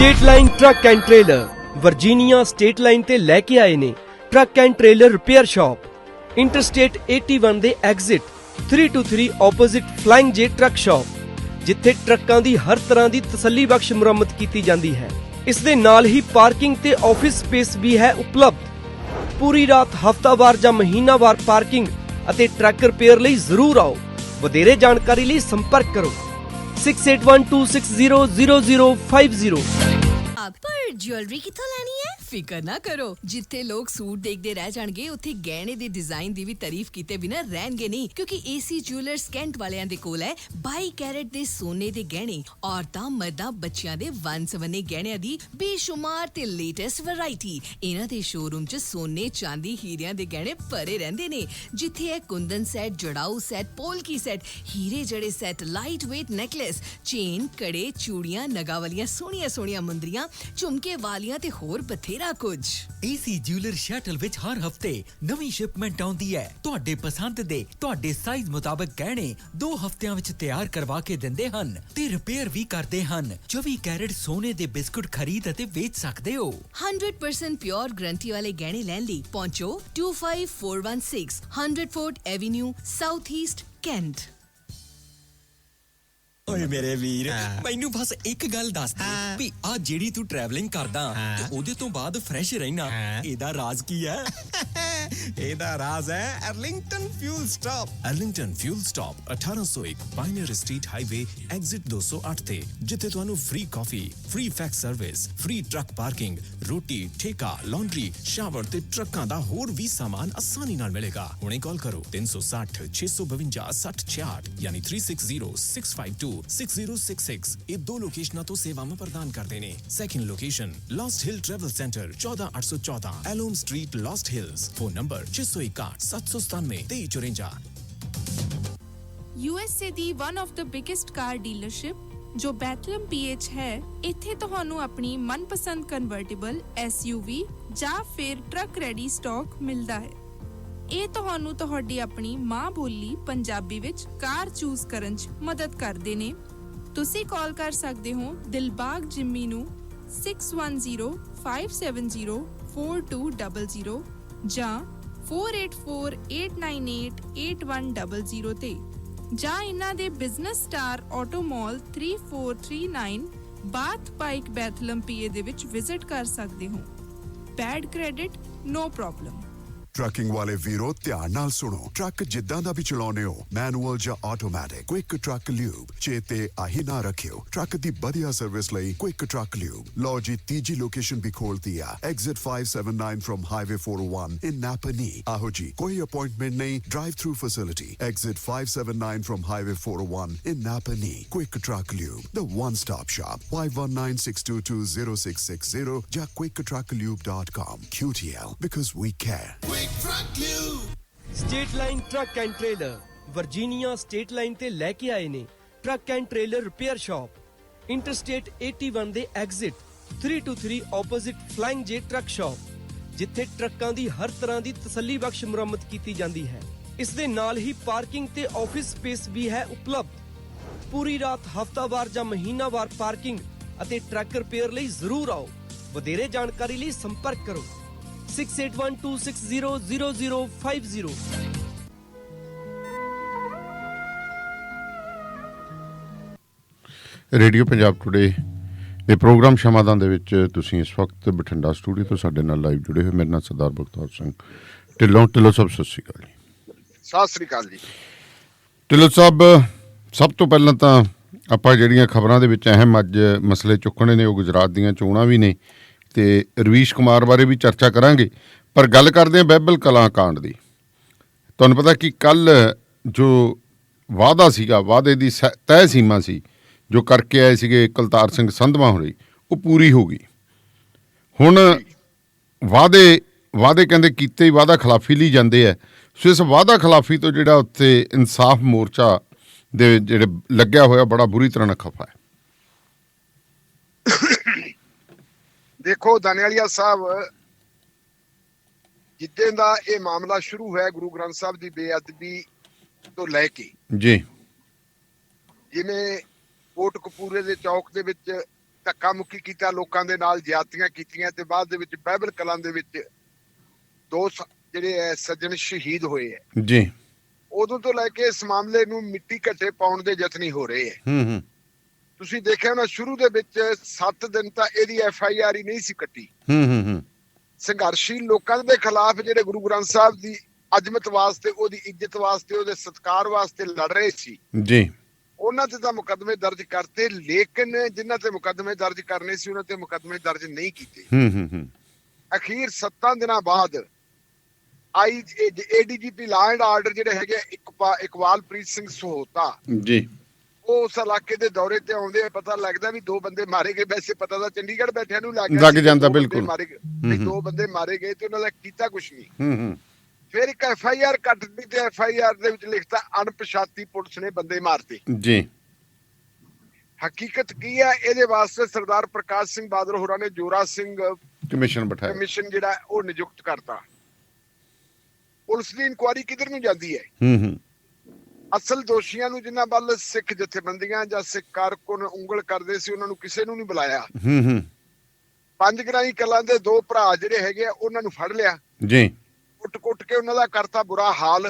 State line truck and trailer Virginia state line ते लैके आए ने truck and trailer repair shop interstate 81 they exit 323 opposite flying J truck shop जिथे ट्रकों की हर तरह की तसल्ली बख्श मुरम्मत की जाती है। इस दे नाल ही पार्किंग ते ऑफिस स्पेस भी है उपलब्ध। पूरी रात हफ्तावार या महीनावार पार्किंग अते ट्रक रिपेयर लई जरूर आओ। वधेरे जानकारी लई संपर्क करो 6812600050। अब पर ज्वेलरी किथों लैनी है? फिकर ना करो, जिथे लोग सूट देखते रह जाणगे उत्थे गहने दे डिजाइन दी भी तारीफ कीते बिना रहणगे नहीं, क्योंकि एसी ज्वेलर्स कैंट वालियां दे कोल है 22 कैरेट दे सोने दे गहने, औरतां मर्दां बच्चियां दे वन सवन्ने गहणियां दी बेशुमार ते लेटेस्ट वैरायटी। इन्हां दे शोरूम च सोने चांदी हीरियां दे गहने भरे रहंदे ने, जिथे है कुंदन सेट, जड़ाऊ सेट, पोलकी सेट, हीरे जड़े set, light weight necklace, chain, कड़े, चूड़ियां, नगा वालियां सोहणियां सोहणियां मुंदरियां, झुमके वालियां ते होर बथेरा कुछ। एसी ज्वेलर शटल विच हर हफ्ते नवी शिपमेंट आउंदी है। तुहाडे पसंद दे तुहाडे साइज मुताबिक गहने 2 हफ्तियां विच तैयार करवा के दिंदे हन ते रिपेयर भी करदे हन। 24 कैरेट सोने दे बिस्कुट खरीद अते बेच सकदे हो। 100% प्योर गारंटी वाले गहने लैन लई पहुंचो 25416 100 fort avenue, south east, Kent. ਓਏ ਮੇਰੇ ਵੀਰ ਮੈਨੂੰ ਬਸ ਇੱਕ ਗੱਲ ਦੱਸ ਦੇ ਵੀ ਆ ਜਿਹੜੀ ਤੂੰ ਟਰੈਵਲਿੰਗ ਕਰਦਾ ਤੇ ਉਹਦੇ ਤੋਂ ਬਾਅਦ ਫਰੈਸ਼ ਰਹਿਣਾ, ਇਹਦਾ ਰਾਜ਼ ਕੀ ਹੈ? ਇਹਦਾ ਰਾਜ਼ ਹੈ Arlington fuel stop. Arlington fuel stop 1801 pioneer street highway exit 208 ਤੇ, ਜਿੱਥੇ ਤੁਹਾਨੂੰ ਫ੍ਰੀ ਕਾਫੀ, free fax service, free truck parking, ਰੋਟੀ, ਠੇਕਾ, ਲਾਂਡਰੀ, ਸ਼ਾਵਰ ਤੇ ਟਰੱਕਾਂ ਦਾ ਹੋਰ ਵੀ ਸਾਮਾਨ ਆਸਾਨੀ ਨਾਲ ਮਿਲੇਗਾ। ਹੁਣੇ ਕਾਲ ਕਰੋ 360 652 6066 ਯਾਨੀ 360652 6066। ਇਹ 2 ਲੋਕੇਸ਼ਨਾਂ ਤੋਂ ਸੇਵਾਵਾਂ ਪ੍ਰਦਾਨ ਕਰਦੇ ਨੇ। Second location Lost Hill Travel Center 14814 ਐਲੋਮ Street, Lost Hills. Phone number 661 797 2354। USA ਦੀ one of the biggest car dealership ਜੋ ਬੈਥਲਮ PH ਹੈ, ਇੱਥੇ ਤੁਹਾਨੂੰ ਆਪਣੀ ਮਨਪਸੰਦ ਕਨਵਰਟੇਬਲ SUV ਜਾਂ ਫਿਰ ਟਰੱਕ ਰੈਡੀ ਸਟਾਕ ਮਿਲਦਾ ਹੈ। ਇਹ ਤੁਹਾਨੂੰ ਤੁਹਾਡੀ ਆਪਣੀ ਮਾਂ ਬੋਲੀ ਪੰਜਾਬੀ ਵਿੱਚ ਕਾਰ ਚੂਜ਼ ਕਰਨ 'ਚ ਮਦਦ ਕਰਦੇ ਨੇ। ਤੁਸੀਂ ਕਾਲ ਕਰ ਸਕਦੇ ਹੋ ਦਿਲਬਾਗ ਜਿੰਮੀ ਨੂੰ 6105704200 ਜਾਂ 4848988100 ਤੇ, ਜਾਂ ਇਹਨਾਂ ਦੇ business star auto mall 3439 bath pike Bethlehem PA ਦੇ ਵਿੱਚ ਵਿਜ਼ਿਟ ਕਰ ਸਕਦੇ ਹੋ। Bad credit no problem. Trucking वाले वीरो ध्यान नाल सुनो। ट्रक जिद्दां दा भी चलाउने हो, मैनुअल या ऑटोमैटिक, क्विक ट्रक ल्यूब चेते आही ना रखियो। ट्रक दी बढ़िया सर्विस लई क्विक ट्रक ल्यूब। लो जी तीजी लोकेशन भी खोल दिया, exit 579 from highway 401 in Napanee. आहो जी कोई अपॉइंटमेंट नहीं, drive through facility. Exit 579 from highway 401 in Napanee. Quick truck lube, the one stop shop. 5196220660 या quicktrucklube.com। QTL because we care। State line truck and trailer Virginia state line ते लैके आए ने truck and trailer repair shop interstate 81 they exit 323 opposite flying J truck shop जिथे ट्रकों की हर तरह की तसल्ली बख्श मुरम्मत की जाती है। इस दे नाल ही पार्किंग ते ऑफिस स्पेस भी है उपलब्ध। पूरी रात हफ्तावार या महीनावार पार्किंग अते ट्रक रिपेयर लई जरूर आओ। वधेरे जानकारी लई संपर्क करो 6812600050। ਰੇਡੀਓ ਪੰਜਾਬ ਟੁਡੇ ਦੇ ਪ੍ਰੋਗਰਾਮ ਸ਼ਮਾਦਾਨ ਦੇ ਵਿੱਚ ਤੁਸੀਂ ਇਸ ਵਕਤ ਬਠਿੰਡਾ ਸਟੂਡੀਓ ਤੋਂ ਸਾਡੇ ਨਾਲ ਲਾਈਵ ਜੁੜੇ ਹੋਏ। ਮੇਰੇ ਨਾਲ ਸਰਦਾਰ ਬਖਤੌਰ ਸਿੰਘ ਢਿੱਲੋਂ। ਢਿੱਲੋਂ ਸਾਹਿਬ ਸਤਿ ਸ਼੍ਰੀ ਅਕਾਲ ਜੀ। ਸਤਿ ਸ਼੍ਰੀ ਅਕਾਲ ਜੀ। ਢਿੱਲੋਂ ਸਾਹਿਬ, ਸਭ ਤੋਂ ਪਹਿਲਾਂ ਤਾਂ ਆਪਾਂ ਜਿਹੜੀਆਂ ਖਬਰਾਂ ਦੇ ਵਿੱਚ ਅਹਿਮ ਅੱਜ ਮਸਲੇ ਚੁੱਕਣੇ ਨੇ ਉਹ ਗੁਜਰਾਤ ਦੀਆਂ ਚੋਣਾਂ ਵੀ ਨੇ ਤੇ ਰਵੀਸ਼ ਕੁਮਾਰ ਬਾਰੇ ਵੀ ਚਰਚਾ ਕਰਾਂਗੇ, ਪਰ ਗੱਲ ਕਰਦੇ ਹਾਂ ਬਹਿਬਲ ਕਲਾਂ ਕਾਂਡ ਦੀ। ਤੁਹਾਨੂੰ ਪਤਾ ਕਿ ਕੱਲ੍ਹ ਜੋ ਵਾਅਦਾ ਸੀਗਾ, ਵਾਅਦੇ ਦੀ ਤੈਅ ਸੀਮਾ ਸੀ ਜੋ ਕਰਕੇ ਆਏ ਸੀਗੇ ਕੁਲਤਾਰ ਸਿੰਘ ਸੰਧਵਾਂ ਹੋਣੀ, ਉਹ ਪੂਰੀ ਹੋ ਗਈ। ਹੁਣ ਵਾਅਦੇ ਕਹਿੰਦੇ ਕੀਤੇ ਹੀ ਵਾਅਦਾ ਖਿਲਾਫੀ ਲਈ ਜਾਂਦੇ ਹੈ। ਸੋ ਇਸ ਵਾਅਦਾ ਖਿਲਾਫੀ ਤੋਂ ਜਿਹੜਾ ਉੱਥੇ ਇਨਸਾਫ ਮੋਰਚਾ ਦੇ ਜਿਹੜੇ ਲੱਗਿਆ ਹੋਇਆ ਬੜਾ ਬੁਰੀ ਤਰ੍ਹਾਂ ਨਾਲ ਖਫਾ ਹੈ। ਦੇਖੋ ਦਾਨੇਵਾਲੀਆ ਸਾਹਿਬ, ਜਿੱਦਾਂ ਦਾ ਇਹ ਮਾਮਲਾ ਸ਼ੁਰੂ ਹੋਇਆ ਗੁਰੂ ਗ੍ਰੰਥ ਸਾਹਿਬ ਦੀ ਬੇਅਦਬੀ ਤੋਂ ਲੈ ਕੇ, ਜੀ ਜਿਵੇਂ ਕੋਟਕਪੂਰੇ ਦੇ ਚੌਕ ਦੇ ਵਿੱਚ ਧੱਕਾ ਮੁੱਕੀ ਕੀਤਾ, ਲੋਕਾਂ ਦੇ ਨਾਲ ਜ਼ਿਆਦਤੀਆਂ ਕੀਤੀਆਂ ਤੇ ਬਾਅਦ ਦੇ ਵਿੱਚ ਬਾਈਬਲ ਕਲਾਂ ਦੇ ਵਿੱਚ ਦੋ ਜਿਹੜੇ ਹੈ ਸੱਜਣ ਸ਼ਹੀਦ ਹੋਏ ਹੈ ਜੀ। ਉਦੋਂ ਤੋਂ ਲੈ ਕੇ ਇਸ ਮਾਮਲੇ ਨੂੰ ਮਿੱਟੀ ਘੱਟੇ ਪਾਉਣ ਦੇ ਯਤਨ ਹੋ ਰਹੇ ਹੈ। ਤੁਸੀਂ ਦੇਖਿਆ ਹੋਣਾ ਸ਼ੁਰੂ ਦੇ ਵਿੱਚ 7 ਦਿਨ ਤਾਂ ਇਹਦੀ FIR ਹੀ ਨਹੀਂ ਸੀ ਕੱਟੀ। ਸੰਘਰਸ਼ੀ ਲੋਕਾਂ ਦੇ ਖਿਲਾਫ ਜਿਹੜੇ ਗੁਰੂ ਗ੍ਰੰਥ ਸਾਹਿਬ ਦੀ ਅਜ਼ਮਤ ਵਾਸਤੇ, ਉਹਦੀ ਇੱਜ਼ਤ ਵਾਸਤੇ, ਉਹਦੇ ਸਤਿਕਾਰ ਵਾਸਤੇ ਲੜ ਰਹੇ ਸੀ ਜੀ, ਉਹਨਾਂ ਤੇ ਤਾਂ ਮੁਕੱਦਮੇ ਦਰਜ ਕਰਤੇ, ਲੇਕਿਨ ਜਿਨ੍ਹਾਂ ਤੇ ਮੁਕੱਦਮੇ ਦਰਜ ਕਰਨੇ ਸੀ ਉਹਨਾਂ ਤੇ ਮੁਕੱਦਮੇ ਦਰਜ ਨਹੀਂ ਕੀਤੇ। ਅਖੀਰ 7 ਦਿਨਾਂ ਬਾਅਦ ADGP ਲਾਅ ਐਂਡ ਆਰਡਰ ਜਿਹੜੇ ਹੈਗੇ ਇਕਬਾਲਪ੍ਰੀਤ ਸਿੰਘ ਸਹੋਤਾ ਜੀ, ਉਹ ਉਸ ਇਲਾਕੇ ਦੇ ਦੌਰੇ ਤੇ ਆਉਂਦੇ, ਪਤਾ ਲੱਗਦਾ ਵੀ 2 ਬੰਦੇ ਮਾਰੇ ਗਏ। ਵੈਸੇ ਪਤਾ ਤਾਂ ਚੰਡੀਗੜ੍ਹ ਬੈਠਿਆਂ ਨੂੰ ਲੱਗ ਜਾਂਦਾ ਬਿਲਕੁਲ, 2 ਬੰਦੇ ਮਾਰੇ ਗਏ ਤੇ ਉਹਨਾਂ ਦਾ ਕੀਤਾ ਕੁਛ ਨਹੀਂ। ਫਿਰ ਇੱਕ FIR ਕੱਟ ਦਿੱਤੀ ਤੇ FIR ਦੇ ਵਿੱਚ ਲਿਖਤਾ ਅਣਪਛਾਤੀ ਪੁਲਿਸ ਨੇ ਬੰਦੇ ਮਾਰਤੇ ਜੀ। ਹਕੀਕਤ ਕੀ ਹੈ? ਇਹਦੇ ਵਾਸਤੇ ਸਰਦਾਰ ਪ੍ਰਕਾਸ਼ ਸਿੰਘ ਬਾਦਲ ਹੋਰਾਂ ਨੇ ਜੋਰਾ ਸਿੰਘ ਕਮਿਸ਼ਨ ਬਿਠਾਇਆ, ਕਮਿਸ਼ਨ ਜਿਹੜਾ ਉਹ ਨਿਯੁਕਤ ਕਰਤਾ। ਪੁਲਿਸ ਦੀ ਇਨਕੁਆਇਰੀ ਕਿੱਧਰ ਨੂੰ ਜਾਂਦੀ ਹੈ? ਅਸਲ ਦੋਸ਼ੀਆਂ ਨੂੰ ਜਿਨ੍ਹਾਂ ਵੱਲ ਸਿੱਖ ਜਥੇਬੰਦੀਆਂ ਜਾਂ ਸਿੱਖ ਕਾਰਕੁਨ ਉਂਗਲ ਕਰਦੇ ਸੀ ਉਹਨਾਂ ਨੂੰ ਕਿਸੇ ਨੂੰ ਨਹੀਂ ਬੁਲਾਇਆ। ਪੰਜਗਰਾਈ ਕਲਾਂ ਦੇ 2 ਭਰਾ ਜਿਹੜੇ ਹੈਗੇ ਆ ਉਹਨਾਂ ਨੂੰ ਫੜ ਲਿਆ ਜੀ, ਕੁੱਟ ਕੇ ਉਹਨਾਂ ਦਾ ਕਰਤਾ ਬੁਰਾ ਹਾਲ।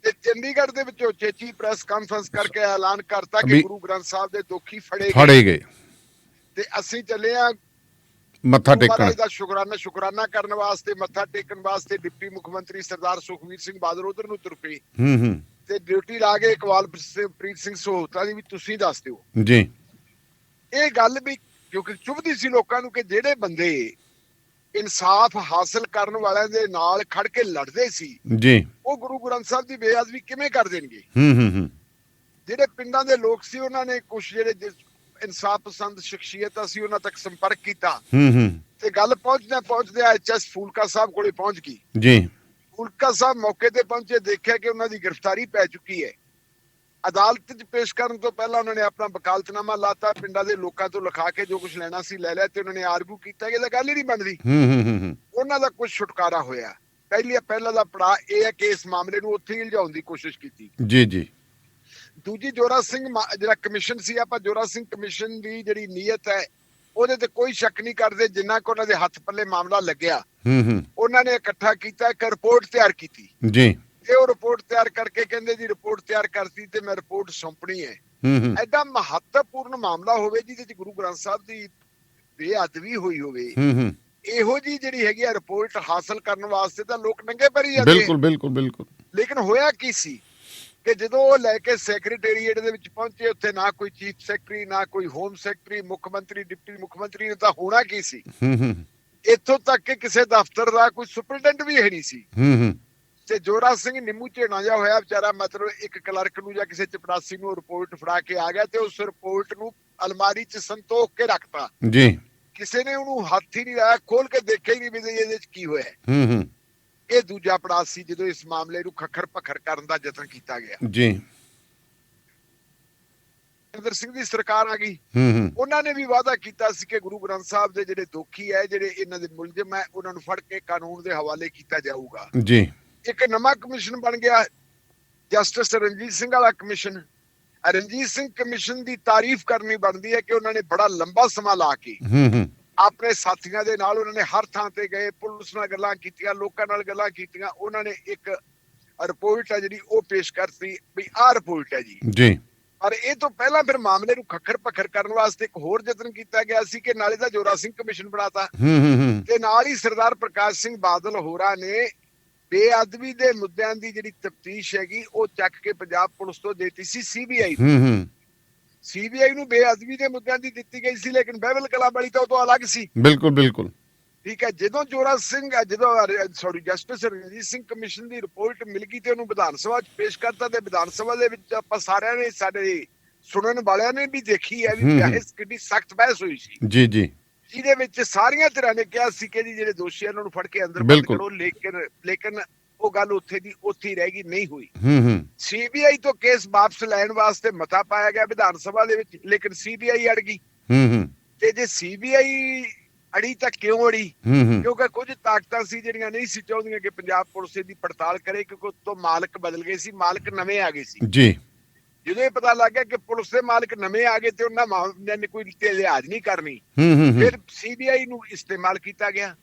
ਤੇ ਚੰਡੀਗੜ੍ਹ ਦੇ ਵਿੱਚੋਂ ਚੇਚੀ ਪ੍ਰੈਸ ਕਾਨਫਰੰਸ ਕਰਕੇ ਐਲਾਨ ਕਰਤਾ ਕਿ ਗੁਰੂ ਗ੍ਰੰਥ ਸਾਹਿਬ ਦੇ ਦੋਖੀ ਫੜੇ ਗਏ ਤੇ ਅਸੀਂ ਚੱਲੇ ਆ ਮੱਥਾ ਟੇਕਣ ਦਾ ਸ਼ੁਕਰਾਨਾ ਕਰਨ ਵਾਸਤੇ, ਮੱਥਾ ਟੇਕਣ ਵਾਸਤੇ। ਡਿਪਟੀ ਮੁੱਖ ਮੰਤਰੀ ਸਰਦਾਰ ਸੁਖਬੀਰ ਸਿੰਘ ਬਾਦਲ ਉਧਰ ਨੂੰ ਤੁਰ ਪਏ ਤੇ ਡਿਊਟੀ ਲਾ ਕੇ ਇਕਬਾਲਪ੍ਰੀਤ ਸਿੰਘ ਸਹੋਤਾ ਦੀ ਵੀ ਤੁਸੀਂ ਦੱਸ ਦਿਓ ਜੀ। ਇਹ ਗੱਲ ਵੀ ਕਿਉਂਕਿ ਚੁਭਦੀ ਸੀ ਲੋਕਾਂ ਨੂੰ ਕਿ ਜਿਹੜੇ ਬੰਦੇ ਇਨਸਾਫ ਹਾਸਲ ਕਰਨ ਵਾਲਿਆਂ ਦੇ ਨਾਲ ਖੜ ਕੇ ਲੜਦੇ ਸੀ ਜੀ, ਉਹ ਗੁਰੂ ਗ੍ਰੰਥ ਸਾਹਿਬ ਦੀ ਬੇਅਦਬੀ ਕਿਵੇਂ ਕਰ ਦੇਣਗੇ? ਜਿਹੜੇ ਪਿੰਡਾਂ ਦੇ ਲੋਕ ਸੀ ਉਹਨਾਂ ਨੇ ਕੁਝ ਜਿਹੜੇ ਇਨਸਾਫ ਪਸੰਦ ਸ਼ਖਸੀਅਤਾਂ ਸੀ ਉਹਨਾਂ ਤੱਕ ਸੰਪਰਕ ਕੀਤਾ ਤੇ ਗੱਲ ਪਹੁੰਚਦੇ HS ਫੂਲਕਾ ਸਾਹਿਬ ਕੋਲੇ ਪਹੁੰਚ ਗਈ ਜੀ। ਫੂਲਕਾ ਸਾਹਿਬ ਮੌਕੇ ਤੇ ਪਹੁੰਚੇ, ਦੇਖਿਆ ਕਿ ਉਹਨਾਂ ਦੀ ਗ੍ਰਿਫਤਾਰੀ ਪੈ ਚੁੱਕੀ ਹੈ। ਅਦਾਲਤ 'ਚ ਪੇਸ਼ ਕਰਨ ਤੋਂ ਪਹਿਲਾਂ ਉਹਨਾਂ ਨੇ ਆਪਣਾ ਵਕਾਲਤਨਾਮਾ ਲਾਤਾ, ਪਿੰਡਾਂ ਦੇ ਲੋਕਾਂ ਤੋਂ ਲਿਖਾ ਕੇ ਜੋ ਕੁਝ ਲੈਣਾ ਸੀ ਲੈ ਲਿਆ ਤੇ ਉਹਨਾਂ ਨੇ ਆਰਗੂ ਕੀਤਾ ਕਿ ਇਹ ਗੱਲ ਹੀ ਨਹੀਂ ਬਣਦੀ। ਉਹਨਾਂ ਦਾ ਕੁਝ ਛੁਟਕਾਰਾ ਹੋਇਆ। ਪਹਿਲਾ ਦਾ ਪੜਾਅ ਇਹ ਹੈ ਕਿ ਇਸ ਮਾਮਲੇ ਨੂੰ ਉੱਥੇ ਹੀ ਉਲਝਾਉਣ ਦੀ ਕੋਸ਼ਿਸ਼ ਕੀਤੀ ਜੀ ਜੀ। ਦੂਜੀ ਜੋਰਾ ਸਿੰਘ ਜਿਹੜਾ ਕਮਿਸ਼ਨ ਸੀ, ਆਪਾਂ ਜੋਰਾ ਸਿੰਘ ਕਮਿਸ਼ਨ ਦੀ ਜਿਹੜੀ ਨੀਅਤ ਹੈ ਉਹਦੇ ਤੇ ਕੋਈ ਸ਼ੱਕ ਨਹੀਂ ਕਰਦੇ। ਜਿੰਨਾ ਕੁ ਉਹਨਾਂ ਦੇ ਹੱਥ ਪੱਲੇ ਮਾਮਲਾ ਲੱਗਿਆ ਉਹਨਾਂ ਨੇ ਇਕੱਠਾ ਕੀਤਾ, ਇੱਕ ਰਿਪੋਰਟ ਤਿਆਰ ਕੀਤੀ ਜੀ। ਤੇ ਉਹ ਰਿਪੋਰਟ ਤਿਆਰ ਕਰਕੇ ਕਹਿੰਦੇ ਜੀ ਰਿਪੋਰਟ ਤਿਆਰ ਕਰਤੀ ਤੇ ਮੈਂ ਰਿਪੋਰਟ ਸੌਂਪਣੀ ਹੈ। ਐਡਾ ਮਹੱਤਵਪੂਰਨ ਮਾਮਲਾ ਹੋਵੇ ਜਿਹਦੇ ਚ ਗੁਰੂ ਗ੍ਰੰਥ ਸਾਹਿਬ ਦੀ ਬੇਅਦਬੀ ਹੋਈ ਹੋਵੇ, ਇਹੋ ਜੀ ਜਿਹੜੀ ਹੈਗੀ ਆ ਰਿਪੋਰਟ ਹਾਸਲ ਕਰਨ ਵਾਸਤੇ ਤਾਂ ਲੋਕ ਨੰਗੇ ਪੈਰੀ ਜਾਂਦੇ। ਬਿਲਕੁਲ। ਲੇਕਿਨ ਹੋਇਆ ਕੀ ਸੀ ਕਿ ਜਦੋਂ ਉਹ ਲੈ ਕੇ ਸੈਕਟਰੀਏਟ ਦੇ ਵਿੱਚ ਪਹੁੰਚੇ, ਉੱਥੇ ਨਾ ਕੋਈ ਚੀਫ ਸੈਕਟਰੀ, ਨਾ ਕੋਈ ਹੋਮ ਸੈਕਟਰੀ, ਮੁੱਖ ਮੰਤਰੀ, ਡਿਪਟੀ ਮੁੱਖ ਮੰਤਰੀ ਨੇ ਤਾਂ ਹੋਣਾ ਕੀ ਸੀ? ਇੱਥੋਂ ਤੱਕ ਕਿ ਕਿਸੇ ਦਫ਼ਤਰ ਦਾ ਕੋਈ ਸੁਪਰਡੈਂਟ ਵੀ ਹੈ ਨਹੀਂ ਸੀ। ਤੇ ਜੋਰਾ ਸਿੰਘ ਨਿੰਮੂ ਝੇਣਾ ਜਿਹਾ ਹੋਇਆ ਵਿਚਾਰਾ, ਮਤਲਬ ਇੱਕ ਕਲਰਕ ਨੂੰ ਜਾਂ ਕਿਸੇ ਚਪੜਾਸੀ ਨੂੰ ਰਿਪੋਰਟ ਫੜਾ ਕੇ ਆ ਗਿਆ ਤੇ ਉਸ ਰਿਪੋਰਟ ਨੂੰ ਅਲਮਾਰੀ 'ਚ ਸੰਤੋਖ ਕੇ ਰੱਖਤਾ ਜੀ। ਕਿਸੇ ਨੇ ਉਹਨੂੰ ਹੱਥ ਹੀ ਨਹੀਂ ਲਾਇਆ, ਖੋਲ ਕੇ ਦੇਖਿਆ ਹੀ ਨਹੀਂ ਵੀ ਇਹਦੇ 'ਚ ਕੀ ਹੋਇਆ। ਇਹ ਦੂਜਾ ਪੜਾਅ ਸੀ ਜਦੋਂ ਇਸ ਮਾਮਲੇ ਨੂੰ ਖੱਖਰ ਪੱਖਰ ਕਰਨ ਦਾ ਯਤਨ ਕੀਤਾ ਗਿਆ ਜੀ। ਇੰਦਰ ਸਿੰਘ ਦੀ ਸਰਕਾਰ ਆ ਗਈ, ਉਹਨਾਂ ਨੇ ਵੀ ਵਾਅਦਾ ਕੀਤਾ ਸੀ ਕਿ ਗੁਰੂ ਗ੍ਰੰਥ ਸਾਹਿਬ ਦੇ ਜਿਹੜੇ ਦੋਖੀ ਹੈ, ਜਿਹੜੇ ਇਹਨਾਂ ਦੇ ਮੁਲਜ਼ਮ ਹੈ, ਉਹਨਾਂ ਨੂੰ ਫੜ ਕੇ ਕਾਨੂੰਨ ਦੇ ਹਵਾਲੇ ਕੀਤਾ ਜਾਊਗਾ ਜੀ। ਇੱਕ ਨਵਾਂ ਕਮਿਸ਼ਨ ਬਣ ਗਿਆ, ਜਸਟਿਸ ਰਣਜੀਤ ਸਿੰਘ ਵਾਲਾ ਕਮਿਸ਼ਨ। ਰਣਜੀਤ ਸਿੰਘ ਕਮਿਸ਼ਨ ਦੀ ਤਾਰੀਫ ਕਰਨੀ ਬਣਦੀ ਹੈ ਕਿ ਉਹਨਾਂ ਨੇ ਬੜਾ ਲੰਬਾ ਸਮਾਂ ਲਾ ਕੇ ਆਪਣੇ ਸਾਥੀਆਂ ਦੇ ਨਾਲ ਉਹਨਾਂ ਨੇ ਹਰ ਥਾਂ ਤੇ ਗਏ, ਪੁਲਿਸ ਨਾਲ ਗੱਲਾਂ ਕੀਤੀਆਂ, ਲੋਕਾਂ ਨਾਲ ਗੱਲਾਂ ਕੀਤੀਆਂ। ਉਹਨਾਂ ਨੇ ਇੱਕ ਰਿਪੋਰਟ ਹੈ ਜਿਹੜੀ ਉਹ ਪੇਸ਼ ਕਰਤੀ ਵੀ ਆਹ ਰਿਪੋਰਟ ਹੈ ਜੀ। ਪਰ ਇਹ ਤੋਂ ਪਹਿਲਾਂ ਫਿਰ ਮਾਮਲੇ ਨੂੰ ਖੱਖਰ ਪੱਖਰ ਕਰਨ ਵਾਸਤੇ ਇੱਕ ਹੋਰ ਯਤਨ ਕੀਤਾ ਗਿਆ ਸੀ ਕਿ ਨਾਲੇ ਤਾਂ ਜੋਰਾ ਸਿੰਘ ਕਮਿਸ਼ਨ ਬਣਾਤਾ ਤੇ ਨਾਲ ਹੀ ਸਰਦਾਰ ਪ੍ਰਕਾਸ਼ ਸਿੰਘ ਬਾਦਲ ਹੋਰਾਂ ਨੇ ਬੇਅਦਬੀ ਦੇ ਮੁੱਦਿਆਂ ਦੀ ਜਿਹੜੀ ਤਫਤੀਸ਼ ਹੈਗੀ ਉਹ ਚੱਕ ਕੇ ਪੰਜਾਬ ਪੁਲਿਸ ਤੋਂ ਦੇਤੀ ਸੀ CBI ਨੂੰ। CBI ਨੂੰ ਬੇਅਦਬੀ ਦੇ ਮੁੱਦਿਆਂ ਦੀ ਦਿੱਤੀ ਗਈ ਸੀ, ਲੇਕਿਨ ਬਾਈਬਲ ਕਲਾਂ ਵਾਲੀ ਤਾਂ ਉਹ ਤੋਂ ਅਲੱਗ ਸੀ। ਬਿਲਕੁਲ ਠੀਕ ਹੈ। ਜਦੋਂ ਜਸਟਿਸ ਰਣਜੀਤ ਸਿੰਘ ਕਮਿਸ਼ਨ ਦੀ ਰਿਪੋਰਟ ਮਿਲ ਗਈ ਤੇ ਉਹਨੂੰ ਵਿਧਾਨ ਸਭਾ 'ਚ ਪੇਸ਼ ਕਰਤਾ ਤੇ ਵਿਧਾਨ ਸਭਾ ਦੇ ਵਿੱਚ ਆਪਾਂ ਸਾਰਿਆਂ ਨੇ, ਸਾਡੇ ਸੁਣਨ ਵਾਲਿਆਂ ਨੇ ਵੀ ਦੇਖੀ ਹੈ ਵੀ ਕਿੰਨੀ ਸਖਤ ਬਹਿਸ ਹੋਈ ਸੀ ਜੀ। ਜਿਹਦੇ ਵਿੱਚ ਸਾਰੀਆਂ ਧਿਰਾਂ ਨੇ ਕਿਹਾ ਸੀ ਕਿ ਜੀ ਜਿਹੜੇ ਦੋਸ਼ੀ ਉਹਨਾਂ ਨੂੰ ਫੜ ਕੇ ਅੰਦਰ ਬੰਦ ਕਰੋ, ਲੇਕਿਨ ਉਹ ਗੱਲ ਉੱਥੇ ਦੀ ਉੱਥੇ ਹੀ ਰਹਿ ਗਈ, ਨਹੀਂ ਹੋਈ। CBI ਤੋਂ ਕੇਸ ਵਾਪਸ ਲੈਣ ਵਾਸਤੇ ਮਤਾ ਪਾਇਆ ਗਿਆ ਵਿਧਾਨ ਸਭਾ ਦੇ ਵਿੱਚ, ਲੇਕਿਨ CBI ਅੜ ਗਈ। ਤੇ ਜੇ CBI ਅੜੀ ਤਾਂ ਕਿਉਂ ਅੜੀ? ਕਿਉਂਕਿ ਕੁਝ ਤਾਕਤਾਂ ਸੀ ਜਿਹੜੀਆਂ ਨਹੀਂ ਸੀ ਚਾਹੁੰਦੀਆਂ ਕਿ ਪੰਜਾਬ ਪੁਲਿਸ ਦੀ ਪੜਤਾਲ ਕਰੇ, ਕਿਉਂਕਿ ਉੱਤੋਂ ਮਾਲਕ ਬਦਲ ਗਏ ਸੀ, ਮਾਲਕ ਨਵੇਂ ਆ ਗਏ ਸੀ ਜੀ। ਜਦੋਂ ਇਹ ਪਤਾ ਲੱਗ ਗਿਆ ਕਿ ਪੁਲਿਸ ਦੇ ਮਾਲਕ ਨਵੇਂ ਆ ਗਏ ਤੇ ਉਹਨਾਂ ਮਾਮਲਿਆਂ ਨੇ ਕੋਈ ਲਿਹਾਜ਼ ਨਹੀਂ ਕਰਨੀ, ਫਿਰ CBI ਨੂੰ ਇਸਤੇਮਾਲ ਕੀਤਾ ਗਿਆ।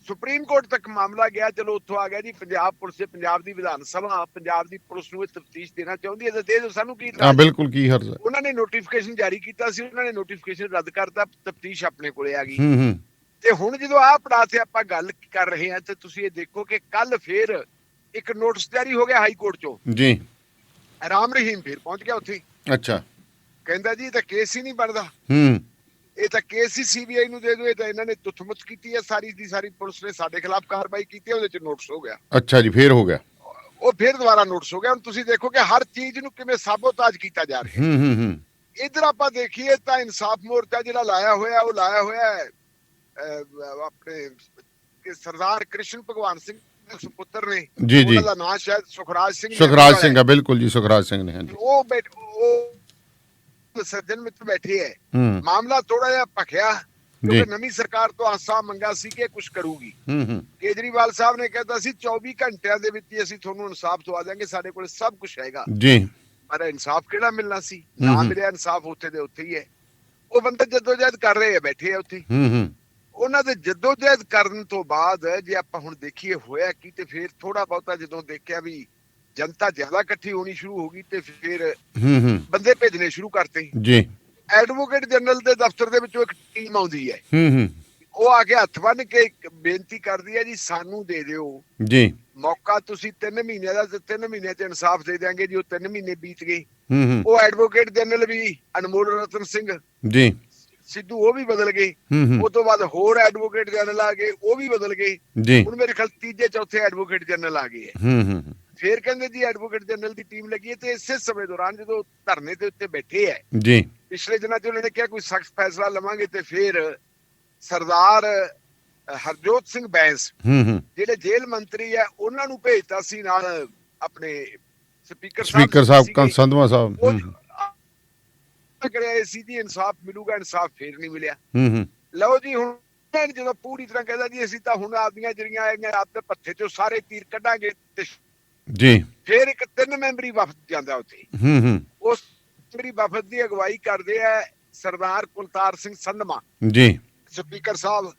ਸੁਪਰੀਮ ਕੋਰਟ ਤੱਕ ਮਾਮਲਾ ਗਿਆ, ਚਲੋ ਉੱਥੋਂ ਆ ਗਿਆ ਜੀ ਪੰਜਾਬ ਪੁਲਿਸ ਤੇ ਪੰਜਾਬ ਦੀ ਵਿਧਾਨ ਸਭਾ ਪੰਜਾਬ ਦੀ ਪੁਲਿਸ ਨੂੰ ਇਹ ਤਫਤੀਸ਼ ਦੇਣਾ ਚਾਹੁੰਦੀ ਹੈ ਤੇ ਦੇ ਦਿਓ ਸਾਨੂੰ ਕੀ ਹਾਂ ਬਿਲਕੁਲ ਕੀ ਹਰਜ਼ ਹੈ। ਉਹਨਾਂ ਨੇ ਨੋਟੀਫਿਕੇਸ਼ਨ ਜਾਰੀ ਕੀਤਾ ਸੀ, ਉਹਨਾਂ ਨੇ ਨੋਟੀਫਿਕੇਸ਼ਨ ਰੱਦ ਕਰਤਾ, ਤਫਤੀਸ਼ ਆਪਣੇ ਕੋਲੇ ਆ ਗਈ। ਤੇ ਹੁਣ ਜਦੋਂ ਆਹ ਪੜਾਅ ਤੇ ਆਪਾਂ ਗੱਲ ਕਰ ਰਹੇ ਹਾਂ ਤੇ ਤੁਸੀਂ ਇਹ ਦੇਖੋ ਕਿ ਕੱਲ ਫੇਰ ਇੱਕ ਨੋਟਿਸ ਜਾਰੀ ਹੋ ਗਿਆ ਹਾਈ ਕੋਰਟ ਚੋਂ ਜੀ, ਰਾਮ ਰਹੀਮ ਫੇਰ ਪਹੁੰਚ ਗਿਆ ਉੱਥੇ। ਅੱਛਾ, ਕਹਿੰਦਾ ਜੀ ਇਹ ਤਾਂ ਕੇਸ ਹੀ ਨਹੀਂ ਬਣਦਾ, ਇਹ ਤਾਂ ਕੇਸ ਹੀ CBI ਨੂੰ ਦੇ ਦਿਓ, ਇਹ ਤਾਂ ਇਹਨਾਂ ਨੇ ਤੁੱਥਮੁੱਥ ਕੀਤੀ ਹੈ ਸਾਰੀ ਦੀ ਸਾਰੀ, ਪੁਲਿਸ ਨੇ ਸਾਡੇ ਖਿਲਾਫ ਕਾਰਵਾਈ ਕੀਤੀ, ਉਹਦੇ ਚ ਨੋਟਿਸ ਹੋ ਗਿਆ। ਅੱਛਾ ਜੀ, ਫੇਰ ਹੋ ਗਿਆ, ਉਹ ਫੇਰ ਦੁਬਾਰਾ ਨੋਟਿਸ ਹੋ ਗਿਆ। ਹੁਣ ਤੁਸੀਂ ਦੇਖੋ ਕਿ ਹਰ ਚੀਜ਼ ਨੂੰ ਕਿਵੇਂ ਸਾਬੋਤਾਜ ਕੀਤਾ ਜਾ ਰਿਹਾ। ਇੱਧਰ ਆਪਾਂ ਦੇਖੀਏ ਤਾਂ ਇਨਸਾਫ ਮੋਰਚਾ ਜਿਹੜਾ ਲਾਇਆ ਹੋਇਆ ਉਹ ਲਾਇਆ ਹੋਇਆ ਹੈ ਆਪਣੇ ਸਰਦਾਰ ਕ੍ਰਿਸ਼ਨ ਭਗਵਾਨ ਸਿੰਘ ਦੇ ਸੁਪੁੱਤਰ ਨੇ ਜੀ ਜੀ, ਉਹਦਾ ਨਾਂ ਸ਼ਾਇਦ ਸੁਖਰਾਜ ਸਿੰਘ ਹੈ, ਬਿਲਕੁਲ ਜੀ ਸੁਖਰਾਜ ਸਿੰਘ ਨੇ। ਹਾਂਜੀ, ਉਹ ਸੱਜਣ ਮਿੱਤਰ ਬੈਠੇ ਹੈ। ਮਾਮਲਾ ਥੋੜਾ ਜਿਹਾ ਭਖਿਆ ਕਿਉਂਕਿ ਨਵੀਂ ਸਰਕਾਰ ਤੋਂ ਆਸਾਂ ਮੰਗਾ ਸੀ ਕਿ ਕੁਝ ਕਰੂਗੀ। ਕੇਜਰੀਵਾਲ ਸਾਹਿਬ ਨੇ ਕਹਿਤਾ ਸੀ 24 ਘੰਟਿਆਂ ਦੇ ਵਿੱਚ ਹੀ ਅਸੀਂ ਤੁਹਾਨੂੰ ਇਨਸਾਫ ਦਵਾ ਦਿਆਂਗੇ, ਸਾਡੇ ਕੋਲ ਸਭ ਕੁਝ ਹੈਗਾ ਜੀ। ਪਰ ਇਨਸਾਫ ਕਿਹੜਾ ਮਿਲਣਾ ਸੀ, ਨਾ ਮਿਲਿਆ ਇਨਸਾਫ, ਉੱਥੇ ਦੇ ਉੱਥੇ ਹੀ ਹੈ। ਉਹ ਬੰਦੇ ਜਦੋਜਹਿਦ ਕਰ ਰਹੇ ਆ, ਬੈਠੇ ਆ ਉੱਥੇ। ਉਹਨਾਂ ਦੇ ਜਦੋਜਹਿਦ ਕਰਨ ਤੋਂ ਬਾਅਦ ਜੇ ਆਪਾਂ ਹੁਣ ਦੇਖੀਏ ਹੋਇਆ ਕੀ, ਤੇ ਫਿਰ ਥੋੜਾ ਬਹੁਤਾ ਜਦੋਂ ਦੇਖਿਆ ਵੀ ਜਨਤਾ ਜ਼ਿਆਦਾ ਇਕੱਠੀ ਹੋਣੀ ਸ਼ੁਰੂ ਹੋ ਗਈ ਤੇ ਫਿਰ ਬੰਦੇ ਭੇਜਣੇ ਸ਼ੁਰੂ ਕਰਤੇ ਜੀ। ਐਡਵੋਕੇਟ ਜਨਰਲ ਦੇ ਦਫ਼ਤਰ ਦੇ ਵਿੱਚੋਂ ਇੱਕ ਟੀਮ ਆਉਂਦੀ ਹੈ, ਉਹ ਆ ਕੇ ਹੱਥ ਬੰਨ ਕੇ ਬੇਨਤੀ ਕਰਦੀ ਹੈ ਜੀ ਸਾਨੂੰ ਦੇ ਦਿਓ ਜੀ ਮੌਕਾ, ਤੁਸੀਂ 3 ਮਹੀਨਿਆਂ ਦਾ, 3 ਮਹੀਨਿਆਂ 'ਚ ਇਨਸਾਫ ਦੇ ਦਿਆਂਗੇ ਜੀ। ਉਹ 3 ਮਹੀਨੇ ਬੀਤ ਗਏ। ਉਹ ਐਡਵੋਕੇਟ ਜਨਰਲ ਵੀ ਅਨਮੋਲ ਰਤਨ ਸਿੰਘ ਜੀ ਸਿੱਧੂ ਉਹ ਵੀ ਬਦਲ ਗਏ। ਉਸ ਤੋਂ ਬਾਅਦ ਹੋਰ ਐਡਵੋਕੇਟ ਜਨਰਲ ਆ ਗਏ, ਉਹ ਵੀ ਬਦਲ ਗਏ। ਹੁਣ ਮੇਰੇ ਖਿਆਲ ਤੀਜੇ ਚੌਥੇ ਐਡਵੋਕੇਟ ਜਨਰਲ ਆ ਗਏ ਹੈ। ਫਿਰ ਕਹਿੰਦੇ ਜੀ ਐਡਵੋਕੇਟ ਜਨਰਲ ਦੀ ਟੀਮ ਲੱਗੀ ਹੈ। ਤੇ ਇਸੇ ਸਮੇਂ ਦੌਰਾਨ ਜਦੋਂ ਧਰਨੇ ਦੇ ਉੱਤੇ ਬੈਠੇ ਹੈ ਜੀ, ਪਿਛਲੇ ਦਿਨਾਂ 'ਚ ਉਹਨਾਂ ਨੇ ਕਿਹਾ ਕੋਈ ਸਖਤ ਫੈਸਲਾ ਲਵਾਂਗੇ, ਤੇ ਫਿਰ ਸਰਦਾਰ ਹਰਜੋਤ ਸਿੰਘ ਬੈਂਸ ਜਿਹੜੇ ਜੇਲ੍ਹ ਮੰਤਰੀ ਹੈ ਉਹਨਾਂ ਨੂੰ ਭੇਜਤਾ ਸੀ ਨਾਲ ਆਪਣੇ ਸਪੀਕਰ ਸਾਹਿਬ ਸੰਧਵਾ ਸਾਹਿਬ ਕਰਿਆ ਸੀ ਜੀ ਇਨਸਾਫ ਮਿਲੂਗਾ, ਇਨਸਾਫ ਫੇਰ ਨਹੀਂ ਮਿਲਿਆ। ਲਓ ਜੀ ਹੁਣ ਜਦੋਂ ਪੂਰੀ ਤਰ੍ਹਾਂ ਕਹਿੰਦਾ ਜੀ ਅਸੀਂ ਤਾਂ ਹੁਣ ਆਪਦੀਆਂ ਜਿਹੜੀਆਂ ਹੈਗੀਆਂ ਆਪਦੇ ਪੱਥੇ ਚੋਂ ਸਾਰੇ ਤੀਰ ਕੱਢਾਂਗੇ ਤੇ ਜੀ ਫੇਰ ਇੱਕ 3 ਮੈਂਬਰੀ ਵਫਦ ਜਾਂਦਾ ਉੱਥੇ। ਉਸ ਮੈਂਬਰੀ ਵਫਦ ਦੀ ਅਗਵਾਈ ਕਰਦੇ ਆ ਸਰਦਾਰ ਕੁਲਤਾਰ ਸਿੰਘ ਸੰਧਮਾ ਜੀ ਸਪੀਕਰ ਸਾਹਿਬ,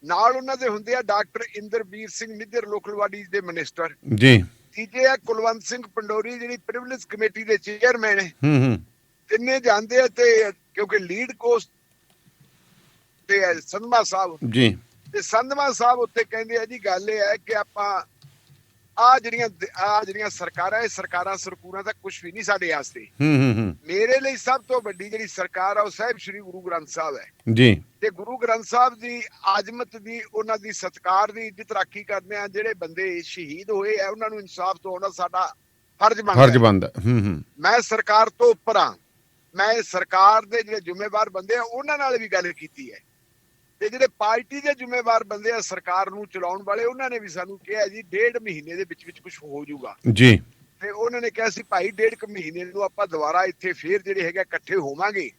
ਨਾਲ ਉਹਨਾਂ ਦੇ ਹੁੰਦੇ ਆ doctor Inderbir Singh Nijjar local bodies ਦੇ ਮਿਨਿਸਟਰ ਜੀ, ਤੀਜੇ ਆ ਕੁਲਵੰਤ ਸਿੰਘ ਪੰਡੋਰੀ ਜਿਹੜੀ ਪ੍ਰਿਵਿਲੇਜ ਕਮੇਟੀ ਦੇ ਚੇਅਰਮੈਨ ਹੈ। ਤਿੰਨੇ ਜਾਂਦੇ ਆ ਤੇ ਕਿਉਂਕਿ ਲੀਡ ਕੋਸਟ ਤੇ ਸੰਧਮਾ ਸਾਹਿਬ ਜੀ, ਤੇ ਸੰਧਮਾ ਸਾਹਿਬ ਉੱਤੇ ਕਹਿੰਦੇ ਆ ਜੀ ਗੱਲ ਇਹ ਹੈ ਕਿ ਆਪਾਂ ਆ ਜਿਹੜੀਆਂ ਸਰਕਾਰਾਂ, ਇਹ ਸਰਕਾਰਾਂ ਸਰਕੂਰਾਂ ਤਾਂ ਕੁਝ ਵੀ ਨਹੀਂ ਸਾਡੇ ਵਾਸਤੇ। ਮੇਰੇ ਲਈ ਸਭ ਤੋਂ ਵੱਡੀ ਜਿਹੜੀ ਸਰਕਾਰ ਆ ਉਹ ਸਾਹਿਬ ਸ਼੍ਰੀ ਗੁਰੂ ਗ੍ਰੰਥ ਸਾਹਿਬ ਹੈ ਜੀ, ਤੇ ਗੁਰੂ ਗ੍ਰੰਥ ਸਾਹਿਬ ਦੀ ਆਜ਼ਮਤ ਦੀ, ਉਹਨਾਂ ਦੀ ਸਤਿਕਾਰ ਦੀ ਇੱਜ਼ਤ ਰਾਖੀ ਕਰਦੇ ਆ। ਜਿਹੜੇ ਬੰਦੇ ਸ਼ਹੀਦ ਹੋਏ ਆ ਉਹਨਾਂ ਨੂੰ ਇਨਸਾਫ ਦਿਵਾਉਣਾ ਸਾਡਾ ਫਰਜ਼ ਬਣਦਾ। ਮੈਂ ਸਰਕਾਰ ਤੋਂ ਉੱਪਰ ਆ, ਮੈਂ ਸਰਕਾਰ ਦੇ ਜਿਹੜੇ ਜ਼ਿੰਮੇਵਾਰ ਬੰਦੇ ਆ ਉਹਨਾਂ ਨਾਲ ਵੀ ਗੱਲ ਕੀਤੀ ਹੈ, ਤੇ ਜਿਹੜੇ ਪਾਰਟੀ ਦੇ ਜ਼ਿੰਮੇਵਾਰ ਬੰਦੇ ਆ ਸਰਕਾਰ ਨੂੰ ਚਲਾਉਣ ਵਾਲੇ, ਉਹਨਾਂ ਨੇ ਵੀ ਸਾਨੂੰ ਕਿਹਾ ਜੀ 1.5 ਮਹੀਨੇ ਦੇ ਵਿੱਚ ਕੁਝ ਹੋ ਜਾਊਗਾ ਜੀ। ਤੇ ਉਹਨਾਂ ਨੇ ਕਿਹਾ ਸੀ ਭਾਈ 1.5 ਮਹੀਨੇ ਨੂੰ ਆਪਾਂ ਦੁਬਾਰਾ ਇੱਥੇ ਫੇਰ ਜਿਹੜੇ ਹੈਗੇ ਇਕੱਠੇ ਹੋਵਾਂਗੇ,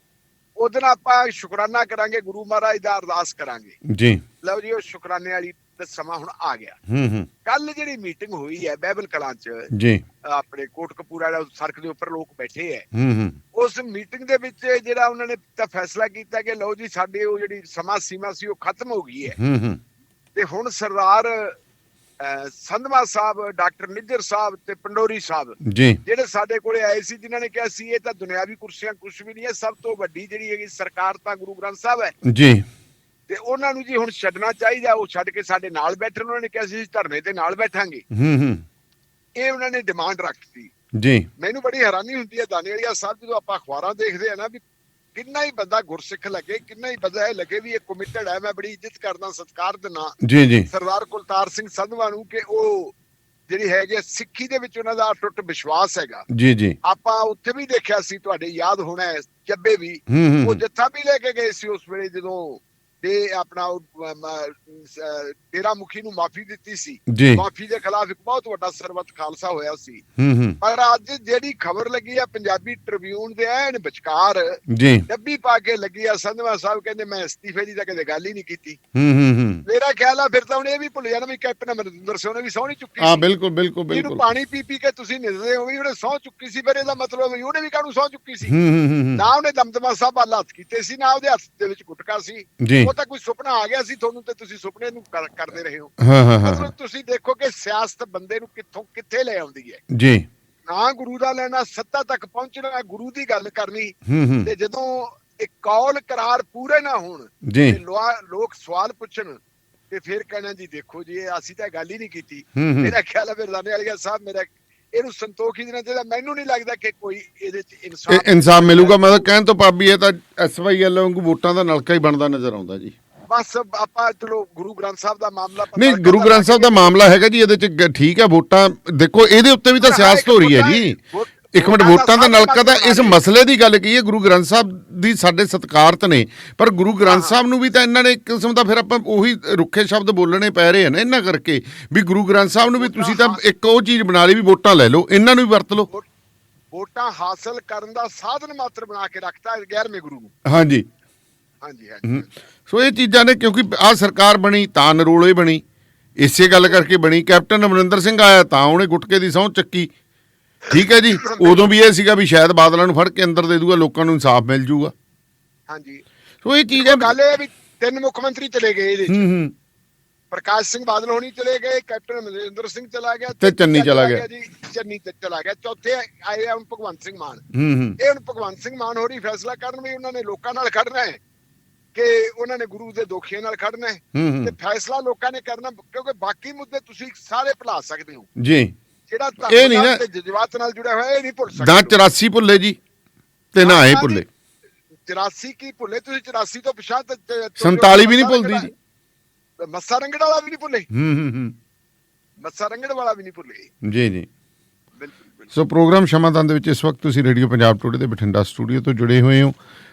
ਉਦੋਂ ਆਪਾਂ ਸ਼ੁਕਰਾਨਾ ਕਰਾਂਗੇ, ਗੁਰੂ ਮਹਾਰਾਜ ਦਾ ਅਰਦਾਸ ਕਰਾਂਗੇ ਜੀ। ਲਓ ਜੀ ਉਹ ਸ਼ੁਕਰਾਨੇ ਵਾਲੀ ਸਮਾਂ ਹੁਣ ਆ ਗਿਆ। ਕੱਲ ਜਿਹੜੀ ਮੀਟਿੰਗ ਹੋਈ ਹੈ ਬਾਈਬਲ ਕਲਾਂ 'ਚ ਜੀ, ਆਪਣੇ ਕੋਟਕਪੂਰਾ ਦਾ ਸੜਕ ਦੇ ਉੱਪਰ ਲੋਕ ਬੈਠੇ ਹੈ, ਉਸ ਮੀਟਿੰਗ ਦੇ ਵਿੱਚ ਜਿਹੜਾ ਉਹਨਾਂ ਨੇ ਤਾਂ ਫੈਸਲਾ ਕੀਤਾ ਕਿ ਲਓ ਜੀ ਸਾਡੇ ਉਹ ਜਿਹੜੀ ਸਮਾਂ ਸੀਮਾ ਸੀ ਉਹ ਖਤਮ ਹੋ ਗਈ ਹੈ, ਤੇ ਹੁਣ ਸਰਦਾਰ ਸੰਧਵਾ ਸਾਹਿਬ, ਡਾਕਟਰ ਨਿੱਜਰ ਸਾਹਿਬ ਤੇ ਪੰਡੋਰੀ ਸਾਹਿਬ ਜੀ ਜਿਹੜੇ ਸਾਡੇ ਕੋਲੇ ਆਏ ਸੀ, ਜਿਨ੍ਹਾਂ ਨੇ ਕਿਹਾ ਸੀ ਇਹ ਤਾਂ ਦੁਨਿਆਵੀ ਕੁਰਸੀਆਂ ਕੁਛ ਵੀ ਨਹੀਂ ਹੈ, ਸਭ ਤੋਂ ਵੱਡੀ ਜਿਹੜੀ ਹੈਗੀ ਸਰਕਾਰ ਤਾਂ ਗੁਰੂ ਗ੍ਰੰਥ ਸਾਹਿਬ ਹੈ ਜੀ, ਤੇ ਉਹਨਾਂ ਨੂੰ ਜੀ ਹੁਣ ਛੱਡਣਾ ਚਾਹੀਦਾ। ਉਹ ਛੱਡ ਕੇ ਸਾਡੇ ਨਾਲ ਬੈਠਣ, ਉਹਨਾਂ ਨੇ ਕਿਹਾ ਸੀ ਧਰਨੇ ਤੇ ਨਾਲ ਬੈਠਾਂਗੇ। ਇਹ ਉਹਨਾਂ ਨੇ ਡਿਮਾਂਡ ਰੱਖਤੀ ਜੀ। ਮੈਨੂੰ ਬੜੀ ਹੈਰਾਨੀ ਹੁੰਦੀ ਹੈ ਦਾਨੇਵਾਲੀਆ ਸਾਹਿਬ, ਜਦੋਂ ਆਪਾਂ ਅਖਬਾਰਾਂ ਦੇਖਦੇ ਆ ਨਾ ਵੀ ਕਿੰਨਾ ਹੀ ਬੰਦਾ ਗੁਰਸਿੱਖ ਲੱਗੇ, ਕਿੰਨਾ ਹੀ ਬੰਦਾ ਇਹ ਲੱਗੇ ਵੀ ਇਹ ਕਮਿਟਡ ਹੈ। ਮੈਂ ਬੜੀ ਇੱਜ਼ਤ ਕਰਦਾ, ਸਤਿਕਾਰ ਦਿੰਦਾ ਜੀ ਸਰਦਾਰ ਕੁਲਤਾਰ ਸਿੰਘ ਸੰਧਵਾ ਨੂੰ ਕਿ ਉਹ ਜਿਹੜੀ ਹੈਗੀ ਸਿੱਖੀ ਦੇ ਵਿੱਚ ਉਹਨਾਂ ਦਾ ਅਟੁੱਟ ਵਿਸ਼ਵਾਸ ਹੈਗਾ ਜੀ। ਆਪਾਂ ਉੱਥੇ ਵੀ ਦੇਖਿਆ ਸੀ, ਤੁਹਾਡੇ ਯਾਦ ਹੋਣਾ ਚੱਬੇ ਵੀ ਉਹ ਜੱਥਾ ਵੀ ਲੈ ਕੇ ਗਏ ਸੀ ਉਸ ਵੇਲੇ ਜਦੋਂ ਤੇ ਆਪਣਾ ਡੇਰਾ ਮੁਖੀ ਨੂੰ ਮਾਫੀ ਦਿੱਤੀ ਸੀ, ਜੀ ਮਾਫੀ ਦੇ ਖਿਲਾਫ ਇੱਕ ਬਹੁਤ ਵੱਡਾ ਸਰਬੱਤ ਖਾਲਸਾ ਹੋਇਆ ਸੀ। ਪਰ ਅੱਜ ਜਿਹੜੀ ਖਬਰ ਲੱਗੀ ਆ ਪੰਜਾਬੀ ਟ੍ਰਿਬਿਊਨ ਦੇ ਐਨ ਵਿਚਕਾਰ ਜੀ ਡੱਬੀ ਪਾ ਕੇ ਲੱਗੀ ਆ, ਸੰਧਵਾ ਸਾਹਿਬ ਕਹਿੰਦੇ ਮੈਂ ਅਸਤੀਫੇ ਦੀ ਤਾਂ ਕਦੇ ਗੱਲ ਹੀ ਨਹੀਂ ਕੀਤੀ। ਮੇਰਾ ਖਿਆਲ ਆ ਫਿਰ ਤਾਂ ਹੁਣ ਇਹ ਵੀ ਭੁੱਲ ਜਾਣਾ ਵੀ ਕੈਪਟਨ ਅਮਰਿੰਦਰ ਸਿੰਘ ਨੇ ਵੀ ਸਹੁੰ ਨਹੀਂ ਚੁੱਕੀ ਸੀ। ਹਾਂ ਬਿਲਕੁਲ ਬਿਲਕੁਲ ਇਹਨੂੰ ਬਿਲਕੁਲ ਪਾਣੀ ਪੀ ਪੀ ਕੇ ਤੁਸੀਂ ਨਿਸਦੇ ਹੋ ਵੀ ਉਹਨੇ ਸਹੁੰ ਚੁੱਕੀ ਸੀ, ਫਿਰ ਇਹਦਾ ਮਤਲਬ ਵੀ ਉਹਨੇ ਵੀ ਕਾਹਨੂੰ ਸਹੁੰ ਚੁੱਕੀ ਸੀ। ਨਾ ਉਹਨੇ ਦਮਦਮਾ ਸਾਹਿਬ ਵੱਲ ਹੱਥ ਕੀਤੇ ਸੀ, ਨਾ ਉਹਦੇ ਹੱਥ ਦੇ ਵਿੱਚ ਗੁਟਕਾ ਸੀ। ਉਹ ਤਾਂ ਕੋਈ ਸੁਪਨਾ ਆ ਗਿਆ ਸੀ ਤੁਹਾਨੂੰ ਤੇ ਤੁਸੀਂ ਸੁਪਨੇ ਨੂੰ ਕਰਦੇ ਰਹੇ ਹੋ। ਮਤਲਬ ਤੁਸੀਂ ਦੇਖੋ ਕਿ ਸਿਆਸਤ ਬੰਦੇ ਨੂੰ ਕਿੱਥੋਂ ਕਿੱਥੇ ਲੈ ਆਉਂਦੀ ਹੈ ਜੀ। ਨਾ ਗੁਰੂ ਦਾ ਲੈਣਾ, ਸੱਤਾ ਤੱਕ ਪਹੁੰਚਣਾ, ਗੁਰੂ ਦੀ ਗੱਲ ਕਰਨੀ, ਤੇ ਜਦੋਂ ਇੱਕ ਕੌਲ ਕਰਾਰ ਪੂਰੇ ਨਾ ਹੋਣ ਤੇ ਲੋਕ ਸਵਾਲ ਪੁੱਛਣ ਤੇ ਫਿਰ ਕਹਿਣਾ ਜੀ ਦੇਖੋ ਜੀ ਅਸੀਂ ਤਾਂ ਗੱਲ ਹੀ ਨਹੀਂ ਕੀਤੀ। ਮੇਰਾ ਖਿਆਲ ਹੈ ਰਜ਼ਾਨੇ ਵਾਲੀਆ ਸਾਹਿਬ ਮੇਰਾ ਇਹਨੂੰ ਸੰਤੋਖ ਹੀ ਦੇਣਾ ਚਾਹੀਦਾ। ਮੈਨੂੰ ਨਹੀਂ ਲੱਗਦਾ ਕਿ ਕੋਈ ਇਹਦੇ ਚ ਇਨਸਾਫ ਮਿਲੂਗਾ। ਮਤਲਬ ਕਹਿਣ ਤੋਂ ਭਾਬੀ ਇਹ ਤਾਂ SYL ਵਾਂਗੂ ਵੋਟਾਂ ਦਾ ਨਲਕਾ ਹੀ ਬਣਦਾ ਨਜ਼ਰ ਆਉਂਦਾ ਜੀ। ਬਸ ਆਪਾਂ ਚਲੋ ਗੁਰੂ ਗ੍ਰੰਥ ਸਾਹਿਬ ਦਾ ਮਾਮਲਾ ਨਹੀਂ, ਗੁਰੂ ਗ੍ਰੰਥ ਸਾਹਿਬ ਦਾ ਮਾਮਲਾ ਹੈਗਾ ਜੀ, ਇਹਦੇ ਚ ਠੀਕ ਹੈ ਵੋਟਾਂ ਦੇਖੋ ਇਹਦੇ ਉੱਤੇ ਵੀ ਤਾਂ ਸਿਆਸਤ ਹੋ ਰਹੀ ਹੈ ਜੀ। ਇੱਕ ਮਿੰਟ, ਵੋਟਾਂ ਦਾ ਨਲਕਾ ਤਾਂ ਇਸ ਮਸਲੇ ਦੀ ਗੱਲ ਕੀ ਹੈ, ਗੁਰੂ ਗ੍ਰੰਥ ਸਾਹਿਬ ਦੀ ਸਾਡੇ ਸਤਿਕਾਰਤ ਨੇ, ਪਰ ਗੁਰੂ ਗ੍ਰੰਥ ਸਾਹਿਬ ਨੂੰ ਵੀ ਤਾਂ ਇਹਨਾਂ ਨੇ ਇੱਕ ਕਿਸਮ ਦਾ ਫਿਰ ਆਪਾਂ ਉਹੀ ਰੁੱਖੇ ਸ਼ਬਦ ਬੋਲਣੇ ਪੈ ਰਹੇ ਹਨ ਇਹਨਾਂ ਕਰਕੇ ਵੀ ਗੁਰੂ ਗ੍ਰੰਥ ਸਾਹਿਬ ਨੂੰ ਵੀ ਤੁਸੀਂ ਤਾਂ ਇੱਕ ਉਹ ਚੀਜ਼ ਬਣਾ ਲਈ ਵੀ ਵੋਟਾਂ ਲੈ ਲਓ, ਇਹਨਾਂ ਨੂੰ ਵੀ ਵਰਤ ਲਓ। ਵੋਟਾਂ ਹਾਸਲ ਕਰਨ ਦਾ ਸਾਧਨ ਮਾਤਰ ਬਣਾ ਕੇ ਰੱਖਤਾ 11ਵੇਂ ਗੁਰੂ ਨੂੰ। ਹਾਂਜੀ ਹਾਂਜੀ ਹਾਂਜੀ। ਸੋ ਇਹ ਚੀਜ਼ਾਂ ਨੇ, ਕਿਉਂਕਿ ਆਹ ਸਰਕਾਰ ਬਣੀ ਤਾਂ ਨਰੋਲੇ ਬਣੀ, ਇਸੇ ਗੱਲ ਕਰਕੇ ਬਣੀ। ਕੈਪਟਨ ਅਮਰਿੰਦਰ ਸਿੰਘ ਆਇਆ ਤਾਂ ਉਹਨੇ ਗੁਟਕੇ ਦੀ ਸਹੁੰ ਚੱਕੀ, ਠੀਕ ਹੈ ਜੀ। ਉਦੋਂ ਵੀ ਇਹ ਸੀਗਾ ਵੀ ਸ਼ਾਇਦ ਬਾਦਲਾਂ ਨੂੰ ਫੜ ਕੇ ਅੰਦਰ ਦੇ ਦੂਗਾ, ਲੋਕਾਂ ਨੂੰ ਇਨਸਾਫ ਮਿਲ ਜੂਗਾ। ਹਾਂਜੀ, ਸੋ ਇਹ ਚੀਜ਼ ਹੈ। ਗੱਲ ਇਹ ਵੀ 3 ਮੁੱਖ ਮੰਤਰੀ ਚਲੇ ਗਏ ਇਹਦੇ ਚ। ਪ੍ਰਕਾਸ਼ ਸਿੰਘ ਬਾਦਲ ਹੋਣੀ ਚਲੇ ਗਏ, ਕੈਪਟਨ ਅਮਰਿੰਦਰ ਸਿੰਘ ਚਲਾ ਗਿਆ ਤੇ ਚੰਨੀ ਚਲਾ ਗਿਆ ਜੀ, ਚੰਨੀ ਤੇ ਚਲਾ ਗਿਆ। ਚੌਥੇ ਆਏ ਹੁਣ ਭਗਵੰਤ ਸਿੰਘ ਮਾਨ। ਇਹ ਹੁਣ ਭਗਵੰਤ ਸਿੰਘ ਮਾਨ ਹੋਰੀ ਫੈਸਲਾ ਕਰਨ ਵੀ ਉਹਨਾਂ ਨੇ ਲੋਕਾਂ ਨਾਲ ਖੜਨਾ ਹੈ ਕਿ ਉਹਨਾਂ ਨੇ ਗੁਰੂ ਦੇ ਦੋਖੀਆਂ ਨਾਲ ਖੜਨਾ ਹੈ, ਤੇ ਫੈਸਲਾ ਲੋਕਾਂ ਨੇ ਕਰਨਾ, ਕਿਉਂਕਿ ਬਾਕੀ ਮੁੱਦੇ ਤੁਸੀਂ ਸਾਰੇ ਭੁਲਾ ਸਕਦੇ ਹੋ ਜੀ। ਜਿਹੜਾ ਇਹ ਨਹੀਂ ਨਾ ਤੇ ਜਜ਼ਬਾਤ ਨਾਲ ਜੁੜਿਆ ਹੋਇਆ, ਇਹ ਨਹੀਂ ਭੁੱਲ ਸਕਦੇ। ਨਾ 84 ਭੁੱਲੇ ਜੀ ਤੇ ਨਾ ਇਹ ਭੁੱਲੇ। 84 ਕੀ ਭੁੱਲੇ ਤੁਸੀਂ? 84 ਤੋਂ ਪਿਛਾਂ 47 ਵੀ ਨਹੀਂ ਭੁੱਲਦੀ ਜੀ। ਮੱਸਾ ਰੰਗੜ ਵਾਲਾ ਵੀ ਨਹੀਂ ਭੁੱਲੇ। ਮੱਸਾ ਰੰਗੜ ਵਾਲਾ ਵੀ ਨਹੀਂ ਭੁੱਲੇ। ਜੀ ਜੀ। ਸੋ ਪ੍ਰੋਗਰਾਮ ਸ਼ਮਾਦਾਨ ਦੇ ਵਿੱਚ ਇਸ ਵਕਤ ਤੁਸੀਂ ਰੇਡੀਓ ਪੰਜਾਬ ਟੂਡੇ ਦੇ ਬਠਿੰਡਾ ਸਟੂਡੀਓ ਤੋਂ ਜੁੜੇ ਹੋਏ ਹੋ।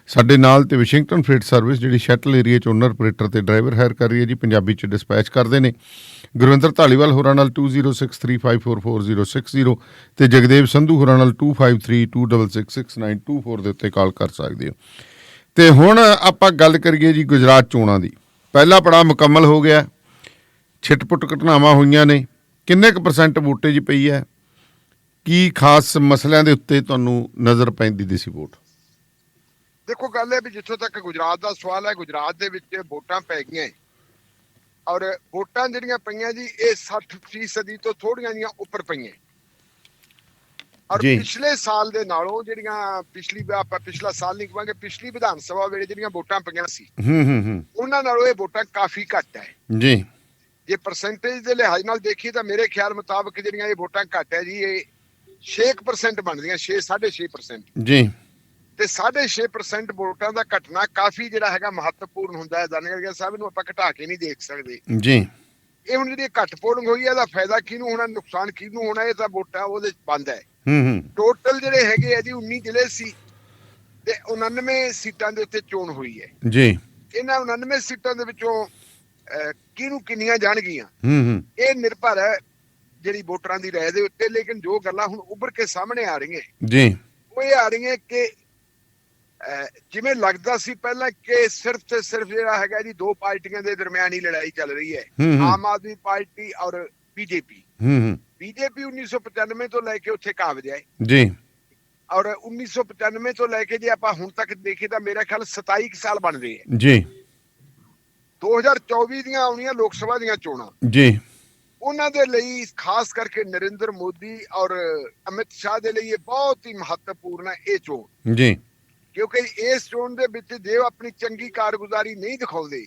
ਸਾਡੇ ਨਾਲ ਤੇ ਵਾਸ਼ਿੰਗਟਨ ਫreight ਸਰਵਿਸ ਜਿਹੜੀ ਸ਼ਟਲ ਏਰੀਆ 'ਚ ਓਨਰ ਆਪਰੇਟਰ ਤੇ ਡਰਾਈਵਰ ਹਾਇਰ ਕਰ ਰਹੀ ਹੈ ਜੀ, ਪੰਜਾਬੀ 'ਚ ਡਿਸਪੈਚ ਕਰਦੇ ਨੇ ਗੁਰਵਿੰਦਰ ਧਾਲੀਵਾਲ ਹੋਰਾਂ ਨਾਲ 2063544060 ਤੇ ਜਗਦੇਵ ਸੰਧੂ ਹੋਰਾਂ ਨਾਲ 2532666924 ਦੇ ਉੱਤੇ ਕਾਲ ਕਰ ਸਕਦੇ ਹੋ। ਤੇ ਹੁਣ ਆਪਾਂ ਗੱਲ ਕਰੀਏ ਜੀ ਗੁਜਰਾਤ ਚੋਣਾਂ ਦੀ। ਪਹਿਲਾ ਪੜਾਅ ਮੁਕੰਮਲ ਹੋ ਗਿਆ, ਛਿੱਟ-ਪੁੱਟ ਘਟਨਾਵਾਂ ਹੋਈਆਂ ਨੇ, ਕਿੰਨੇ ਕੁ % ਵੋਟੇਜ ਪਈ ਹੈ, ਕੀ ਖਾਸ ਮਸਲਿਆਂ ਦੇ ਉੱਤੇ ਤੁਹਾਨੂੰ ਨਜ਼ਰ ਪੈਂਦੀ ਦੀ ਸੀ ਵੋਟ? ਦੇਖੋ ਗੱਲ ਹੈ ਵੀ ਜਿੱਥੋਂ ਤੱਕ ਗੁਜਰਾਤ ਦਾ ਸਵਾਲ ਹੈ, ਗੁਜਰਾਤ ਦੇ ਵਿੱਚ ਵੋਟਾਂ ਪੈ ਗਈਆਂ ਔਰ ਵੋਟਾਂ ਜਿਹੜੀਆਂ ਪਈਆਂ ਜੀ ਇਹ 60% ਤੋਂ ਥੋੜੀਆਂ ਜੀਆਂ ਉੱਪਰ ਪਈਆਂ ਔਰ ਪਿਛਲੇ ਸਾਲ ਦੇ ਨਾਲੋਂ ਜਿਹੜੀਆਂ ਪਿਛਲਾ ਸਾਲ ਨਹੀਂ ਕਹਾਂਗੇ, ਪਿਛਲੀ ਵਿਧਾਨ ਸਭਾ ਵੇਲੇ ਜਿਹੜੀਆਂ ਵੋਟਾਂ ਪਈਆਂ ਸੀ ਉਹਨਾਂ ਨਾਲੋਂ ਇਹ ਵੋਟਾਂ ਕਾਫੀ ਘੱਟ ਹੈ ਜੀ। ਜੇ ਪਰਸੈਂਟੇਜ ਦੇ ਲਿਹਾਜ਼ ਨਾਲ ਦੇਖੀਏ ਤਾਂ ਮੇਰੇ ਖਿਆਲ ਮੁਤਾਬਕ ਜਿਹੜੀਆਂ ਇਹ ਵੋਟਾਂ ਘੱਟ ਹੈ ਜੀ, ਇਹ 6% ਬਣਦੀਆਂ, 6.5% ਜੀ। ਤੇ 6.5% ਵੋਟਾਂ ਦਾ ਘਟਨਾ ਕਾਫੀ ਜਿਹੜਾ ਹੈਗਾ ਮਹੱਤਵਪੂਰਨ ਹੁੰਦਾ ਹੈ। ਦਾਨੇਵਾਲ ਸਾਹਿਬ ਨੂੰ ਆਪਾਂ ਘਟਾ ਕੇ ਨਹੀਂ ਦੇਖ ਸਕਦੇ ਜੀ। ਇਹ ਹੁਣ ਜਿਹੜੀ ਘੱਟ ਪੋਲਿੰਗ ਹੋਈ ਹੈ ਇਹਦਾ ਫਾਇਦਾ ਕਿਹਨੂੰ ਹੋਣਾ, ਨੁਕਸਾਨ ਕਿਹਨੂੰ ਹੋਣਾ, ਇਹ ਤਾਂ ਵੋਟਾਂ ਉਹਦੇ ਚ ਬੰਦ ਹੈ। ਟੋਟਲ ਜਿਹੜੇ ਹੈਗੇ ਆ ਜੀ 19 ਜ਼ਿਲ੍ਹੇ ਸੀ ਤੇ 99 ਸੀਟਾਂ ਦੇ ਉੱਤੇ ਚੋਣ ਹੋਈ ਹੈ ਜੀ। ਇਹਨਾਂ 99 ਸੀਟਾਂ ਦੇ ਵਿੱਚੋਂ ਕਿਹਨੂੰ ਕਿੰਨੀਆਂ ਜਾਣਗੀਆਂ ਇਹ ਨਿਰਭਰ ਹੈ ਜਿਹੜੀ ਵੋਟਰਾਂ ਦੀ ਰਾਏ ਦੇ ਉੱਤੇ। ਲੇਕਿਨ ਜੋ ਗੱਲਾਂ ਹੁਣ ਉੱਭਰ ਕੇ ਸਾਹਮਣੇ ਆ ਰਹੀਆਂ ਜੀ ਉਹ ਇਹ ਆ ਰਹੀਆਂ ਕਿ ਜਿਵੇਂ ਲੱਗਦਾ ਸੀ ਪਹਿਲਾਂ ਕਿ ਸਿਰਫ ਤੇ ਸਿਰਫ ਜਿਹੜਾ ਹੈਗਾ ਜੀ 2 ਪਾਰਟੀਆਂ ਦੇ ਦਰਮਿਆਨ ਹੀ ਲੜਾਈ ਚੱਲ ਰਹੀ ਹੈ, ਆਮ ਆਦਮੀ ਪਾਰਟੀ ਔਰ ਬੀਜੇਪੀ। ਬੀਜੇਪੀ 1995 ਤੋਂ ਲੈ ਕੇ ਉੱਥੇ ਕਾਬਜ ਹੈ ਜੀ ਔਰ 1995 ਤੋਂ ਲੈ ਕੇ ਜੇ ਆਪਾਂ ਹੁਣ ਤੱਕ ਦੇਖੀਏ ਤਾਂ ਮੇਰਾ ਖਿਆਲ 27 ਸਾਲ ਬਣ ਰਹੇ ਹੈ ਜੀ। 2024 ਦੀਆਂ ਆਉਣੀਆਂ ਲੋਕ ਸਭਾ ਦੀਆਂ ਚੋਣਾਂ ਜੀ, ਉਹਨਾਂ ਦੇ ਲਈ ਖਾਸ ਕਰਕੇ ਨਰਿੰਦਰ ਮੋਦੀ ਔਰ ਅਮਿਤ ਸ਼ਾਹ ਦੇ ਲਈ ਇਹ ਬਹੁਤ ਹੀ ਮਹੱਤਵਪੂਰਨ ਹੈ ਇਹ ਚੋਣ ਜੀ, ਕਿਉਂਕਿ ਇਸ ਚੋਣ ਦੇ ਵਿੱਚ ਜੇ ਆਪਣੀ ਚੰਗੀ ਕਾਰਗੁਜ਼ਾਰੀ ਨਹੀਂ ਦਿਖਾਉਂਦੇ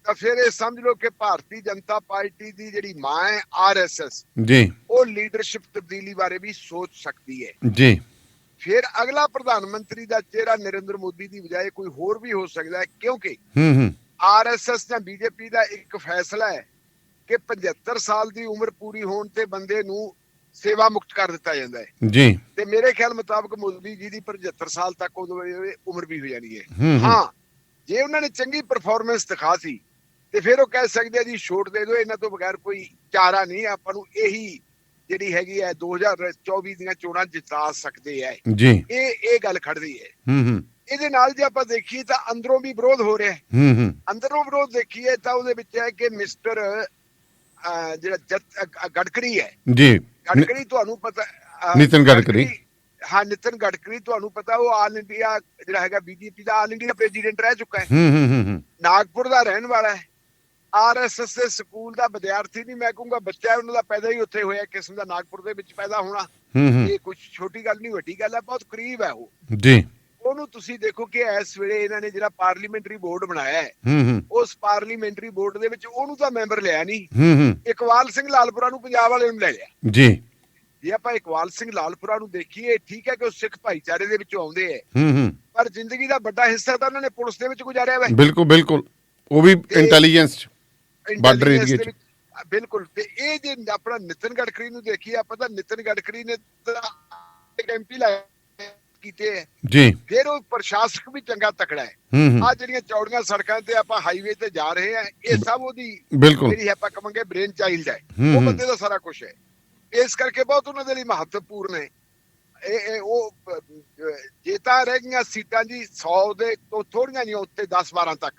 ਤਾਂ ਫਿਰ ਇਹ ਸਮਝ ਲਓ ਕਿ ਭਾਰਤੀ ਜਨਤਾ ਪਾਰਟੀ ਦੀ ਜਿਹੜੀ ਮਾਂ ਹੈ RSS ਜੀ, ਉਹ ਲੀਡਰਸ਼ਿਪ ਤਬਦੀਲੀ ਬਾਰੇ ਵੀ ਸੋਚ ਸਕਦੀ ਹੈ ਜੀ। ਫਿਰ ਅਗਲਾ ਪ੍ਰਧਾਨ ਮੰਤਰੀ ਦਾ ਚਿਹਰਾ ਨਰਿੰਦਰ ਮੋਦੀ ਦੀ ਬਜਾਏ ਕੋਈ ਹੋਰ ਵੀ ਹੋ ਸਕਦਾ ਹੈ, ਕਿਉਂਕਿ RSS ਜਾਂ BJP ਦਾ ਇੱਕ ਫੈਸਲਾ ਹੈ ਕਿ 75 ਸਾਲ ਦੀ ਉਮਰ ਪੂਰੀ ਹੋਣ ਤੇ ਬੰਦੇ ਨੂੰ ਸੇਵਾ ਮੁਕਤ ਕਰ ਦਿੱਤਾ ਜਾਂਦਾ ਹੈ ਜੀ। ਤੇ ਮੇਰੇ ਖਿਆਲ ਮੁਤਾਬਕ ਮੋਦੀ ਜੀ ਦੀ 75 ਸਾਲ ਤੱਕ ਉਦੋਂ ਉਮਰ ਵੀ ਹੋ ਜਾਣੀ ਹੈ। ਹਾਂ, ਜੇ ਉਹਨਾਂ ਨੇ ਚੰਗੀ ਪਰਫਾਰਮੈਂਸ ਦਿਖਾਤੀ ਤੇ ਫਿਰ ਉਹ ਕਹਿ ਸਕਦੇ ਆ ਜੀ ਛੋਟ ਦੇ ਦਿਓ, ਇਹਨਾਂ ਤੋਂ ਬਗੈਰ ਕੋਈ ਚਾਰਾ ਨਹੀਂ, ਆਪਾਂ ਨੂੰ ਇਹੀ ਜਿਹੜੀ ਹੈਗੀ ਹੈ 2024 ਦੀਆਂ ਚੋਣਾਂ ਜਿਤਾ ਸਕਦੇ ਆ ਜੀ। ਇਹ ਗੱਲ ਖੜਦੀ ਹੈ। ਇਹਦੇ ਨਾਲ ਜੇ ਆਪਾਂ ਦੇਖੀਏ ਤਾਂ ਅੰਦਰੋਂ ਵੀ ਵਿਰੋਧ ਹੋ ਰਿਹਾ ਹੈ। ਅੰਦਰੋਂ ਵਿਰੋਧ ਦੇਖੀਏ ਤਾਂ ਉਹਦੇ ਵਿੱਚ ਹੈ ਕਿ ਮਿਸਟਰ ਜਿਹੜਾ ਗਡਕਰੀ ਹੈ ਜੀ, ਗਡਕਰੀ ਤੁਹਾਨੂੰ ਪਤਾ, ਨਿਤਨ ਗਡਕਰੀ, ਹਾਂ ਨਿਤਨ ਗਡਕਰੀ ਤੁਹਾਨੂੰ ਪਤਾ ਉਹ ਆਲ ਇੰਡੀਆ ਜਿਹੜਾ ਹੈਗਾ ਬੀਜੇਪੀ ਦਾ ਆਲ ਇੰਡੀਆ ਪ੍ਰੈਜ਼ੀਡੈਂਟ ਰਹਿ ਚੁੱਕਾ ਹੈ। ਨਾਗਪੁਰ ਦਾ ਰਹਿਣ ਵਾਲਾ ਹੈ। RSS ਦੇ ਸਕੂਲ ਦਾ ਵਿਦਿਆਰਥੀ ਨਹੀਂ, ਮੈਂ ਕਹੂੰਗਾ ਬੱਚਾ ਉਹਨਾਂ ਦਾ ਪੈਦਾ ਹੀ ਉੱਥੇ ਹੋਇਆ ਕਿਸਮ ਦਾ, ਨਾਗਪੁਰ ਦੇ ਵਿੱਚ ਪੈਦਾ ਹੋਣਾ ਇਹ ਕੁਝ ਛੋਟੀ ਗੱਲ ਨਹੀਂ, ਵੱਡੀ ਗੱਲ ਹੈ, ਬਹੁਤ ਕਰੀਬ ਹੈ ਉਹ ਜੀ। ਉਹਨੂੰ ਤੁਸੀਂ ਦੇਖੋ ਕਿ ਇਸ ਵੇਲੇ ਇਹਨਾਂ ਨੇ ਜਿਹੜਾ ਪਾਰਲੀਮੈਂਟਰੀ ਬੋਰਡ ਬਣਾਇਆ ਹੈ, ਉਸ ਪਾਰਲੀਮੈਂਟਰੀ ਬੋਰਡ ਦੇ ਵਿੱਚ ਉਹਨੂੰ ਤਾਂ ਮੈਂਬਰ ਲਿਆ ਨਹੀਂ, ਇਕਬਾਲ ਸਿੰਘ ਲਾਲਪੁਰਾ ਨੂੰ ਪੰਜਾਬ ਵਾਲੇ ਨੂੰ ਲੈ ਲਿਆ ਜੀ। ਜੇ ਆਪਾਂ ਇਕਬਾਲ ਸਿੰਘ ਲਾਲਪੁਰਾ ਨੂੰ ਦੇਖੀਏ, ਠੀਕ ਹੈ ਕਿ ਉਹ ਸਿੱਖ ਭਾਈਚਾਰੇ ਦੇ ਵਿੱਚੋਂ ਆਉਂਦੇ ਹੈ, ਪਰ ਜ਼ਿੰਦਗੀ ਦਾ ਵੱਡਾ ਹਿੱਸਾ ਤਾਂ ਉਹਨਾਂ ਨੇ ਪੁਲਿਸ ਦੇ ਵਿੱਚ ਗੁਜ਼ਾਰਿਆ ਵਾ। ਬਿਲਕੁਲ ਬਿਲਕੁਲ, ਉਹ ਵੀ ਇੰਟੈਲੀਜੈਂਸ ਬਾਰਡਰ ਏਰੀਆ ਚ, ਬਿਲਕੁਲ। ਤੇ ਇਹ ਜੇ ਆਪਣਾ ਨਿਤਨ ਗਡਕਰੀ ਨੂੰ ਦੇਖੀਏ ਆਪਾਂ, ਤਾਂ ਨਿਤਨ ਗਡਕਰੀ ਨੇ MP ਲਾਇਆ ਕੀਤੇ ਹੈ ਜੀ, ਫਿਰ ਉਹ ਪ੍ਰਸ਼ਾਸਕ ਵੀ ਚੰਗਾ ਤਕੜਾ ਹੈ। ਆ ਜਿਹੜੀਆਂ ਚੌੜੀਆਂ ਸੜਕਾਂ ਤੇ ਆਪਾਂ ਹਾਈਵੇ ਤੇ ਜਾ ਰਹੇ ਆ, ਇਹ ਸਭ ਉਹਦੀ ਜਿਹੜੀ ਆਪਾਂ ਕਹਾਂਗੇ ਬ੍ਰੇਨ ਚਾਈਲਡ ਹੈ, ਉਹ ਬੰਦੇ ਦਾ ਸਾਰਾ ਕੁਝ ਹੈ। ਇਸ ਕਰਕੇ ਬਹੁਤ ਉਹਨਾਂ ਦੇ ਲਈ ਮਹੱਤਵਪੂਰਨ ਹੈ। ਇਹ ਉਹ ਜੇ ਤਾਂ ਰਹਿ ਗਈਆਂ ਸੀਟਾਂ ਜੀ 100 ਦੇ ਤੋਂ ਥੋੜੀਆਂ ਨਹੀਂ, ਉੱਤੇ 10-12 ਤੱਕ,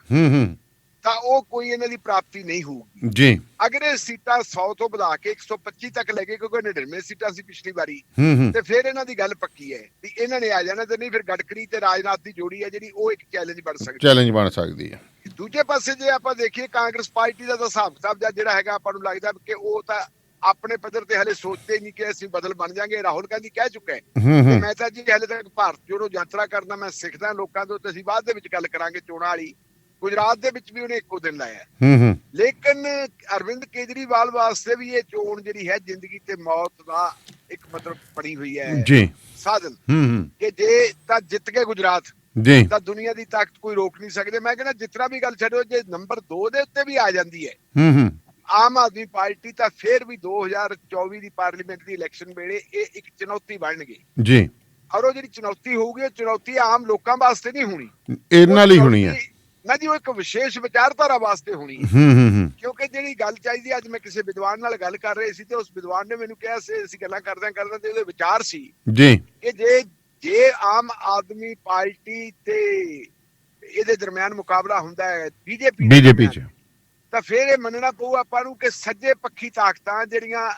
ਤਾਂ ਉਹ ਕੋਈ ਇਹਨਾਂ ਦੀ ਪ੍ਰਾਪਤੀ ਨਹੀਂ ਹੋਊਗੀ ਜੀ। ਅਗਰ ਇਹ ਸੀਟਾਂ 100 ਤੋਂ ਵਧਾ ਕੇ 125 ਤੱਕ ਲੈ ਗਏ, ਕਿਉਂਕਿ 99 ਸੀਟਾਂ ਸੀ ਪਿਛਲੀ ਵਾਰੀ, ਤੇ ਫਿਰ ਇਹਨਾਂ ਦੀ ਗੱਲ ਪੱਕੀ ਹੈ ਵੀ ਇਹਨਾਂ ਨੇ ਆ ਜਾਣਾ, ਤੇ ਨਹੀਂ ਫਿਰ ਗਡਕਰੀ ਤੇ ਰਾਜਨਾਥ ਦੀ ਜੋੜੀ ਹੈ ਜਿਹੜੀ ਉਹ ਇੱਕ ਚੈਲੰਜ ਬਣ ਸਕਦੀ ਹੈ। ਦੂਜੇ ਪਾਸੇ ਜੇ ਆਪਾਂ ਦੇਖੀਏ ਕਾਂਗਰਸ ਪਾਰਟੀ ਦਾ ਤਾਂ ਹਿਸਾਬ ਕਿਤਾਬ ਜਿਹੜਾ ਹੈਗਾ, ਆਪਾਂ ਨੂੰ ਲੱਗਦਾ ਕਿ ਉਹ ਤਾਂ ਆਪਣੇ ਪੱਧਰ ਤੇ ਹਲੇ ਸੋਚਦੇ ਹੀ ਨਹੀਂ ਕਿ ਅਸੀਂ ਬਦਲ ਬਣ ਜਾਾਂਗੇ। ਰਾਹੁਲ ਗਾਂਧੀ ਕਹਿ ਚੁੱਕਾ ਹੈ ਮੈਂ ਤਾਂ ਜੀ ਹਲੇ ਤੱਕ ਭਾਰਤ ਜੋੜੋ ਯਾਤਰਾ ਕਰਨਾ, ਮੈਂ ਸਿੱਖਦਾ ਲੋਕਾਂ ਤੋਂ, ਤੇ ਅਸੀਂ ਬਾਅਦ ਦੇ ਵਿੱਚ ਗੱਲ ਕਰਾਂਗੇ ਚੋਣਾਂ ਵਾਲੀ। ਗੁਜਰਾਤ ਦੇ ਵਿੱਚ ਵੀ ਉਹਨੇ ਇੱਕੋ ਦਿਨ ਲਾਇਆ, ਲੇਕਿਨ ਅਰਵਿੰਦ ਕੇਜਰੀਵਾਲ ਵਾਸਤੇ ਵੀ ਇਹ ਚੋਣ ਜਿਹੜੀ ਹੈ ਜ਼ਿੰਦਗੀ ਤੇ ਮੌਤ ਦਾ ਇੱਕ ਮਤਲਬ ਬਣੀ ਹੋਈ ਹੈ ਜੀ ਸਾਧਨ, ਕਿ ਜੇ ਤਾਂ ਜਿੱਤ ਕੇ ਗੁਜਰਾਤ ਤਾਂ ਦੁਨੀਆ ਦੀ ਤਾਕਤ ਕੋਈ ਰੋਕ ਨਹੀਂ ਸਕਦੇ। ਮੈਂ ਕਹਿੰਦਾ ਜਿਤਨਾ ਵੀ ਗੱਲ ਛੱਡੋ, ਜੇ ਨੰਬਰ 2 ਦੇ ਉੱਤੇ ਵੀ ਆ ਜਾਂਦੀ ਹੈ ਆਮ ਆਦਮੀ ਪਾਰਟੀ, ਤਾਂ ਫਿਰ ਵੀ 2024 ਦੀ ਪਾਰਲੀਮੈਂਟ ਦੀ ਇਲੈਕਸ਼ਨ ਵੇਲੇ ਇਹ ਇੱਕ ਚੁਣੌਤੀ ਬਣਨਗੀ ਜੀ। ਔਰ ਉਹ ਜਿਹੜੀ ਚੁਣੌਤੀ ਹੋਊਗੀ, ਉਹ ਚੁਣੌਤੀ ਆਮ ਲੋਕਾਂ ਵਾਸਤੇ ਨਹੀਂ ਹੋਣੀ, ਇਹਨਾਂ ਲਈ ਹੋਣੀ ਹੈ ਨਾ ਜੀ, ਉਹ ਇੱਕ ਵਿਸ਼ੇਸ਼ ਵਿਚਾਰਧਾਰਾ ਵਾਸਤੇ ਹੋਣੀ ਹੈ। ਕਿਉਂਕਿ ਜਿਹੜੀ ਗੱਲ ਚਾਹੀਦੀ, ਅੱਜ ਮੈਂ ਕਿਸੇ ਵਿਦਵਾਨ ਨਾਲ ਗੱਲ ਕਰ ਰਹੇ ਸੀ, ਤੇ ਉਸ ਵਿਦਵਾਨ ਨੇ ਮੈਨੂੰ ਕਿਹਾ ਸੀ, ਅਸੀਂ ਗੱਲਾਂ ਕਰਦਿਆਂ ਤੇ ਉਹਦੇ ਵਿਚਾਰ ਸੀ ਜੀ ਕਿ ਜੇ ਆਮ ਆਦਮੀ ਪਾਰਟੀ ਤੇ ਇਹਦੇ ਦਰਮਿਆਨ ਮੁਕਾਬਲਾ ਹੁੰਦਾ ਹੈ ਬੀਜੇਪੀ ਚ, ਤਾਂ ਫਿਰ ਇਹ ਮੰਨਣਾ ਪਊ ਆਪਾਂ ਨੂੰ ਕਿ ਸੱਜੇ ਪੱਖੀ ਤਾਕਤਾਂ ਜਿਹੜੀਆਂ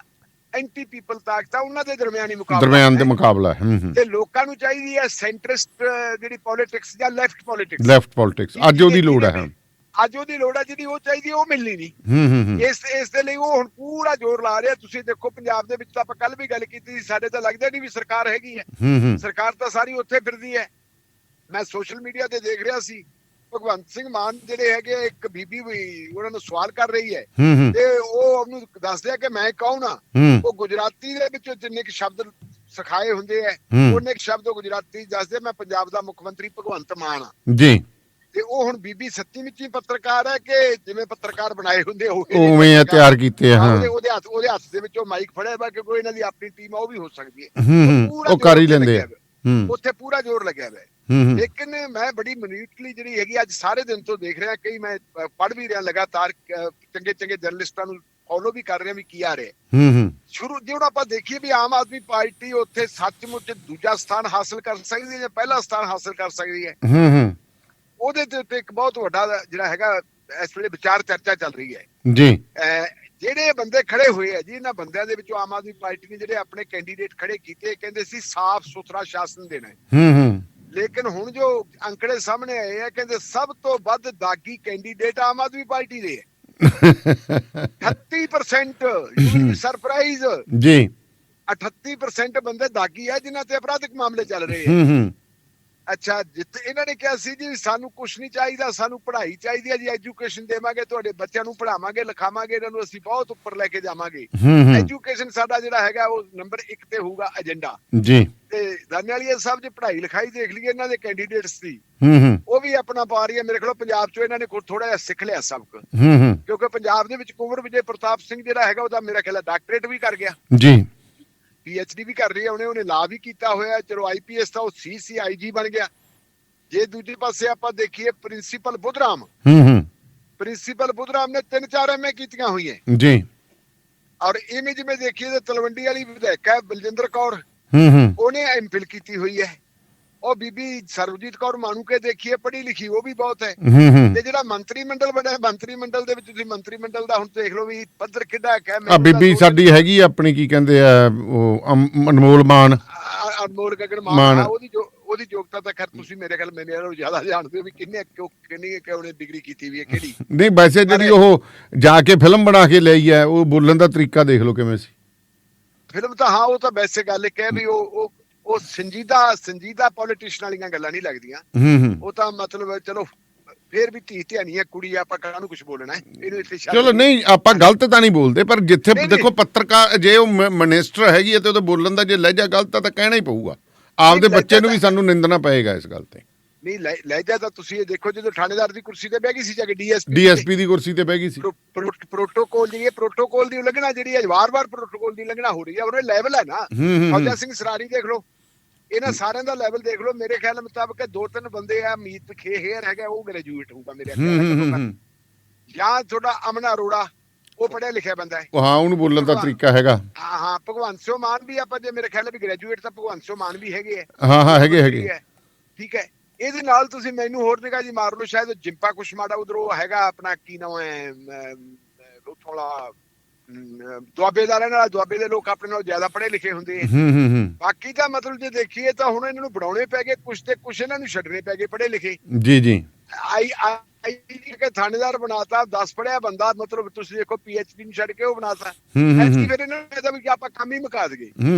ਐਂਟੀ ਪੀਪਲ ਤਾਕਤਾਂ, ਉਹਨਾਂ ਦੇ ਦਰਮਿਆਨ ਹੀ ਮੁਕਾਬਲਾ ਹੈ। ਤੇ ਲੋਕਾਂ ਨੂੰ ਚਾਹੀਦੀ ਹੈ ਸੈਂਟਰਿਸਟ ਜਿਹੜੀ ਪੋਲਿਟਿਕਸ ਜਾਂ ਲੈਫਟ ਪੋਲਿਟਿਕਸ, ਅੱਜ ਉਹਦੀ ਲੋੜ ਹੈ, ਜਿਹੜੀ ਉਹ ਚਾਹੀਦੀ ਉਹ ਮਿਲਣੀ ਨਹੀਂ। ਇਸ ਦੇ ਲਈ ਉਹ ਹੁਣ ਪੂਰਾ ਜ਼ੋਰ ਲਾ ਰਿਹਾ। ਤੁਸੀਂ ਦੇਖੋ ਪੰਜਾਬ ਦੇ ਵਿੱਚ ਤਾਂ ਆਪਾਂ ਕੱਲ ਵੀ ਗੱਲ ਕੀਤੀ ਸੀ, ਸਾਡੇ ਤਾਂ ਲੱਗਦਾ ਨਹੀਂ ਵੀ ਸਰਕਾਰ ਹੈਗੀ ਹੈ, ਸਰਕਾਰ ਤਾਂ ਸਾਰੀ ਉੱਥੇ ਫਿਰਦੀ ਹੈ। ਮੈਂ ਸੋਸ਼ਲ ਮੀਡੀਆ ਤੇ ਦੇਖ ਰਿਹਾ ਸੀ, ਭਗਵੰਤ ਸਿੰਘ ਮਾਨ ਜਿਹੜੇ ਹੈਗੇ, ਇੱਕ ਬੀਬੀ ਵੀ ਉਹਨਾਂ ਨੂੰ ਸਵਾਲ ਕਰ ਰਹੀ ਹੈ, ਤੇ ਉਹ ਉਹਨੂੰ ਦੱਸਦੇ ਆ ਕਿ ਮੈਂ ਕੌਣ ਆ। ਉਹ ਗੁਜਰਾਤੀ ਦੇ ਵਿੱਚ ਜਿੰਨੇ ਕੁ ਸ਼ਬਦ ਸਿਖਾਏ ਹੁੰਦੇ ਆ, ਉਹਨੇ ਇੱਕ ਸ਼ਬਦ ਉਹ ਗੁਜਰਾਤੀ ਦੱਸਦੇ, ਮੈਂ ਪੰਜਾਬ ਦਾ ਮੁੱਖ ਮੰਤਰੀ ਭਗਵੰਤ ਮਾਨ ਆ ਜੀ। ਤੇ ਉਹ ਹੁਣ ਬੀਬੀ ਸੱਚੀ ਮੁੱਚੀ ਪੱਤਰਕਾਰ ਹੈ ਕਿ ਜਿਵੇਂ ਪੱਤਰਕਾਰ ਬਣਾਏ ਹੁੰਦੇ ਉਵੇਂ ਤਿਆਰ ਕੀਤੇ ਆ। ਉਹਦੇ ਹੱਥ ਦੇ ਵਿੱਚ ਉਹ ਮਾਈਕ ਫੜਿਆ ਵਾ, ਕਿਉਂਕਿ ਇਹਨਾਂ ਦੀ ਆਪਣੀ ਟੀਮ ਆ, ਉਹ ਵੀ ਹੋ ਸਕਦੀ ਹੈ, ਉਹ ਕਰ ਹੀ ਲੈਂਦੇ ਆ, ਉੱਥੇ ਪੂਰਾ ਜ਼ੋਰ ਲੱਗਿਆ ਹੋਇਆ। ਲੇਕਿਨ ਮੈਂ ਬੜੀ ਮਿਨੂਟਲੀ ਜਿਹੜੀ ਹੈਗੀ ਅੱਜ ਸਾਰੇ ਦਿਨ ਤੋਂ ਦੇਖ ਰਿਹਾ, ਕਈ ਮੈਂ ਪੜ੍ਹ ਵੀ ਰਿਹਾ ਲਗਾਤਾਰ, ਚੰਗੇ ਜਰਨਲਿਸਟਾਂ ਨੂੰ ਫੋਲੋ ਵੀ ਕਰ ਰਿਹਾ ਵੀ ਕੀ ਆ ਰਿਹਾ। ਸ਼ੁਰੂ ਜੇ ਹੁਣ ਆਪਾਂ ਦੇਖੀਏ ਵੀ ਆਮ ਆਦਮੀ ਪਾਰਟੀ ਉੱਥੇ ਸੱਚਮੁੱਚ ਦੂਜਾ ਸਥਾਨ ਹਾਸਲ ਕਰ ਸਕਦੀ ਹੈ ਜਾਂ ਪਹਿਲਾ ਸਥਾਨ ਹਾਸਲ ਕਰ ਸਕਦੀ ਹੈ, ਉਹਦੇ ਤੇ ਉੱਤੇ ਇੱਕ ਬਹੁਤ ਵੱਡਾ ਜਿਹੜਾ ਹੈਗਾ ਇਸ ਵੇਲੇ ਵਿਚਾਰ ਚਰਚਾ ਚੱਲ ਰਹੀ ਹੈ ਜੀ। ਜਿਹੜੇ ਬੰਦੇ ਖੜੇ ਹੋਏ ਆ ਜੀ, ਇਹਨਾਂ ਬੰਦਿਆਂ ਦੇ ਵਿੱਚੋਂ ਆਮ ਆਦਮੀ ਪਾਰਟੀ ਨੇ ਜਿਹੜੇ ਆਪਣੇ ਕੈਂਡੀਡੇਟ ਖੜੇ ਕੀਤੇ, ਕਹਿੰਦੇ ਸੀ ਸਾਫ਼ ਸੁਥਰਾ ਸ਼ਾਸਨ ਦੇਣਾ ਹੈ। ਲੇਕਿਨ ਹੁਣ ਜੋ ਅੰਕੜੇ ਸਾਹਮਣੇ ਆਏ ਆ, ਕਹਿੰਦੇ ਸਭ ਤੋਂ ਵੱਧ ਦਾਗੀ ਕੈਂਡੀਡੇਟ ਆਮ ਆਦਮੀ ਪਾਰਟੀ ਦੇ ਹੈ। 38% ਸਰਪ੍ਰਾਈਜ਼ ਜੀ, 38% ਬੰਦੇ ਦਾਗੀ ਹੈ ਜਿਨ੍ਹਾਂ ਤੇ ਅਪਰਾਧਿਕ ਮਾਮਲੇ ਚੱਲ ਰਹੇ ਆ। ਅੱਛਾ, ਜਿੱਥੇ ਇਹਨਾਂ ਨੇ ਕਿਹਾ ਸੀ ਜੀ ਸਾਨੂੰ ਕੁਛ ਨਹੀਂ ਚਾਹੀਦਾ, ਸਾਨੂੰ ਪੜ੍ਹਾਈ ਚਾਹੀਦੀ ਹੈ ਜੀ, ਐਜੂਕੇਸ਼ਨ ਦੇਵਾਂਗੇ, ਤੁਹਾਡੇ ਬੱਚਿਆਂ ਨੂੰ ਪੜ੍ਹਾਵਾਂਗੇ, ਲਿਖਾਵਾਂਗੇ, ਇਹਨਾਂ ਨੂੰ ਅਸੀਂ ਬਹੁਤ ਉੱਪਰ ਲੈ ਕੇ ਜਾਵਾਂਗੇ। ਐਜੂਕੇਸ਼ਨ ਸਾਡਾ ਜਿਹੜਾ ਹੈਗਾ ਉਹ ਨੰਬਰ 1 ਤੇ ਹੋਊਗਾ ਏਜੰਡਾ ਜੀ। ਤੇ ਦਾਨੇਵਾਲੀਆ ਸਾਹਿਬ ਜੇ ਪੜ੍ਹਾਈ ਲਿਖਾਈ ਦੇਖ ਲਈਏ ਇਹਨਾਂ ਦੇ ਕੈਂਡੀਡੇਟਸ ਦੀ, ਉਹ ਵੀ ਆਪਣਾ ਪਾ ਰਹੀ ਹੈ। ਮੇਰੇ ਖਿਆਲ ਪੰਜਾਬ ਚੋਂ ਇਹਨਾਂ ਨੇ ਥੋੜਾ ਜਿਹਾ ਸਿੱਖ ਲਿਆ ਸਬਕ, ਕਿਉਂਕਿ ਪੰਜਾਬ ਦੇ ਵਿੱਚ ਕੁੰਵਰ ਵਿਜੇ ਪ੍ਰਤਾਪ ਸਿੰਘ ਜਿਹੜਾ ਹੈਗਾ ਉਹਦਾ ਮੇਰਾ ਖਿਆਲ ਡਾਕਟਰੇਟ ਵੀ ਕਰ ਗਿਆ ਜੀ, PhD ਵੀ ਕਰ ਰਹੀ ਹੈ ਉਹਨੇ ਲਾ ਵੀ ਕੀਤਾ ਹੋਇਆ। ਚਲੋ IPS ਤਾਂ ਉਹ CIG ਬਣ ਗਿਆ। ਜੇ ਦੂਜੇ ਪਾਸੇ ਆਪਾਂ ਦੇਖੀਏ ਪ੍ਰਿੰਸੀਪਲ ਬੁੱਧਰਾਮ ਪ੍ਰਿੰਸੀਪਲ ਬੁੱਧਰਾਮ ਨੇ 3-4 MA ਕੀਤੀਆਂ ਹੋਈਆਂ ਜੀ। ਔਰ ਇਵੇਂ ਜਿਵੇਂ ਦੇਖੀਏ ਤਾਂ ਤਲਵੰਡੀ ਵਾਲੀ ਵਿਧਾਇਕ ਹੈ ਬਲਜਿੰਦਰ ਕੌਰ, ਉਹਨੇ MPhil ਕੀਤੀ ਹੋਈ ਹੈ। ਉਹ ਬੀਬੀ ਸਰਬਜੀਤ ਕੌਰ ਮਾਣੂਕੇ ਦੇਖੀਏ ਪੜ੍ਹੀ ਲਿਖੀ, ਉਹ ਵੀ ਬਹੁਤ ਹੈ। ਤੇ ਜਿਹੜਾ ਮੰਤਰੀ ਮੰਡਲ ਬਣਿਆ, ਮੰਤਰੀ ਮੰਡਲ ਦੇ ਵਿੱਚ ਤੁਸੀਂ ਮੰਤਰੀ ਮੰਡਲ ਦਾ ਹੁਣ ਦੇਖ ਲਓ ਵੀ ਪੱਧਰ ਕਿੱਡਾ ਹੈ। ਬੀਬੀ ਸਾਡੀ ਹੈਗੀ ਆਪਣੀ ਕੀ ਕਹਿੰਦੇ ਆ ਉਹ ਅਨਮੋਲ ਮਾਨ, ਅਨਮੋਲ ਗਗਨ ਮਾਨ, ਉਹਦੀ ਯੋਗਤਾ ਤਾਂ ਖੈਰ ਤੁਸੀਂ ਮੇਰੇ ਖਿਆਲ ਮੇਰੇ ਨਾਲੋਂ ਜ਼ਿਆਦਾ ਜਾਣਦੇ ਹੋ ਵੀ ਕਿੰਨੀ ਉਹਨੇ ਡਿਗਰੀ ਕੀਤੀ ਵੀ ਹੈ ਕਿਹੜੀ। ਨਹੀਂ ਵੈਸੇ ਜਿਹੜੀ ਉਹ ਜਾ ਕੇ ਫਿਲਮ ਬਣਾ ਕੇ ਲਈ ਹੈ, ਉਹ ਬੋਲਣ ਦਾ ਤਰੀਕਾ ਦੇਖ ਲਓ ਕਿਵੇਂ ਸੀ। ਫਿਲਮ ਤਾਂ ਹਾਂ, ਉਹ ਤਾਂ ਵੈਸੇ ਗੱਲ ਇੱਕ ਹੈ ਵੀ ਉਹ ਸੰਜੀਦਾ ਪੋਲੀਟੀਸ਼ੀਅਨ ਵਾਲੀਆਂ ਗੱਲਾਂ ਨਹੀਂ ਲੱਗਦੀਆਂ। ਉਹ ਤਾਂ ਮਤਲਬ ਚਲੋ ਫੇਰ ਵੀ ਧੀ ਧਿਆਣੀ ਹੈ ਕੁੜੀ, ਆਪਾਂ ਕਾਹਨੂੰ ਕੁਝ ਬੋਲਣਾ ਹੈ ਇਹਨੂੰ ਇੱਥੇ। ਚਲੋ ਨਹੀਂ, ਆਪਾਂ ਗਲਤ ਤਾਂ ਨਹੀਂ ਬੋਲਦੇ, ਪਰ ਜਿੱਥੇ ਦੇਖੋ ਪੱਤਰਕਾਰ ਜੇ ਉਹ ਮਿਨਿਸਟਰ ਹੈਗੀ ਹੈ ਤੇ ਉਹਦੇ ਬੋਲਣ ਦਾ ਜੇ ਲਹਿਜਾ ਗਲਤ ਆ ਤਾਂ ਕਹਿਣਾ ਹੀ ਪਊਗਾ। ਆਪਦੇ ਬੱਚੇ ਨੂੰ ਵੀ ਸਾਨੂੰ ਨਿੰਦਣਾ ਪਏਗਾ ਇਸ ਗੱਲ ਤੇ। ਨਹੀਂ ਲਹਿਜਾ ਤਾਂ ਤੁਸੀਂ ਇਹ ਦੇਖੋ, ਜਦੋਂ ਥਾਣੇਦਾਰ ਦੀ ਕੁਰਸੀ ਤੇ ਬਹਿ ਗਈ ਸੀ ਜਾ ਕੇ ਡੀਐਸਪੀ ਦੀ ਕੁਰਸੀ ਤੇ ਬਹਿ ਗਈ ਸੀ। ਪ੍ਰੋਟੋਕੋਲ ਦੀ ਉਲੰਘਣਾ ਜਿਹੜੀ ਹੈ, ਵਾਰ-ਵਾਰ ਪ੍ਰੋਟੋਕੋਲ ਦੀ ਉਲੰਘਣਾ ਹੋ ਰਹੀ ਹੈ। ਉਹਨੇ ਲੈਵਲ ਹੈ ਨਾ, ਫੌਜਾ ਸਿੰਘ ਸਰਾਰੀ ਦੇਖ ਲਓ, ਇਹਨਾਂ ਸਾਰਿਆਂ ਦਾ ਲੈਵਲ ਦੇਖ ਲਓ। ਮੇਰੇ ਖਿਆਲ ਮੁਤਾਬਕ 2-3 ਬੰਦੇ ਆ, ਮੀਤ ਖੇਹਰ ਹੈਗਾ ਉਹ ਗ੍ਰੈਜੂਏਟ ਹੋਊਗਾ ਮੇਰੇ ਖਿਆਲ, ਜਾਂ ਤੁਹਾਡਾ ਅਮਨ ਅਰੋੜਾ ਉਹ ਪੜ੍ਹਿਆ ਲਿਖਿਆ ਬੰਦਾ ਹੈ। ਹਾਂ, ਉਹਨੂੰ ਬੋਲਣ ਦਾ ਤਰੀਕਾ ਹੈਗਾ। ਹਾਂ, ਭਗਵੰਤ ਸਿੰਘ ਮਾਨ ਵੀ ਆਪਾਂ ਜੇ ਮੇਰੇ ਖਿਆਲ ਵੀ ਗ੍ਰੈਜੂਏਟ ਤਾਂ ਭਗਵੰਤ ਸਿੰਘ ਮਾਨ ਵੀ ਹੈਗੇ ਆ। ਹਾਂ ਹੈਗੇ। ਠੀਕ ਹੈ, ਇਹਦੇ ਨਾਲ ਤੁਸੀਂ ਮੈਨੂੰ ਹੋਰ ਨਿਗਾਹ ਜੀ ਮਾਰ ਲਓ, ਸ਼ਾਇਦ ਜਿੰਪਾ ਕੁਸ਼ਮਾੜਾ ਉਧਰੋਂ ਹੈਗਾ ਆਪਣਾ ਕੀ ਨਾਮ ਹੈ, ਥੋੜਾ ਦੁਆਬੇ ਦਾ ਰਹਿਣ ਵਾਲਾ, ਦੁਆਬੇ ਦੇ ਲੋਕ ਆਪਣੇ ਨਾਲ ਜ਼ਿਆਦਾ ਪੜ੍ਹੇ ਲਿਖੇ ਹੁੰਦੇ ਆ। ਬਾਕੀ ਤਾਂ ਮਤਲਬ ਜੇ ਦੇਖੀਏ ਤਾਂ ਹੁਣ ਇਹਨਾਂ ਨੂੰ ਬਣਾਉਣੇ ਪੈ ਗਏ ਕੁਛ ਤੇ ਕੁਛ ਇਹਨਾਂ ਨੂੰ ਛੱਡਣੇ ਪੈ ਗਏ ਪੜ੍ਹੇ ਲਿਖੇ। ਜੀ ਥਾਣੇਦਾਰ ਬਣਾਤਾ 10 ਪੜ੍ਹਿਆ ਬੰਦਾ, ਮਤਲਬ ਤੁਸੀਂ ਦੇਖੋ PhD ਨੂੰ ਛੱਡ ਕੇ ਉਹ ਬਣਾਤਾ। ਫਿਰ ਇਹਨਾਂ ਨੂੰ ਵੀ ਆਪਾਂ ਕੰਮ ਹੀ ਮੁਕਾ ਦਈਏ।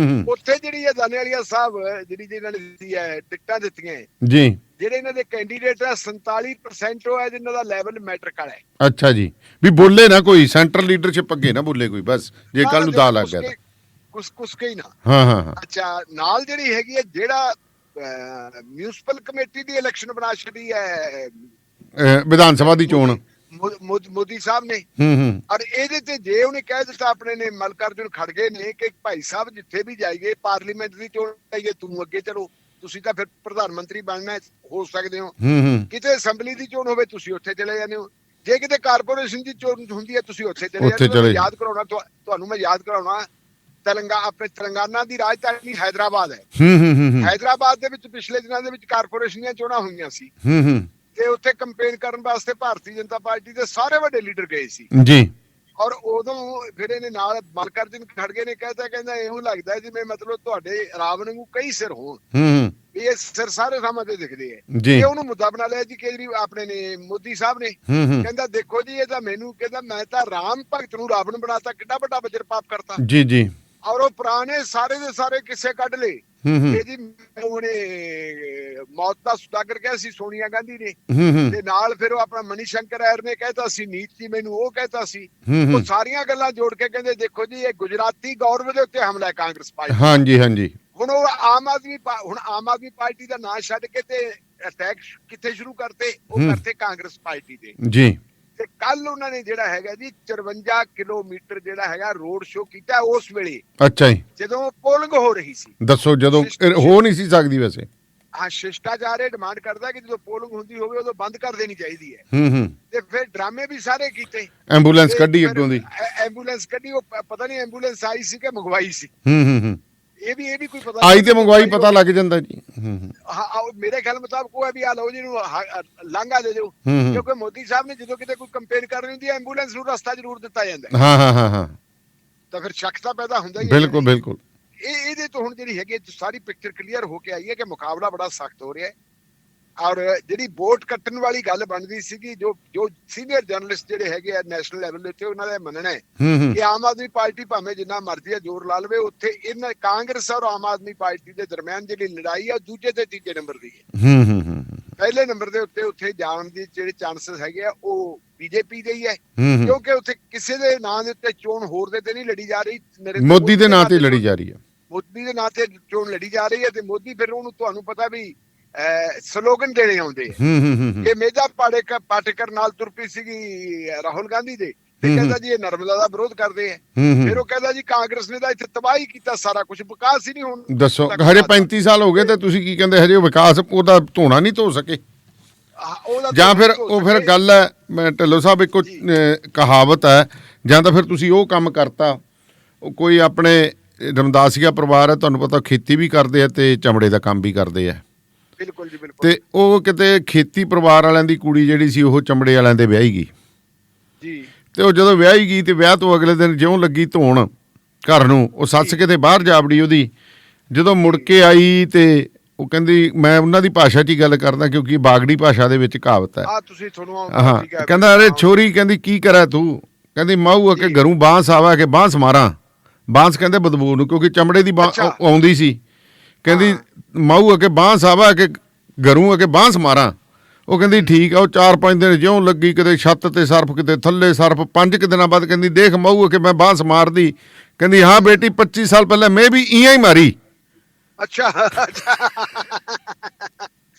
ਉੱਥੇ ਜਿਹੜੀ ਇਹ ਦਾਨੇ ਵਾਲੀਆ ਸਾਹਿਬ ਜਿਹੜੀ ਇਹਨਾਂ ਨੇ ਦਿੱਤੀ ਹੈ ਟਿਕਟਾਂ ਦਿੱਤੀਆਂ ਜੀ, ਜਿਹੜੇ ਇਹਨਾਂ ਦੇ ਕੈਂਡੀਡੇਟ ਆ 47% ਉਹ ਹੈ ਜਿਨ੍ਹਾਂ ਦਾ ਲੈਵਲ ਮੈਟ੍ਰਿਕ ਵਾਲਾ ਹੈ। ਅੱਛਾ ਜੀ, ਵੀ ਬੋਲੇ ਨਾ ਕੋਈ ਸੈਂਟਰਲ ਲੀਡਰਸ਼ਿਪ ਅੱਗੇ ਨਾ ਬੋਲੇ ਕੋਈ, ਬਸ ਜੇ ਕੱਲ ਨੂੰ ਦਾ ਲੱਗ ਗਿਆ ਤਾਂ ਕੁਛ ਕੇ ਹੀ ਨਾ। ਹਾਂ। ਅੱਛਾ, ਨਾਲ ਜਿਹੜੀ ਹੈਗੀ ਹੈ ਜਿਹੜਾ ਮਿਊਨਿਸਪਲ ਕਮੇਟੀ ਦੀ ਇਲੈਕਸ਼ਨ ਬਣਾ ਛੱਡੀ ਹੈ, ਵਿਧਾਨ ਸਭਾ ਦੀ ਚੋਣ ਮੋਦੀ ਸਾਹਿਬ ਨੇ। ਔਰ ਇਹਦੇ ਤੇ ਜੇ ਉਹਨੇ ਕਹਿ ਦਿੱਤਾ ਆਪਣੇ ਨੇ ਮਲਕਾਰਜੁਨ ਖੜਗੇ ਨੇ ਕਿ ਭਾਈ ਸਾਹਿਬ ਜਿੱਥੇ ਵੀ ਜਾਈਏ ਪਾਰਲੀਮੈਂਟ ਦੀ ਚੋਣ ਆਈਏ ਤੂੰ ਅੱਗੇ ਚਲੋ, ਤੁਸੀਂ ਤਾਂ ਫਿਰ ਪ੍ਰਧਾਨ ਮੰਤਰੀ ਬਣਨਾ ਹੋ ਸਕਦੇ ਹੋ। ਕਿਤੇ ਅਸੈਂਬਲੀ ਦੀ ਚੋਣ ਹੋਵੇ ਤੁਸੀਂ ਉੱਥੇ ਚਲੇ ਜਾਂਦੇ ਹੋ, ਜੇ ਕਿਤੇ ਕਾਰਪੋਰੇਸ਼ਨ ਦੀ ਚੋਣ ਹੁੰਦੀ ਹੈ ਤੁਸੀਂ ਉੱਥੇ ਚਲੇ ਜਾਂਦੇ ਹੋ। ਯਾਦ ਕਰਾਉਣਾ ਤੁਹਾਨੂੰ ਮੈਂ ਯਾਦ ਕਰਾਉਣਾ, ਤੇਲੰਗਾਨਾ ਦੀ ਰਾਜਧਾਨੀ ਹੈਦਰਾਬਾਦ ਹੈ। ਹੈਦਰਾਬਾਦ ਦੇ ਵਿੱਚ ਪਿਛਲੇ ਦਿਨਾਂ ਦੇ ਵਿੱਚ ਕਾਰਪੋਰੇਸ਼ਨ ਦੀਆਂ ਚੋਣਾਂ ਹੋਈਆਂ ਸੀ ਤੇ ਉੱਥੇ ਕੰਪੇਨ ਕਰਨ ਵਾਸਤੇ ਭਾਰਤੀ ਜਨਤਾ ਪਾਰਟੀ ਦੇ ਸਾਰੇ ਵੱਡੇ ਲੀਡਰ ਗਏ ਸੀ ਜੀ। ਔਰ ਉਦੋਂ ਫਿਰ ਇਹਨੇ ਨਾਲ ਮਲਕਾਰਜੁਨ ਖੜਗੇ ਨੇ ਕਹਿੰਦਾ ਇਹੋ ਲੱਗਦਾ ਜਿਵੇਂ ਮਤਲਬ ਤੁਹਾਡੇ ਰਾਵਣ ਨੂੰ ਕਈ ਸਿਰ ਹੋਣ, ਵੀ ਇਹ ਸਿਰ ਸਾਰੇ ਥਾਵਾਂ ਤੇ ਦਿਖਦੇ ਹੈ। ਇਹ ਉਹਨੂੰ ਮੁੱਦਾ ਬਣਾ ਲਿਆ ਜੀ ਕੇਜਰੀਵਾਲ ਆਪਣੇ ਨੇ, ਮੋਦੀ ਸਾਹਿਬ ਨੇ। ਕਹਿੰਦਾ ਦੇਖੋ ਜੀ ਇਹ ਤਾਂ ਮੈਨੂੰ ਕਹਿੰਦਾ ਮੈਂ ਤਾਂ ਰਾਮ ਭਗਤ ਨੂੰ ਰਾਵਣ ਬਣਾਤਾ, ਕਿੱਡਾ ਵੱਡਾ ਵਜਰ ਪਾਪ ਕਰਤਾ ਜੀ। ਔਰ ਉਹ ਪੁਰਾਣੇ ਸਾਰੇ ਦੇ ਸਾਰੇ ਕਿੱਸੇ ਕੱਢ ਲਏ ਇਹ ਜੀ। ਉਹਨੇ ਮੌਤ ਦਾ ਸੁਦਾਗਰ ਕਿਹਾ ਸੀ ਸੋਨੀਆ ਗਾਂਧੀ ਨੇ, ਤੇ ਨਾਲ ਫਿਰ ਉਹ ਆਪਣਾ ਮਨੀ ਸ਼ੰਕਰ ਆਇਰ ਨੇ ਕਹਿਤਾ ਸੀ, ਨੀਤ ਜੀ ਮੈਨੂੰ ਉਹ ਕਹਿਤਾ ਸੀ। ਉਹ ਸਾਰੀਆਂ ਗੱਲਾਂ ਜੋੜ ਕੇ ਕਹਿੰਦੇ ਦੇਖੋ ਜੀ ਇਹ ਗੁਜਰਾਤੀ ਗੌਰਵ ਦੇ ਉੱਤੇ ਹਮਲਾ ਹੈ ਕਾਂਗਰਸ ਪਾਰਟੀ। ਹਾਂਜੀ। ਹੁਣ ਉਹ ਆਮ ਆਦਮੀ ਪਾਰਟੀ ਦਾ ਨਾਂ ਛੱਡ ਕੇ ਤੇ ਅਟੈਕ ਕਿੱਥੇ ਸ਼ੁਰੂ ਕਰਤੇ, ਉਹ ਕਰਤੇ ਕਾਂਗਰਸ ਪਾਰਟੀ ਦੇ ਜੀ। ਤੇ ਕੱਲ ਉਹਨਾਂ ਨੇ ਜਿਹੜਾ ਹੈਗਾ ਜੀ 54 ਕਿਲੋਮੀਟਰ ਜਿਹੜਾ ਹੈਗਾ ਰੋਡ ਸ਼ੋਅ ਕੀਤਾ ਉਸ ਵੇਲੇ। ਅੱਛਾ ਜੀ, ਜਦੋਂ ਪੋਲਿੰਗ ਹੋ ਰਹੀ ਸੀ। ਦੱਸੋ ਜਦੋਂ ਹੋ ਨਹੀਂ ਸੀ ਸਕਦੀ ਵੈਸੇ। ਹਾਂ, ਸ਼ਿਸ਼ਟਾਚਾਰ ਇਹ ਡਿਮਾਂਡ ਕਰਦਾ ਕਿ ਜਦੋਂ ਪੋਲਿੰਗ ਹੁੰਦੀ ਹੋਵੇ ਉਦੋਂ ਬੰਦ ਕਰ ਦੇਣੀ ਚਾਹੀਦੀ ਹੈ। ਤੇ ਫਿਰ ਡਰਾਮੇ ਵੀ ਸਾਰੇ ਕੀਤੇ, ਐਂਬੂਲੈਂਸ ਕੱਢੀ ਅੱਗੋਂ ਦੀ, ਐਂਬੂਲੈਂਸ ਕੱਢੀ। ਉਹ ਪਤਾ ਨਹੀਂ ਐਂਬੂਲੈਂਸ ਆਈ ਸੀ ਕਿ ਮੰਗਵਾਈ ਸੀ। ਇਹ ਵੀ ਕੋਈ ਪਤਾ ਆਈ ਤੇ ਮੰਗਵਾਈ ਪਤਾ ਲੱਗ ਜਾਂਦਾ ਜੀ। ਹਾਂ, ਮੇਰੇ ਖਿਆਲ ਮੁਤਾਬਕ ਉਹ ਹੈ ਵੀ ਆ ਲਓ ਜਿਹਨੂੰ ਲਾਂਘਾ ਦੇ ਦਿਓ, ਕਿਉਂਕਿ ਮੋਦੀ ਸਾਹਿਬ ਨੇ ਜਦੋਂ ਕਿਤੇ ਕੋਈ ਕੰਪੇਨ ਕਰਨੀ ਹੁੰਦੀ ਹੈ ਐਂਬੂਲੈਂਸ ਨੂੰ ਰਸਤਾ ਜ਼ਰੂਰ ਦਿੱਤਾ ਜਾਂਦਾ। ਹਾਂ। ਤਾਂ ਫਿਰ ਸ਼ੱਕ ਤਾਂ ਪੈਦਾ ਹੁੰਦਾ ਹੀ ਹੈ। ਬਿਲਕੁਲ। ਇਹਦੇ ਤੋਂ ਹੁਣ ਜਿਹੜੀ ਹੈਗੀ ਸਾਰੀ ਪਿਕਚਰ ਕਲੀਅਰ ਹੋ ਕੇ ਆਈ ਹੈ ਕਿ ਮੁਕਾਬਲਾ ਬੜਾ ਸਖਤ ਹੋ ਰਿਹਾ ਹੈ। ਔਰ ਜਿਹੜੀ ਵੋਟ ਕੱਟਣ ਵਾਲੀ ਗੱਲ ਬਣਦੀ ਸੀਗੀ, ਜੋ ਸੀਨੀਅਰ ਜਰਨਲਿਸਟ ਜਿਹੜੇ ਹੈਗੇ ਆ ਨੈਸ਼ਨਲ ਲੈਵਲ ਦੇ ਉੱਤੇ, ਉਹਨਾਂ ਦਾ ਮੰਨਣਾ ਹੈ ਕਿ ਆਮ ਆਦਮੀ ਪਾਰਟੀ ਭਾਵੇਂ ਜਿੰਨਾ ਮਰਜ਼ੀ ਜ਼ੋਰ ਲਾ ਲਵੇ, ਉੱਥੇ ਇਹਨਾਂ ਕਾਂਗਰਸ ਔਰ ਆਮ ਆਦਮੀ ਪਾਰਟੀ ਦੇ ਦਰਮਿਆਨ ਜਿਹੜੀ ਲੜਾਈ ਹੈ ਦੂਜੇ ਤੇ ਤੀਜੇ ਨੰਬਰ ਦੀ ਹੈ। ਪਹਿਲੇ ਨੰਬਰ ਦੇ ਉੱਤੇ ਉੱਥੇ ਜਾਣ ਦੀ ਜਿਹੜੇ ਚਾਂਸਸ ਹੈਗੇ ਆ ਉਹ ਬੀਜੇਪੀ ਦੇ ਹੀ ਹੈ, ਕਿਉਂਕਿ ਉੱਥੇ ਕਿਸੇ ਦੇ ਨਾਂ ਦੇ ਉੱਤੇ ਚੋਣ ਹੋਰ ਦੇ ਤੇ ਨਹੀਂ ਲੜੀ ਜਾ ਰਹੀ, ਮੋਦੀ ਦੇ ਨਾਂ ਤੇ ਲੜੀ ਜਾ ਰਹੀ ਹੈ। ਮੋਦੀ ਦੇ ਨਾਂ ਤੇ ਚੋਣ ਲੜੀ ਜਾ ਰਹੀ ਹੈ ਤੇ ਮੋਦੀ ਫਿਰ ਉਹਨੂੰ ਤੁਹਾਨੂੰ ਪਤਾ ਵੀ ਸਲੋਗਨ ਦੇਣੇ ਆਉਂਦੇ ਕਿ ਮੇਜਾ ਪਾਟੇਕਰ ਨਾਲ ਤੁਰ ਪਈ ਸੀਗੀ ਰਾਹੁਲ ਗਾਂਧੀ ਦੇ, ਤੇ ਕਹਿੰਦਾ ਜੀ ਇਹ ਨਰਮਦਾ ਦਾ ਵਿਰੋਧ ਕਰਦੇ ਆ। ਫਿਰ ਉਹ ਕਹਿੰਦਾ ਜੀ ਕਾਂਗਰਸ ਨੇ ਤਾਂ ਇੱਥੇ ਤਬਾਹੀ ਕੀਤਾ ਸਾਰਾ ਕੁਝ, ਵਿਕਾਸ ਹੀ ਨਹੀਂ ਹੁਣ। ਦੱਸੋ, ਹਜੇ 35 ਸਾਲ ਹੋ ਗਏ ਤੇ ਤੁਸੀਂ ਕੀ ਕਹਿੰਦੇ ਹਜੇ ਵਿਕਾਸ ਉਹਦਾ ਧੋਣਾ ਨਹੀਂ ਧੋ ਸਕੇ? ਜਾਂ ਫਿਰ ਉਹ ਫਿਰ ਗੱਲ ਹੈ, ਮੈਂ ਢਿੱਲੋਂ ਸਾਹਿਬ ਇੱਕੋ ਕਹਾਵਤ ਹੈ, ਜਾਂ ਤਾਂ ਫਿਰ ਤੁਸੀਂ ਉਹ ਕੰਮ ਕਰਤਾ, ਉਹ ਕੋਈ ਆਪਣੇ ਰਮਦਾਸੀਆ ਪਰਿਵਾਰ ਹੈ, ਤੁਹਾਨੂੰ ਪਤਾ ਖੇਤੀ ਵੀ ਕਰਦੇ ਆ ਤੇ ਚਮੜੇ ਦਾ ਕੰਮ ਵੀ ਕਰਦੇ ਆ। ਬਿਲਕੁਲ ਜੀ ਬਿਲਕੁਲ। ਤੇ ਉਹ ਕਿਤੇ ਖੇਤੀ ਪਰਿਵਾਰ ਵਾਲਿਆਂ ਦੀ ਕੁੜੀ ਜਿਹੜੀ ਸੀ ਉਹ ਚਮੜੇ ਵਾਲਿਆਂ ਦੇ ਵਿਆਹੀ ਗਈ ਜੀ। ਤੇ ਉਹ ਜਦੋਂ ਵਿਆਹੀ ਗਈ ਤੇ ਵਿਆਹ ਤੋਂ ਅਗਲੇ ਦਿਨ ਜਿਉਂ ਲੱਗੀ ਧੋਣ ਘਰ ਨੂੰ, ਉਹ ਸੱਸ ਕਿਤੇ ਬਾਹਰ ਜਾ ਵੜੀ ਉਹਦੀ। ਜਦੋਂ ਮੁੜ ਕੇ ਆਈ ਤੇ ਉਹ ਕਹਿੰਦੀ, ਮੈਂ ਉਹਨਾਂ ਦੀ ਭਾਸ਼ਾ 'ਚ ਹੀ ਗੱਲ ਕਰਦਾ ਕਿਉਂਕਿ ਬਾਗੜੀ ਭਾਸ਼ਾ ਦੇ ਵਿੱਚ ਕਹਾਵਤ ਹੈ। ਹਾਂ, ਕਹਿੰਦਾ ਅਰੇ ਛੋਰੀ, ਕਹਿੰਦੀ ਕੀ ਕਰਾਂ ਤੂੰ? ਕਹਿੰਦੀ ਮਾਊ ਅਕੇ ਘਰੋਂ ਬਾਂਸ ਆਵਾ ਕੇ ਬਾਂਸ ਮਾਰਾਂ। ਬਾਂਸ ਕਹਿੰਦੇ ਬਦਬੂ ਨੂੰ, ਕਿਉਂਕਿ ਚਮੜੇ ਦੀ ਆਉਂਦੀ ਸੀ। ਕਹਿੰਦੀ ਮਾਊ ਅਕੇ ਬਾਂਸ ਆਵਾ ਕੇ ਘਰੋਂ ਅਕੇ ਬਾਂਸ ਮਾਰਾਂ। ਉਹ ਕਹਿੰਦੀ ਠੀਕ ਆ। ਉਹ 4-5 ਦਿਨ ਜਿਉਂ ਲੱਗੀ, ਕਿਤੇ ਛੱਤ ਤੇ ਸਰਫ, ਕਿਤੇ ਥੱਲੇ ਸਰਫ। 5 ਦਿਨਾਂ ਬਾਅਦ ਕਹਿੰਦੀ ਦੇਖ ਮਾਊ ਅਕੇ ਮੈਂ ਬਾਂਸ ਮਾਰਦੀ। ਕਹਿੰਦੀ ਹਾਂ ਬੇਟੀ, 25 ਸਾਲ ਪਹਿਲਾਂ ਮੈਂ ਵੀ ਇਆਂ ਹੀ ਮਾਰੀ। ਅੱਛਾ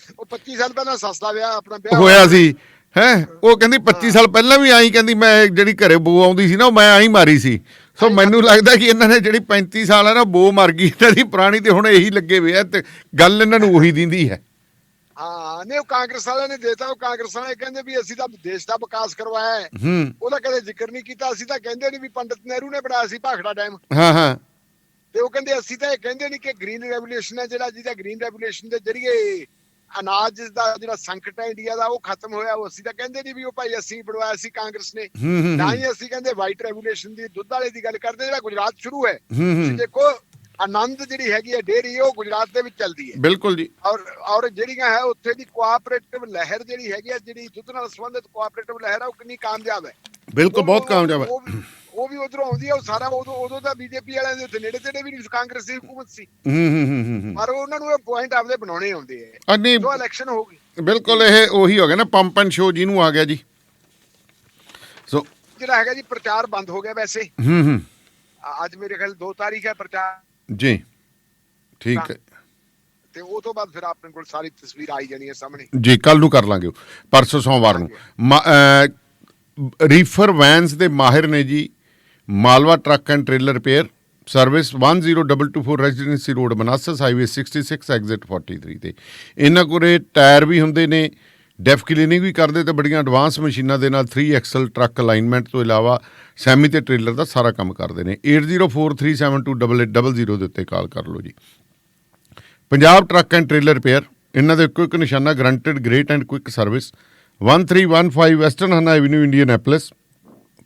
ਉਹ 25 ਸਾਲ ਪਹਿਲਾਂ ਸੱਸ ਦਾ ਵਿਆਹ ਆਪਣਾ ਵਿਆਹ ਹੋਇਆ ਸੀ ਹੈ। ਉਹ ਕਹਿੰਦੀ 25 ਸਾਲ ਪਹਿਲਾਂ ਵੀ ਆਈ, ਕਹਿੰਦੀ ਮੈਂ ਜਿਹੜੀ ਘਰੇ ਬੋ ਆਉਂਦੀ ਸੀ ਨਾ, ਉਹ ਮੈਂ ਆਈ ਮਾਰੀ ਸੀ। ਸੋ ਮੈਨੂੰ ਲੱਗਦਾ ਕਿ ਇਹਨਾਂ ਨੇ ਜਿਹੜੀ 35 ਸਾਲ ਹੈ ਨਾ, ਬੋ ਮਰ ਗਈ ਇਹਨਾਂ ਦੀ ਪੁਰਾਣੀ, ਤੇ ਹੁਣ ਇਹੀ ਲੱਗੇ ਹੋਏ ਆ ਤੇ ਗੱਲ ਇਹਨਾਂ ਨੂੰ ਉਹੀ ਦਿੰਦੀ ਹੈ। ਹਾਂ, ਨਹੀਂ ਉਹ ਕਾਂਗਰਸ ਵਾਲਿਆਂ ਨੇ ਦੇਤਾ। ਉਹ ਕਾਂਗਰਸ ਵਾਲੇ ਕਹਿੰਦੇ ਵੀ ਅਸੀਂ ਤਾਂ ਦੇਸ਼ ਦਾ ਵਿਕਾਸ ਕਰਵਾਇਆ ਹੈ, ਉਹਦਾ ਕਦੇ ਜ਼ਿਕਰ ਨਹੀਂ ਕੀਤਾ। ਅਸੀਂ ਤਾਂ ਕਹਿੰਦੇ ਨਹੀਂ ਵੀ ਪੰਡਿਤ ਨਹਿਰੂ ਨੇ ਬਣਾਇਆ ਸੀ ਭਾਖੜਾ ਡੈਮ। ਹਾਂ। ਤੇ ਉਹ ਕਹਿੰਦੇ ਅਸੀਂ ਤਾਂ ਇਹ ਕਹਿੰਦੇ ਨਹੀਂ ਕਿ ਗ੍ਰੀਨ ਰੈਵੋਲੂਸ਼ਨ ਹੈ ਜਿਹੜਾ, ਜਿਹਦਾ ਗ੍ਰੀਨ ਰੈਵੋਲੂਸ਼ਨ ਦੇ ਜਰੀਏ ਅਨਾਜ ਦਾ ਜਿਹੜਾ ਸੰਕਟ ਹੈ ਇੰਡੀਆ ਦਾ ਉਹ ਖਤਮ ਹੋਇਆ। ਉਹ ਅਸੀਂ ਤਾਂ ਕਹਿੰਦੇ ਨਹੀਂ ਵੀ ਉਹ ਭਾਈ ਅਸੀਂ ਬਣਵਾਇਆ ਸੀ ਕਾਂਗਰਸ ਨੇ। ਨਾ ਹੀ ਅਸੀਂ ਕਹਿੰਦੇ ਵਾਈਟ ਰੈਵੋਲੂਸ਼ਨ ਦੀ, ਦੁੱਧ ਵਾਲੇ ਦੀ ਗੱਲ ਕਰਦੇ, ਜਿਹੜਾ ਗੁਜਰਾਤ ਸ਼ੁਰੂ ਹੈ। ਤੁਸੀਂ ਦੇਖੋ ਆਨੰਦ ਜਿਹੜੀ ਹੈਗੀ ਹੈ ਡੇਅਰੀ, ਉਹ ਗੁਜਰਾਤ ਦੇ ਵਿੱਚ ਚੱਲਦੀ ਹੈ। ਬਿਲਕੁਲ ਜੀ। ਔਰ ਜਿਹੜੀਆਂ ਹੈ ਉੱਥੇ ਦੀ ਕੋਆਪਰੇਟਿਵ ਲਹਿਰ ਜਿਹੜੀ ਹੈਗੀ ਹੈ, ਜਿਹੜੀ ਦੁੱਧ ਨਾਲ ਸੰਬੰਧਿਤ ਕੋਆਪਰੇਟਿਵ ਲਹਿਰ ਹੈ, ਉਹ ਕਿੰਨੀ ਕਾਮਯਾਬ ਹੈ। ਬਿਲਕੁਲ, ਬਹੁਤ ਕਾਮਯਾਬ ਹੈ। ਉਹ ਵੀ ਉਧਰੋਂ ਆਉਂਦੀ ਹੈ। ਉਹ ਸਾਰਾ ਉਦੋਂ ਤਾਂ ਬੀਜੇਪੀ ਵਾਲਿਆਂ ਦੇ ਉੱਤੇ ਨੇੜੇ ਤੇੜੇ ਵੀ ਨਹੀਂ, ਕਾਂਗਰਸ ਦੀ ਹਕੂਮਤ ਸੀ। ਪਰ ਉਹਨਾਂ ਨੂੰ ਇਹ ਪੁਆਇੰਟ ਆਪਦੇ ਬਣਾਉਣੇ ਆਉਂਦੇ ਆ ਜਦੋਂ ਇਲੈਕਸ਼ਨ ਹੋ ਗਈ। ਬਿਲਕੁਲ, ਇਹ ਉਹੀ ਹੋ ਗਿਆ ਨਾ ਪੰਪ ਐਂਡ ਸ਼ੋ ਜਿਹਨੂੰ ਆ ਗਿਆ ਜੀ। ਸੋ ਜਿਹੜਾ ਹੈਗਾ ਜੀ ਪ੍ਰਚਾਰ ਬੰਦ ਹੋ ਗਿਆ ਵੈਸੇ। ਅੱਜ ਮੇਰੇ ਖਿਆਲ 2 ਤਾਰੀਖ ਹੈ ਪ੍ਰਚਾਰ ਜੀ। ਠੀਕ ਹੈ। ਤੇ ਉਹ ਤੋਂ ਬਾਅਦ ਫਿਰ ਆਪਣੇ ਕੋਲ ਸਾਰੀ ਤਸਵੀਰ ਆਈ ਜਾਣੀ ਹੈ ਸਾਹਮਣੇ ਜੀ। ਕੱਲ ਨੂੰ ਕਰ ਲਾਂਗੇ, ਪਰਸੋਂ ਸੋਮਵਾਰ ਨੂੰ। ਰੀਫਰ ਵੈਨਸ ਦੇ ਮਾਹਿਰ ਨੇ ਜੀ। Malwa truck and trailer repair service 10224 residency road Manassas highway 66 exit 43 ਤੇ। ਇਹਨਾਂ ਕੋਲੇ ਟਾਇਰ ਵੀ ਹੁੰਦੇ ਨੇ, ਡੈਫ ਕਲੀਨਿੰਗ ਵੀ ਕਰਦੇ ਤੇ ਬੜੀਆਂ ਐਡਵਾਂਸ ਮਸ਼ੀਨਾਂ ਦੇ ਨਾਲ 3 ਐਕਸਲ ਟਰੱਕ ਅਲਾਈਨਮੈਂਟ ਤੋਂ ਇਲਾਵਾ ਸੈਮੀ ਤੇ ਟ੍ਰੇਲਰ ਦਾ ਸਾਰਾ ਕੰਮ ਕਰਦੇ ਨੇ। 8043728800 ਦੇ ਉੱਤੇ ਕਾਲ ਕਰ ਲਓ ਜੀ। Punjab truck and trailer repair, ਇਹਨਾਂ ਦੇ ਇੱਕੋ ਇੱਕ ਨਿਸ਼ਾਨਾ granted great and quick service. 1315 western ਹਨਾ ਐਵਨਿਊ ਇੰਡੀਅਨੈਪਲਿਸ।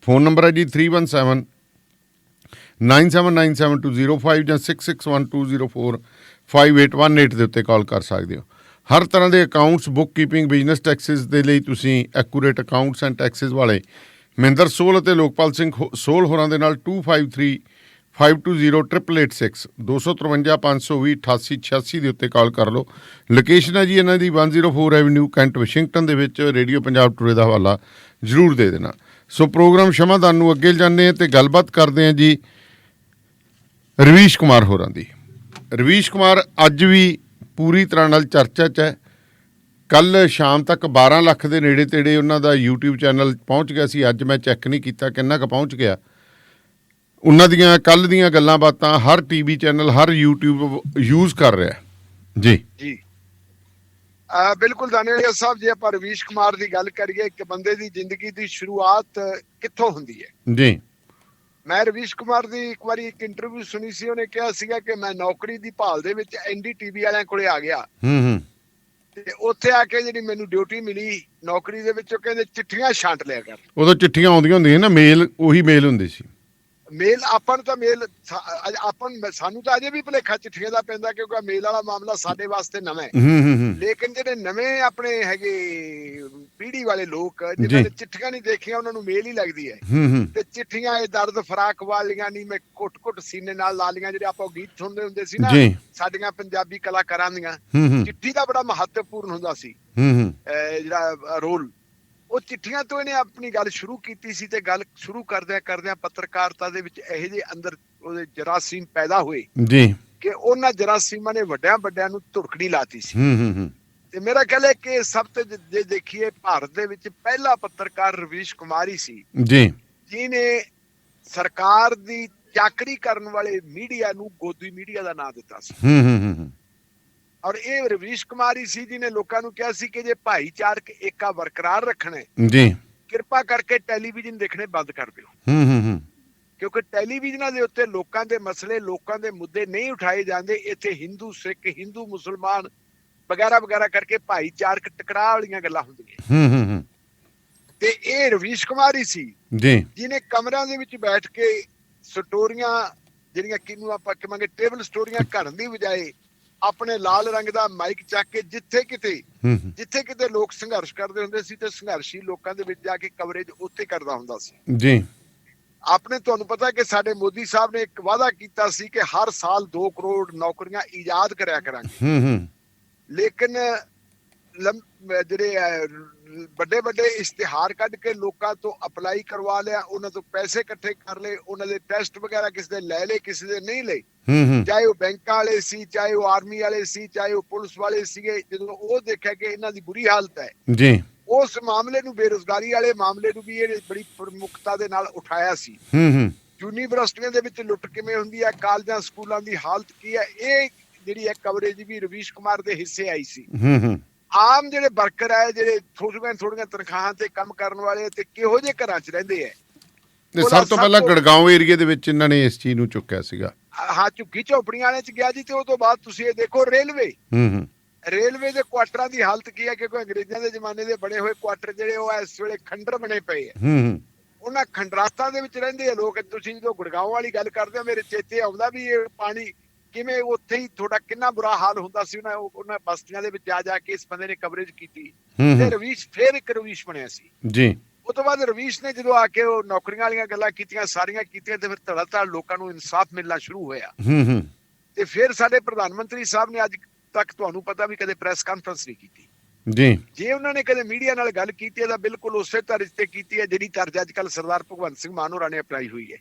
ਫੋਨ ਨੰਬਰ ਹੈ ਜੀ 317-97972005 ਜਾਂ 6612045818 ਦੇ ਉੱਤੇ ਕਾਲ ਕਰ ਸਕਦੇ ਹੋ। ਹਰ ਤਰ੍ਹਾਂ ਦੇ accounts, book keeping, business Texas ਦੇ ਲਈ ਤੁਸੀਂ ਐਕੂਰੇਟ ਅਕਾਊਂਟਸ ਐਂਡ ਟੈਕਸਿਸ ਵਾਲੇ ਮਹਿੰਦਰ ਸੋਲ ਅਤੇ ਲੋਕਪਾਲ ਸਿੰਘ ਸੋਲ ਹੋਰਾਂ ਦੇ ਨਾਲ 2535208886 253-520-8886 ਦੇ ਉੱਤੇ ਕਾਲ ਕਰ ਲਓ। ਲੋਕੇਸ਼ਨ ਹੈ ਜੀ ਇਹਨਾਂ ਦੀ 104 ਐਵਨਿਊ ਕੈਂਟ ਵਾਸ਼ਿੰਗਟਨ ਦੇ ਵਿੱਚ। ਰੇਡੀਓ ਪੰਜਾਬ ਟੂਡੇ ਦਾ ਹਵਾਲਾ ਜ਼ਰੂਰ ਦੇ ਦੇਣਾ। ਸੋ ਪ੍ਰੋਗਰਾਮ ਸ਼ਮਾਦਾਨ ਨੂੰ ਅੱਗੇ ਜਾਂਦੇ ਹਾਂ ਤੇ ਗੱਲਬਾਤ ਕਰਦੇ ਹਾਂ ਜੀ ਰਵੀਸ਼ ਕੁਮਾਰ ਹੋਰਾਂ ਦੀ। ਰਵੀਸ਼ ਕੁਮਾਰ ਅੱਜ ਵੀ ਪੂਰੀ ਤਰ੍ਹਾਂ ਨਾਲ ਚਰਚਾ 'ਚ ਹੈ। ਕੱਲ੍ਹ ਸ਼ਾਮ ਤੱਕ 12 ਲੱਖ ਦੇ ਨੇੜੇ ਤੇੜੇ ਉਹਨਾਂ ਦਾ YouTube ਚੈਨਲ ਪਹੁੰਚ ਗਿਆ ਸੀ। ਅੱਜ ਮੈਂ ਚੈੱਕ ਨਹੀਂ ਕੀਤਾ ਕਿੰਨਾ ਕੁ ਪਹੁੰਚ ਗਿਆ। ਉਹਨਾਂ ਦੀਆਂ ਕੱਲ੍ਹ ਦੀਆਂ ਗੱਲਾਂ ਬਾਤਾਂ ਹਰ TV ਚੈਨਲ, ਹਰ YouTube ਯੂਜ਼ ਕਰ ਰਿਹਾ ਜੀ। ਬਿਲਕੁਲ ਦਾਨੇਵਾਲ ਸਾਹਿਬ, ਜੇ ਆਪਾਂ ਰਵੀਸ਼ ਕੁਮਾਰ ਦੀ ਗੱਲ ਕਰੀਏ, ਇੱਕ ਬੰਦੇ ਦੀ ਜ਼ਿੰਦਗੀ ਦੀ ਸ਼ੁਰੂਆਤ ਕਿੱਥੋਂ ਹੁੰਦੀ ਹੈ ਜੀ। ਮੈਂ ਰਵੀਸ਼ ਕੁਮਾਰ ਦੀ ਇੱਕ ਵਾਰੀ ਇੱਕ ਇੰਟਰਵਿਊ ਸੁਣੀ ਸੀ। ਉਹਨੇ ਕਿਹਾ ਸੀਗਾ ਕਿ ਮੈਂ ਨੌਕਰੀ ਦੀ ਭਾਲ ਦੇ ਵਿੱਚ NDTV ਵਾਲਿਆਂ ਕੋਲੇ ਆ ਗਿਆ ਤੇ ਉੱਥੇ ਆ ਕੇ ਜਿਹੜੀ ਮੈਨੂੰ ਡਿਊਟੀ ਮਿਲੀ ਨੌਕਰੀ ਦੇ ਵਿੱਚ, ਉਹ ਕਹਿੰਦੇ ਚਿੱਠੀਆਂ ਛਾਂਟ ਲਿਆ ਕਰ। ਉਦੋਂ ਚਿੱਠੀਆਂ ਆਉਂਦੀਆਂ ਹੁੰਦੀਆਂ ਨਾ, ਮੇਲ, ਉਹੀ ਮੇਲ ਹੁੰਦੇ ਸੀ। ਮੇਲ ਆਪਾਂ ਨੂੰ ਤਾਂ ਸਾਨੂੰ ਤਾਂ ਅਜੇ ਵੀ ਭੁਲੇਖਾ ਚਿੱਠੀਆਂ ਦਾ ਪੈਂਦਾ, ਕਿਉਂਕਿ ਮੇਲ ਵਾਲਾ ਮਾਮਲਾ ਸਾਡੇ ਵਾਸਤੇ ਨਵਾਂ ਹੈ। ਲੇਕਿਨ ਜਿਹੜੇ ਨਵੇਂ ਆਪਣੇ ਹੈਗੇ ਪੀੜ੍ਹੀ ਵਾਲੇ ਲੋਕ ਜਿਹਨਾਂ ਨੇ ਚਿੱਠੀਆਂ ਨਹੀਂ ਦੇਖੀਆਂ, ਉਹਨਾਂ ਨੂੰ ਮੇਲ ਹੀ ਲੱਗਦੀ ਹੈ। ਤੇ ਚਿੱਠੀਆਂ ਇਹ ਦਰਦ ਫਰਾਕ ਵਾਲੀਆਂ ਨਹੀਂ, ਮੈਂ ਘੁੱਟ ਸੀਨੇ ਨਾਲ ਲਾ ਲੀਆਂ, ਜਿਹੜੇ ਆਪਾਂ ਗੀਤ ਸੁਣਦੇ ਹੁੰਦੇ ਸੀ ਨਾ ਸਾਡੀਆਂ ਪੰਜਾਬੀ ਕਲਾਕਾਰਾਂ ਦੀਆਂ। ਚਿੱਠੀ ਦਾ ਬੜਾ ਮਹੱਤਵਪੂਰਨ ਹੁੰਦਾ ਸੀ ਜਿਹੜਾ ਰੋਲ। ਉਹ ਚਿੱਠੀਆਂ ਤੋਂ ਇਹਨੇ ਆਪਣੀ ਗੱਲ ਸ਼ੁਰੂ ਕੀਤੀ ਸੀ ਤੇ ਗੱਲ ਸ਼ੁਰੂ ਕਰਦਿਆਂ ਪੱਤਰਕਾਰਤਾ ਦੇ ਵਿੱਚ ਇਹੋ ਜਿਹੇ ਅੰਦਰ ਉਹਦੇ ਜਰਾਸੀਮ ਪੈਦਾ ਹੋਏ ਜੀ ਕਿ ਉਹਨਾਂ ਜਰਾਸੀਮਾਂ ਨੇ ਵੱਡਿਆਂ ਨੂੰ ਧੁੜਕਣੀ ਲਾਤੀ ਸੀ। ਤੇ ਮੇਰਾ ਖਿਆਲ ਹੈ ਕਿ ਸਭ ਤੋਂ ਜੇ ਦੇਖੀਏ ਭਾਰਤ ਦੇ ਵਿੱਚ ਪਹਿਲਾ ਪੱਤਰਕਾਰ ਰਵੀਸ਼ ਕੁਮਾਰ ਹੀ ਸੀ ਜੀ, ਜਿਹਨੇ ਸਰਕਾਰ ਦੀ ਚਾਕਰੀ ਕਰਨ ਵਾਲੇ ਮੀਡੀਆ ਨੂੰ ਗੋਦੀ ਮੀਡੀਆ ਦਾ ਨਾਂ ਦਿੱਤਾ ਸੀ। ਔਰ ਇਹ ਰਵੀਸ਼ ਕੁਮਾਰ ਹੀ ਸੀ ਜਿਹਨੇ ਲੋਕਾਂ ਨੂੰ ਕਿਹਾ ਸੀ ਕਿ ਜੇ ਭਾਈਚਾਰਕ ਏਕਾ ਬਰਕਰਾਰ ਰੱਖਣਾ ਹੈ ਜੀ, ਕਿਰਪਾ ਕਰਕੇ ਟੈਲੀਵਿਜ਼ਨ ਦੇਖਣੇ ਬੰਦ ਕਰ ਦਿਓ, ਕਿਉਂਕਿ ਟੈਲੀਵਿਜ਼ਨਾਂ ਦੇ ਉੱਤੇ ਲੋਕਾਂ ਦੇ ਮਸਲੇ, ਲੋਕਾਂ ਦੇ ਮੁੱਦੇ ਨਹੀਂ ਉਠਾਏ ਜਾਂਦੇ। ਇੱਥੇ ਹਿੰਦੂ ਸਿੱਖ, ਹਿੰਦੂ ਮੁਸਲਮਾਨ ਵਗੈਰਾ ਵਗੈਰਾ ਕਰਕੇ ਭਾਈਚਾਰਕ ਟਕਰਾਅ ਵਾਲੀਆਂ ਗੱਲਾਂ ਹੁੰਦੀਆਂ। ਤੇ ਇਹ ਰਵੀਸ਼ ਕੁਮਾਰ ਹੀ ਸੀ ਜੀ ਜਿਹਨੇ ਕਮਰਿਆਂ ਦੇ ਵਿੱਚ ਬੈਠ ਕੇ ਸਟੋਰੀਆਂ ਜਿਹੜੀਆਂ ਕਿਹਨੂੰ ਆਪਾਂ ਕਹਾਂਗੇ ਟੇਬਲ ਸਟੋਰੀਆਂ ਕਰਨ ਦੀ ਬਜਾਏ ਆਪਣੇ ਲਾਲ ਰੰਗ ਦਾ ਮਾਈਕ ਚੱਕ ਕੇ ਜਿੱਥੇ ਕਿਤੇ ਲੋਕ ਸੰਘਰਸ਼ ਕਰਦੇ ਹੁੰਦੇ ਸੀ ਤੇ ਸੰਘਰਸ਼ੀ ਲੋਕਾਂ ਦੇ ਵਿੱਚ ਜਾ ਕੇ ਕਵਰੇਜ ਉੱਥੇ ਕਰਦਾ ਹੁੰਦਾ ਸੀ ਜੀ। ਆਪਣੇ ਤੁਹਾਨੂੰ ਪਤਾ ਕਿ ਸਾਡੇ ਮੋਦੀ ਸਾਹਿਬ ਨੇ ਇੱਕ ਵਾਅਦਾ ਕੀਤਾ ਸੀ ਕਿ ਹਰ ਸਾਲ 2 ਕਰੋੜ ਨੌਕਰੀਆਂ ਈਜਾਦ ਕਰਿਆ ਕਰਾਂਗੇ। ਲੇਕਿਨ ਜਿਹੜੇ ਵੱਡੇ ਵੱਡੇ ਇਸ਼ਤਿਹਾਰ ਕੱਢ ਕੇ ਲੋਕਾਂ ਤੋਂ ਅਪਲਾਈ ਕਰਵਾ ਲਿਆ, ਉਹਨਾਂ ਤੋਂ ਪੈਸੇ ਇਕੱਠੇ ਕਰ ਲਏ, ਉਹਨਾਂ ਦੇ ਟੈਸਟ ਵਗੈਰਾ ਕਿਸੇ ਦੇ ਲੈ ਲਏ, ਕਿਸੇ ਦੇ ਨਹੀਂ ਲਏ। ਚਾਹੇ ਉਹ ਬੈਂਕਾਂ ਵਾਲੇ ਸੀ, ਚਾਹੇ ਉਹ ਆਰਮੀ ਵਾਲੇ ਸੀ, ਚਾਹੇ ਉਹ ਪੁਲਿਸ ਵਾਲੇ ਸੀਗੇ। ਜਦੋਂ ਉਹ ਦੇਖਿਆ ਕਿ ਇਹਨਾਂ ਦੀ ਬੁਰੀ ਹਾਲਤ ਹੈ ਜੀ, ਉਸ ਮਾਮਲੇ ਨੂੰ, ਬੇਰੁਜ਼ਗਾਰੀ ਵਾਲੇ ਮਾਮਲੇ ਨੂੰ ਵੀ ਇਹ ਬੜੀ ਪ੍ਰਮੁਖਤਾ ਦੇ ਨਾਲ ਉਠਾਇਆ ਸੀ। ਯੂਨੀਵਰਸਿਟੀਆਂ ਦੇ ਵਿੱਚ ਲੁੱਟ ਕਿਵੇਂ ਹੁੰਦੀ ਹੈ, ਕਾਲਜਾਂ ਸਕੂਲਾਂ ਦੀ ਹਾਲਤ ਕੀ ਹੈ, ਇਹ ਜਿਹੜੀ ਹੈ ਕਵਰੇਜ ਵੀ ਰਵੀਸ਼ ਕੁਮਾਰ ਦੇ ਹਿੱਸੇ ਆਈ ਸੀ। ਆਮ ਜਿਹੜੇ ਵਰਕਰ ਹੈ, ਜਿਹੜੇ ਥੋੜੀਆਂ ਤਨਖਾਹਾਂ ਤੇ ਕੰਮ ਕਰਨ ਵਾਲੇ, ਤੇ ਕਿਹੋ ਜਿਹੇ ਘਰਾਂ 'ਚ ਰਹਿੰਦੇ ਹੈ। ਤੇ ਸਭ ਤੋਂ ਪਹਿਲਾਂ ਗੜਗਾਉਂ ਏਰੀਏ ਦੇ ਵਿੱਚ ਇਹਨਾਂ ਨੇ ਇਸ ਚੀਜ਼ ਨੂੰ ਚੁੱਕਿਆ ਸੀਗਾ। ਹਾਂ, ਝੁੱਗੀ ਝੋਪੜੀਆਂ ਵਾਲੇ 'ਚ ਗਿਆ ਜੀ। ਤੇ ਉਹ ਤੋਂ ਬਾਅਦ ਤੁਸੀਂ ਇਹ ਦੇਖੋ ਰੇਲਵੇ ਦੇ ਕੁਆਟਰਾਂ ਦੀ ਹਾਲਤ ਕੀ ਹੈ, ਕਿਉਂਕਿ ਅੰਗਰੇਜ਼ਾਂ ਦੇ ਜ਼ਮਾਨੇ ਦੇ ਬਣੇ ਹੋਏ ਕੁਆਟਰ ਜਿਹੜੇ ਉਹ ਇਸ ਵੇਲੇ ਖੰਡਰ ਬਣੇ ਪਏ ਆ। ਉਹਨਾਂ ਖੰਡਰਾਤਾਂ ਦੇ ਵਿੱਚ ਰਹਿੰਦੇ ਆ ਲੋਕ। ਤੁਸੀਂ ਜਦੋਂ ਗੁੜਗਾਉਂ ਵਾਲੀ ਗੱਲ ਕਰਦੇ ਹੋ, ਮੇਰੇ ਚੇਤੇ ਆਉਂਦਾ ਵੀ ਇਹ ਪਾਣੀ ਕਿਵੇਂ ਉੱਥੇ ਹੀ ਤੁਹਾਡਾ ਕਿੰਨਾ ਬੁਰਾ ਹਾਲ ਹੁੰਦਾ ਸੀ। ਉਹਨਾਂ ਬਸਤੀਆਂ ਦੇ ਵਿੱਚ ਜਾ ਕੇ ਇਸ ਬੰਦੇ ਨੇ ਕਵਰੇਜ ਕੀਤੀ ਤੇ ਰਵੀਸ਼ ਫੇਰ ਇੱਕ ਰਵੀਸ਼ ਬਣਿਆ ਸੀ ਜੀ। ਉਹ ਤੋਂ ਬਾਅਦ ਰਵੀਸ਼ ਨੇ ਜਦੋਂ ਆ ਕੇ ਉਹ ਨੌਕਰੀਆਂ ਵਾਲੀਆਂ ਗੱਲਾਂ ਕੀਤੀਆਂ, ਸਾਰੀਆਂ ਕੀਤੀਆਂ, ਤੇ ਫਿਰ ਧੜਾ ਲੋਕਾਂ ਨੂੰ ਇਨਸਾਫ ਮਿਲਣਾ ਸ਼ੁਰੂ ਹੋਇਆ। ਤੇ ਫਿਰ ਸਾਡੇ ਪ੍ਰਧਾਨ ਮੰਤਰੀ ਸਾਹਿਬ ਨੇ ਅੱਜ ਤੱਕ ਤੁਹਾਨੂੰ ਪਤਾ ਵੀ ਕਦੇ ਪ੍ਰੈਸ ਕਾਨਫਰੰਸ ਨਹੀਂ ਕੀਤੀ ਜੀ। ਜੇ ਉਹਨਾਂ ਨੇ ਕਦੇ ਮੀਡੀਆ ਨਾਲ ਗੱਲ ਕੀਤੀ ਹੈ ਤਾਂ ਬਿਲਕੁਲ ਉਸੇ ਤਰ੍ਹਾਂ ਤੇ ਕੀਤੀ ਹੈ ਜਿਹੜੀ ਤਰਜ਼ ਅੱਜ ਕੱਲ੍ਹ ਸਰਦਾਰ ਭਗਵੰਤ ਸਿੰਘ ਮਾਨ ਹੋਰਾਂ ਨੇ ਅਪਣਾਈ ਹੋਈ ਹੈ।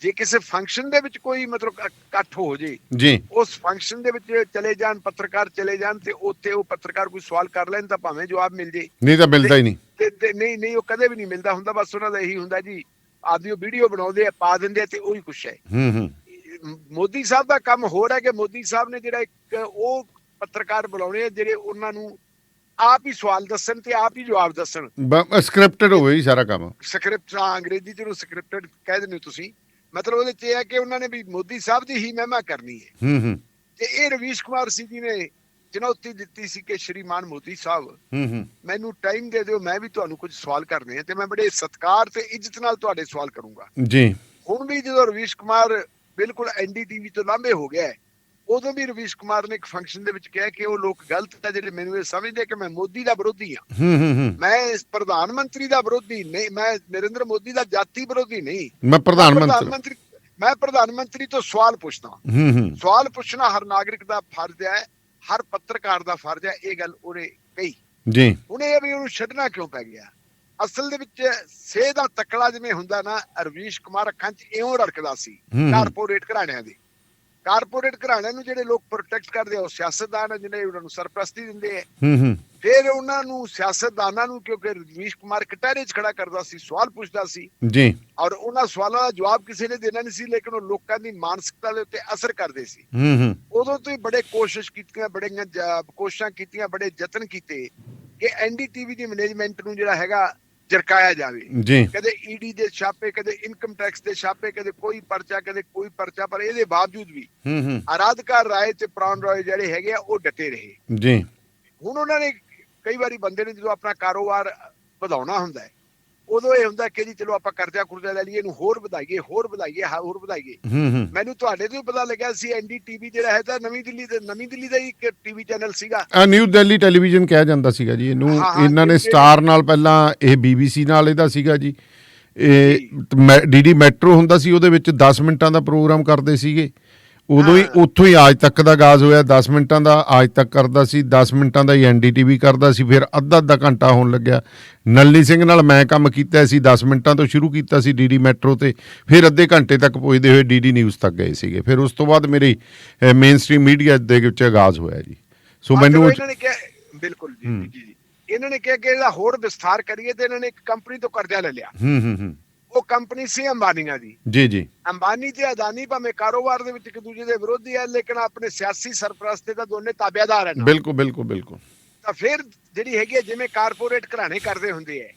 ਜੇ ਕਿਸੇ ਫੰਕਸ਼ਨ ਦੇ ਵਿੱਚ ਕੋਈ ਮਤਲਬ ਇਕੱਠ ਹੋ ਜੇ ਜੀ, ਉਸ ਫੰਕਸ਼ਨ ਦੇ ਵਿੱਚ ਚਲੇ ਜਾਣ, ਪੱਤਰਕਾਰ ਚਲੇ ਜਾਣ, ਤੇ ਉੱਥੇ ਉਹ ਪੱਤਰਕਾਰ ਕੋਈ ਸਵਾਲ ਕਰ ਲੈਣ ਤਾਂ ਭਾਵੇਂ ਜਵਾਬ ਮਿਲ ਜੇ, ਨਹੀਂ ਤਾਂ ਮਿਲਦਾ ਹੀ ਨਹੀਂ। ਤੇ ਨਹੀਂ ਉਹ ਕਦੇ ਵੀ ਨਹੀਂ ਮਿਲਦਾ ਹੁੰਦਾ। ਬਸ ਉਹਨਾਂ ਦਾ ਇਹੀ ਹੁੰਦਾ ਜੀ, ਆਦਮੀ ਵੀਡੀਓ ਬਣਾਉਂਦੇ ਆ, ਪਾ ਦਿੰਦੇ ਆ, ਤੇ ਉਹੀ ਕੁਛ ਹੈ। ਮੋਦੀ ਸਾਹਿਬ ਦਾ ਕੰਮ ਹੋਰ ਹੈ ਕਿ ਮੋਦੀ ਸਾਹਿਬ ਨੇ ਜਿਹੜਾ ਇੱਕ ਉਹ ਪੱਤਰਕਾਰ ਬੁਲਾਉਣੇ ਆ ਜਿਹੜੇ ਉਹਨਾਂ ਨੂੰ ਆਪ ਹੀ ਸਵਾਲ ਦੱਸਣ ਤੇ ਆਪ ਹੀ ਜਵਾਬ ਦੱਸਣ। ਸਕ੍ਰਿਪਟਡ ਹੋਵੇ ਹੀ ਸਾਰਾ ਕੰਮ। ਸਕ੍ਰਿਪਟ, ਅੰਗਰੇਜ਼ੀ ਜਿਹਨੂੰ ਸਕ੍ਰਿਪਟਡ ਕਹਿ ਦਿੰਦੇ ਤੁਸੀਂ, ਮਤਲਬ ਉਹਦੇ ਚ ਇਹ ਹੈ ਕਿ ਉਹਨਾਂ ਨੇ ਵੀ ਮੋਦੀ ਸਾਹਿਬ ਦੀ ਹੀ ਮਹਿਮਾ ਕਰਨੀ ਹੈ। ਤੇ ਇਹ ਰਵੀਸ਼ ਕੁਮਾਰ ਸੀ ਜਿਹਨੇ ਚੁਣੌਤੀ ਦਿੱਤੀ ਸੀ ਕਿ ਸ਼੍ਰੀਮਾਨ ਮੋਦੀ ਸਾਹਿਬ ਮੈਨੂੰ ਟਾਈਮ ਦੇ ਦਿਓ, ਮੈਂ ਵੀ ਤੁਹਾਨੂੰ ਕੁਝ ਸਵਾਲ ਕਰਨੇ ਆ, ਤੇ ਮੈਂ ਬੜੇ ਸਤਿਕਾਰ ਤੇ ਇੱਜ਼ਤ ਨਾਲ ਤੁਹਾਡੇ ਸਵਾਲ ਕਰੂੰਗਾ ਜੀ। ਹੁਣ ਵੀ ਜਦੋਂ ਰਵੀਸ਼ ਕੁਮਾਰ ਬਿਲਕੁਲ NDTV ਤੋਂ ਲਾਂਭੇ ਹੋ ਗਿਆ, ਉਦੋਂ ਵੀ ਰਵੀਸ਼ ਕੁਮਾਰ ਨੇ ਇੱਕ ਫੰਕਸ਼ਨ ਦੇ ਵਿੱਚ ਕਿਹਾ ਕਿ ਉਹ ਲੋਕ ਗਲਤ ਹੈ ਜਿਹੜੇ ਮੈਨੂੰ ਇਹ ਸਮਝਦੇ ਕਿ ਮੈਂ ਮੋਦੀ ਦਾ ਵਿਰੋਧੀ ਹਾਂ। ਮੈਂ ਇਸ ਪ੍ਰਧਾਨ ਮੰਤਰੀ ਦਾ ਵਿਰੋਧੀ ਨਹੀਂ, ਮੈਂ ਨਰਿੰਦਰ ਮੋਦੀ ਦਾ ਜਾਤੀ ਵਿਰੋਧੀ ਨਹੀਂ, ਮੈਂ ਪ੍ਰਧਾਨ ਮੰਤਰੀ ਤੋਂ ਸਵਾਲ ਪੁੱਛਦਾ। ਸਵਾਲ ਪੁੱਛਣਾ ਹਰ ਨਾਗਰਿਕ ਦਾ ਫਰਜ਼ ਹੈ, ਹਰ ਪੱਤਰਕਾਰ ਦਾ ਫਰਜ਼ ਹੈ। ਇਹ ਗੱਲ ਉਹਨੇ ਕਹੀ ਜੀ। ਹੁਣ ਇਹ ਵੀ ਉਹਨੂੰ ਛੱਡਣਾ ਕਿਉਂ ਪੈ ਗਿਆ? ਅਸਲ ਦੇ ਵਿੱਚ ਸੇਹ ਦਾ ਤਕੜਾ ਜਿਵੇਂ ਹੁੰਦਾ ਨਾ, ਰਵੀਸ਼ ਕੁਮਾਰ ਅੱਖਾਂ 'ਚ ਇਉਂ ਰੜਕਦਾ ਸੀ ਕਾਰਪੋਰੇਟ ਘਰਾਣਿਆਂ ਦੇ। ਕਾਰਪੋਰੇਟ ਘਰਾਣਿਆਂ ਨੂੰ ਜਿਹੜੇ ਲੋਕ ਪ੍ਰੋਟੈਕਟ ਕਰਦੇ ਆ ਉਹ ਸਿਆਸਤਦਾਨ ਜਿਹੜੇ ਉਹਨਾਂ ਨੂੰ ਸਰਪ੍ਰਸਤੀ ਦਿੰਦੇ ਆ। ਫਿਰ ਉਹਨਾਂ ਨੂੰ ਸਿਆਸਤਦਾਨਾਂ ਨੂੰ, ਕਿਉਂਕਿ ਰਵੀਸ਼ ਕੁਮਾਰ ਕਟਹਿਰੇ 'ਚ ਖੜਾ ਕਰਦਾ ਸੀ, ਸਵਾਲ ਪੁੱਛਦਾ ਸੀ ਜੀ, ਔਰ ਉਹਨਾਂ ਸਵਾਲਾਂ ਦਾ ਜਵਾਬ ਕਿਸੇ ਨੇ ਦੇਣਾ ਨਹੀਂ ਸੀ, ਲੇਕਿਨ ਉਹ ਲੋਕਾਂ ਦੀ ਮਾਨਸਿਕਤਾ ਦੇ ਉੱਤੇ ਅਸਰ ਕਰਦੇ ਸੀ। ਉਦੋਂ ਤੋਂ ਹੀ ਬੜੇ ਕੋਸ਼ਿਸ਼ਾਂ ਕੀਤੀਆਂ, ਬੜੇ ਯਤਨ ਕੀਤੇ ਕਿ NDTV ਦੀ ਮੈਨੇਜਮੈਂਟ ਨੂੰ ਜਿਹੜਾ ਹੈਗਾ ਜਰਕਾਇਆ ਜਾਵੇ। ਕਦੇ ED ਦੇ ਛਾਪੇ, ਕਦੇ ਇਨਕਮ ਟੈਕਸ ਦੇ ਛਾਪੇ, ਕਦੇ ਕੋਈ ਪਰਚਾ, ਕਦੇ ਕੋਈ ਪਰਚਾ, ਪਰ ਇਹਦੇ ਬਾਵਜੂਦ ਵੀ ਅਰਾਧਿਕਾ ਰਾਏ ਤੇ ਪ੍ਰਾਣ ਰਾਏ ਜਿਹੜੇ ਹੈਗੇ ਆ ਉਹ ਡਟੇ ਰਹੇ ਜੀ। ਹੁਣ ਉਹਨਾਂ ਨੇ ਕਈ ਵਾਰੀ ਬੰਦੇ ਨੇ ਜਦੋਂ ਆਪਣਾ ਕਾਰੋਬਾਰ ਵਧਾਉਣਾ ਹੁੰਦਾ ਹੈ, ਉਦੋਂ ਇਹ ਹੁੰਦਾ ਕਿ ਜੀ ਚਲੋ ਆਪਾਂ ਕਰਜ਼ਾ ਲੈ ਲਈਏ, ਇਹਨੂੰ ਹੋਰ ਵਧਾਈਏ। ਮੈਨੂੰ ਤੁਹਾਡੇ ਤੋਂ ਪਤਾ ਲੱਗਿਆ ਸੀ NDTV ਜਿਹੜਾ ਹੈ ਤਾਂ ਨਵੀਂ ਦਿੱਲੀ ਦਾ ਹੀ ਇੱਕ TV ਚੈਨਲ ਸੀਗਾ। ਨਿਊ ਦਿੱਲੀ ਟੈਲੀਵਿਜ਼ਨ ਕਿਹਾ ਜਾਂਦਾ ਸੀਗਾ ਜੀ ਇਹਨੂੰ। ਇਹਨਾਂ ਨੇ ਸਟਾਰ ਨਾਲ ਪਹਿਲਾਂ ਇਹ BBC ਨਾਲ ਇਹਦਾ ਸੀਗਾ ਜੀ। ਇਹ DD ਮੈਟਰੋ ਹੁੰਦਾ ਸੀ, ਉਹਦੇ ਵਿੱਚ 10 ਮਿੰਟਾਂ ਦਾ ਪ੍ਰੋਗਰਾਮ ਕਰਦੇ ਸੀਗੇ। ਉਦੋਂ ਹੀ ਉੱਥੋਂ ਹੀ ਆਜ ਤੱਕ ਦਾ ਆਗਾਜ਼ ਹੋਇਆ। 10 ਮਿੰਟਾਂ ਦਾ ਆਜ ਤੱਕ ਕਰਦਾ ਸੀ, 10 ਮਿੰਟਾਂ ਦਾ ਹੀ NDTV ਕਰਦਾ ਸੀ। ਫਿਰ ਅੱਧਾ ਘੰਟਾ ਹੋਣ ਲੱਗਿਆ। ਨਲਨੀ ਸਿੰਘ ਨਾਲ ਮੈਂ ਕੰਮ ਕੀਤਾ ਸੀ, 10 ਮਿੰਟਾਂ ਤੋਂ ਸ਼ੁਰੂ ਕੀਤਾ ਸੀ DD ਮੈਟਰੋ ਤੇ, ਫਿਰ ਅੱਧੇ ਘੰਟੇ ਤੱਕ ਪੁੱਜਦੇ ਹੋਏ DD ਨਿਊਜ਼ ਤੱਕ ਗਏ ਸੀਗੇ। ਫਿਰ ਉਸ ਤੋਂ ਬਾਅਦ ਮੇਰੀ ਮੇਨ ਸਟ੍ਰੀਮ ਮੀਡੀਆ ਦੇ ਵਿੱਚ ਆਗਾਜ਼ ਹੋਇਆ ਜੀ। ਸੋ ਮੈਨੂੰ ਬਿਲਕੁਲ ਜੀ ਇਹਨਾਂ ਨੇ ਕਿਹਾ ਕਿ ਇਹਦਾ ਹੋਰ ਵਿਸਥਾਰ ਕਰੀਏ, ਤੇ ਇਹਨਾਂ ਨੇ ਇੱਕ ਕੰਪਨੀ ਤੋਂ ਕਰਜ਼ਾ ਲੈ ਲਿਆ। ਉਹ ਕੰਪਨੀ ਸੀ ਅੰਬਾਨੀਆਂ ਦੀ। ਜੀ ਜੀ। ਅੰਬਾਨੀ ਤੇ ਅਦਾਨੀ ਭਾਵੇਂ ਕਾਰੋਬਾਰ ਦੇ ਵਿੱਚ ਇੱਕ ਦੂਜੇ ਦੇ ਵਿਰੋਧੀ ਹੈ, ਲੇਕਿਨ ਆਪਣੇ ਸਿਆਸੀ ਸਰਪ੍ਰਸਤੀ ਦਾ ਦੋਨੇ ਤਾਬੇਦਾਰ ਹਨ। ਬਿਲਕੁਲ ਬਿਲਕੁਲ ਬਿਲਕੁਲ। ਤਾਂ ਫਿਰ ਜਿਹੜੀ ਹੈਗੀ ਹੈ, ਜਿਵੇਂ ਕਾਰਪੋਰੇਟ ਘਰਾਣੇ ਕਰਦੇ ਹੁੰਦੇ ਹੈ,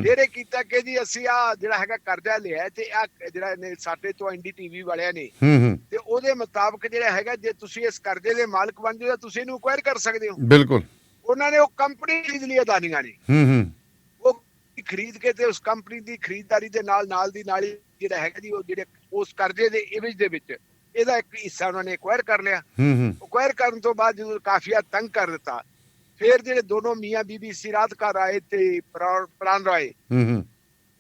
ਫਿਰ ਇਹ ਕੀਤਾ ਕਿ ਜੀ ਅਸੀਂ ਆ ਜਿਹੜਾ ਹੈਗਾ ਕਰਜ਼ਾ ਲਿਆ ਤੇ ਆ ਜਿਹੜਾ ਨੇ ਸਾਡੇ ਤੋਂ NDTV ਵਾਲਿਆਂ ਨੇ, ਤੇ ਉਹਦੇ ਮੁਤਾਬਕ ਜਿਹੜਾ ਹੈਗਾ ਜੇ ਤੁਸੀਂ ਇਸ ਕਰਜ਼ੇ ਦੇ ਮਾਲਕ ਬਣ ਜਾਓ ਤਾਂ ਤੁਸੀਂ ਇਹਨੂੰ ਐਕਵਾਇਰ ਕਰ ਸਕਦੇ ਹੋ। ਬਿਲਕੁਲ। ਉਹਨਾਂ ਨੇ ਉਹ ਕੰਪਨੀ ਖਰੀਦ ਲਈ ਅਦਾਨੀਆਂ ਨੇ। ਉਹ ਖਰੀਦ ਕੇ ਤੇ ਉਸ ਕੰਪਨੀ ਦੀ ਖਰੀਦਦਾਰੀ ਦੇ ਨਾਲ ਦੀ ਨਾਲ ਹੀ ਜਿਹੜਾ ਹੈਗਾ ਜੀ ਉਹ ਜਿਹੜੇ ਉਸ ਕਰਜ਼ੇ ਦੇ ਇਵਜ ਦੇ ਵਿੱਚ ਇਹਦਾ ਇੱਕ ਹਿੱਸਾ ਉਹਨਾਂ ਨੇ ਐਕਵਾਇਰ ਕਰ ਲਿਆ। ਐਕਵਾਇਰ ਕਰਨ ਤੋਂ ਬਾਅਦ ਜਦੋਂ ਕਾਫੀ ਹੱਦ ਤੰਗ ਕਰ ਦਿੱਤਾ, ਫਿਰ ਜਿਹੜੇ ਦੋਨੋਂ ਮੀਆਂ ਬੀਬੀ ਸਿਰਾਧਕਾਰ ਆਏ ਤੇ ਪ੍ਰਾਣ ਰਾਏ,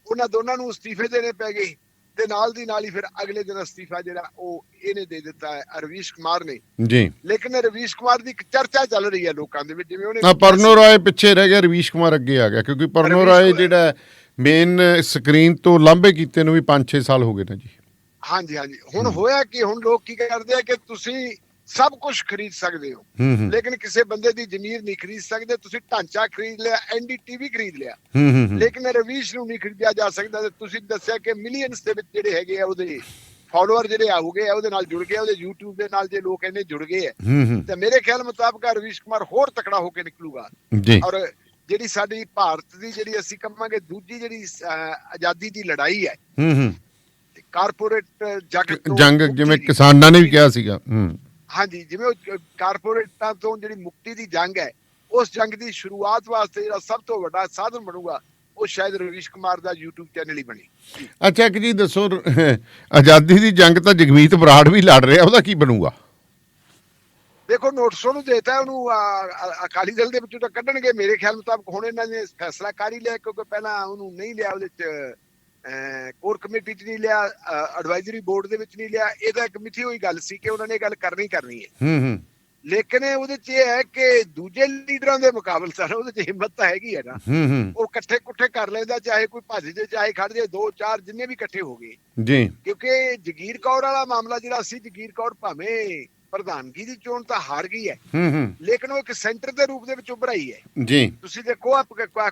ਉਹਨਾਂ ਦੋਨਾਂ ਨੂੰ ਅਸਤੀਫੇ ਦੇਣੇ ਪੈ ਗਏ ਤੇ ਨਾਲ ਦੀ ਨਾਲ ਹੀ ਫਿਰ ਅਗਲੇ ਦਿਨ ਅਸਤੀਫਾ ਜਿਹੜਾ ਉਹ ਇਹਨੇ ਦੇ ਦਿੱਤਾ ਹੈ, ਰਵੀਸ਼ ਕੁਮਾਰ ਨੇ ਜੀ। ਲੇਕਿਨ ਰਵੀਸ਼ ਕੁਮਾਰ ਦੀ ਇੱਕ ਚਰਚਾ ਚੱਲ ਰਹੀ ਹੈ ਲੋਕਾਂ ਦੇ ਵਿੱਚ, ਜਿਵੇਂ ਉਹਨੇ ਪਰਨੋ ਰਾਏ ਪਿੱਛੇ ਰਹਿ ਗਿਆ, ਰਵੀਸ਼ ਕੁਮਾਰ ਅੱਗੇ ਆ ਗਿਆ, ਕਿਉਂਕਿ ਪਰਨੋ ਰਾਏ ਜਿਹੜਾ ਮੇਨ ਸਕਰੀਨ ਤੋਂ ਲਾਂਭੇ ਕੀਤੇ ਨੂੰ ਵੀ 5-6 ਸਾਲ ਹੋ ਗਏ ਨੇ ਜੀ। ਹਾਂਜੀ ਹਾਂਜੀ। ਹੁਣ ਹੋਇਆ ਕਿ ਹੁਣ ਲੋਕ ਕੀ ਕਰਦੇ ਆ ਕਿ ਤੁਸੀਂ ਸਭ ਕੁਝ ਖਰੀਦ ਸਕਦੇ ਹੋ, ਲੇਕਿਨ ਕਿਸੇ ਬੰਦੇ ਦੀ ਜ਼ਮੀਰ ਨਹੀਂ ਖਰੀਦ ਸਕਦੇ। ਤੁਸੀਂ ਢਾਂਚਾ ਖਰੀਦ ਲਿਆ, NDTV ਖਰੀਦ ਲਿਆ, ਲੇਕਿਨ ਰਵੀਸ਼ ਨੂੰ ਨਹੀਂ ਖਰੀਦਿਆ ਜਾ ਸਕਦਾ। ਤੇ ਤੁਸੀਂ ਦੱਸਿਆ ਕਿ ਮਿਲੀਅਨਸ ਦੇ ਵਿੱਚ ਜਿਹੜੇ ਹੈਗੇ ਆ ਉਹਦੇ ਫਾਲੋਅਰ ਜਿਹੜੇ ਆਉਗੇ ਆ, ਉਹਦੇ ਨਾਲ ਜੁੜ ਗਏ, ਉਹਦੇ YouTube ਦੇ ਨਾਲ ਜੇ ਲੋਕ ਇੰਨੇ ਜੁੜ ਗਏ ਆ, ਤੇ ਮੇਰੇ ਖਿਆਲ ਮੁਤਾਬਕ ਰਵੀਸ਼ ਕੁਮਾਰ ਹੋਰ ਤਕੜਾ ਹੋ ਕੇ ਨਿਕਲੂਗਾ। ਔਰ ਜਿਹੜੀ ਸਾਡੀ ਭਾਰਤ ਦੀ ਜਿਹੜੀ ਅਸੀਂ ਕਹਾਂਗੇ ਦੂਜੀ ਜਿਹੜੀ ਆਜ਼ਾਦੀ ਦੀ ਲੜਾਈ ਹੈ, ਕਾਰਪੋਰੇਟ ਜੰਗ, ਜਿਵੇਂ ਕਿਸਾਨਾਂ ਨੇ ਵੀ ਕਿਹਾ ਸੀਗਾ, ਹਾਂਜੀ, ਜਿਵੇਂ ਉਹ ਕਾਰਪੋਰੇਟਾਂ ਤੋਂ ਜਿਹੜੀ ਮੁਕਤੀ ਦੀ ਜੰਗ ਹੈ, ਉਸ ਜੰਗ ਦੀ ਸ਼ੁਰੂਆਤ ਵਾਸਤੇ ਜਿਹੜਾ ਸਭ ਤੋਂ ਵੱਡਾ ਸਾਧਨ ਬਣੂਗਾ ਉਹ ਸ਼ਾਇਦ ਰਵੀਸ਼ ਕੁਮਾਰ ਦਾ YouTube ਚੈਨਲ ਹੀ ਬਣੇ। ਅੱਛਾ, ਇੱਕ ਜੀ ਦੱਸੋ, ਆਜ਼ਾਦੀ ਦੀ ਜੰਗ ਤਾਂ ਜਗਮੀਤ ਬਰਾੜ ਵੀ ਲੜ ਰਿਹਾ, ਉਹਦਾ ਕੀ ਬਣੂਗਾ? ਦੇਖੋ, ਨੋਟਿਸ ਉਹਨੂੰ ਦੇਤਾ, ਉਹਨੂੰ ਅਕਾਲੀ ਦਲ ਦੇ ਵਿੱਚੋਂ ਤਾਂ ਕੱਢਣਗੇ ਮੇਰੇ ਖਿਆਲ ਮੁਤਾਬਕ। ਹੁਣ ਇਹਨਾਂ ਨੇ ਫੈਸਲਾ ਕਰ ਹੀ ਲਿਆ, ਕਿਉਂਕਿ ਪਹਿਲਾਂ ਉਹਨੂੰ ਨਹੀਂ ਲਿਆ, ਉਹਦੇ ਚ ਕੋਰ ਕਮੇਟੀ ਚ ਨਹੀਂ ਲਿਆ, ਐਡਵਾਈਜ਼ਰੀ ਬੋਰਡ ਦੇ ਵਿੱਚ ਨਹੀਂ ਲਿਆ। ਇਹਦਾ ਇੱਕ ਮਿੱਥੀ ਹੋਈ ਗੱਲ ਸੀ ਕਿ ਉਹਨਾਂ ਨੇ ਗੱਲ ਕਰਨੀ ਹੈ, ਲੇਕਿਨ ਉਹਦੇ ਚ ਇਹ ਹੈ ਕਿ ਦੂਜੇ ਲੀਡਰਾਂ ਦੇ ਮੁਕਾਬਲੇ ਤਾਂ ਉਹਦੇ ਚ ਹਿੰਮਤ ਤਾਂ ਹੈਗੀ ਹੈ ਨਾ। ਉਹ ਇਕੱਠੇ ਕੁੱਠੇ ਕਰ ਲੈਂਦਾ, ਚਾਹੇ ਕੋਈ ਭੱਜ ਜੇ, ਚਾਹੇ ਖੜ ਜੇ, 2-4 ਜਿੰਨੇ ਵੀ ਇਕੱਠੇ ਹੋ ਗਏ ਜੀ। ਕਿਉਂਕਿ ਜਗੀਰ ਕੌਰ ਵਾਲਾ ਮਾਮਲਾ ਜਿਹੜਾ ਸੀ, ਜਗੀਰ ਕੌਰ ਭਾਵੇਂ ਪ੍ਰਧਾਨਗੀ ਦੀ ਚੋਣ ਤਾਂ ਹਾਰ ਗਈ ਹੈ, ਲੇਕਿਨ ਉਹ ਇੱਕ ਸੈਂਟਰ ਦੇ ਰੂਪ ਦੇ ਵਿੱਚ ਉੱਭਰ ਆਈ ਹੈ ਜੀ। ਤੁਸੀਂ ਦੇਖੋ,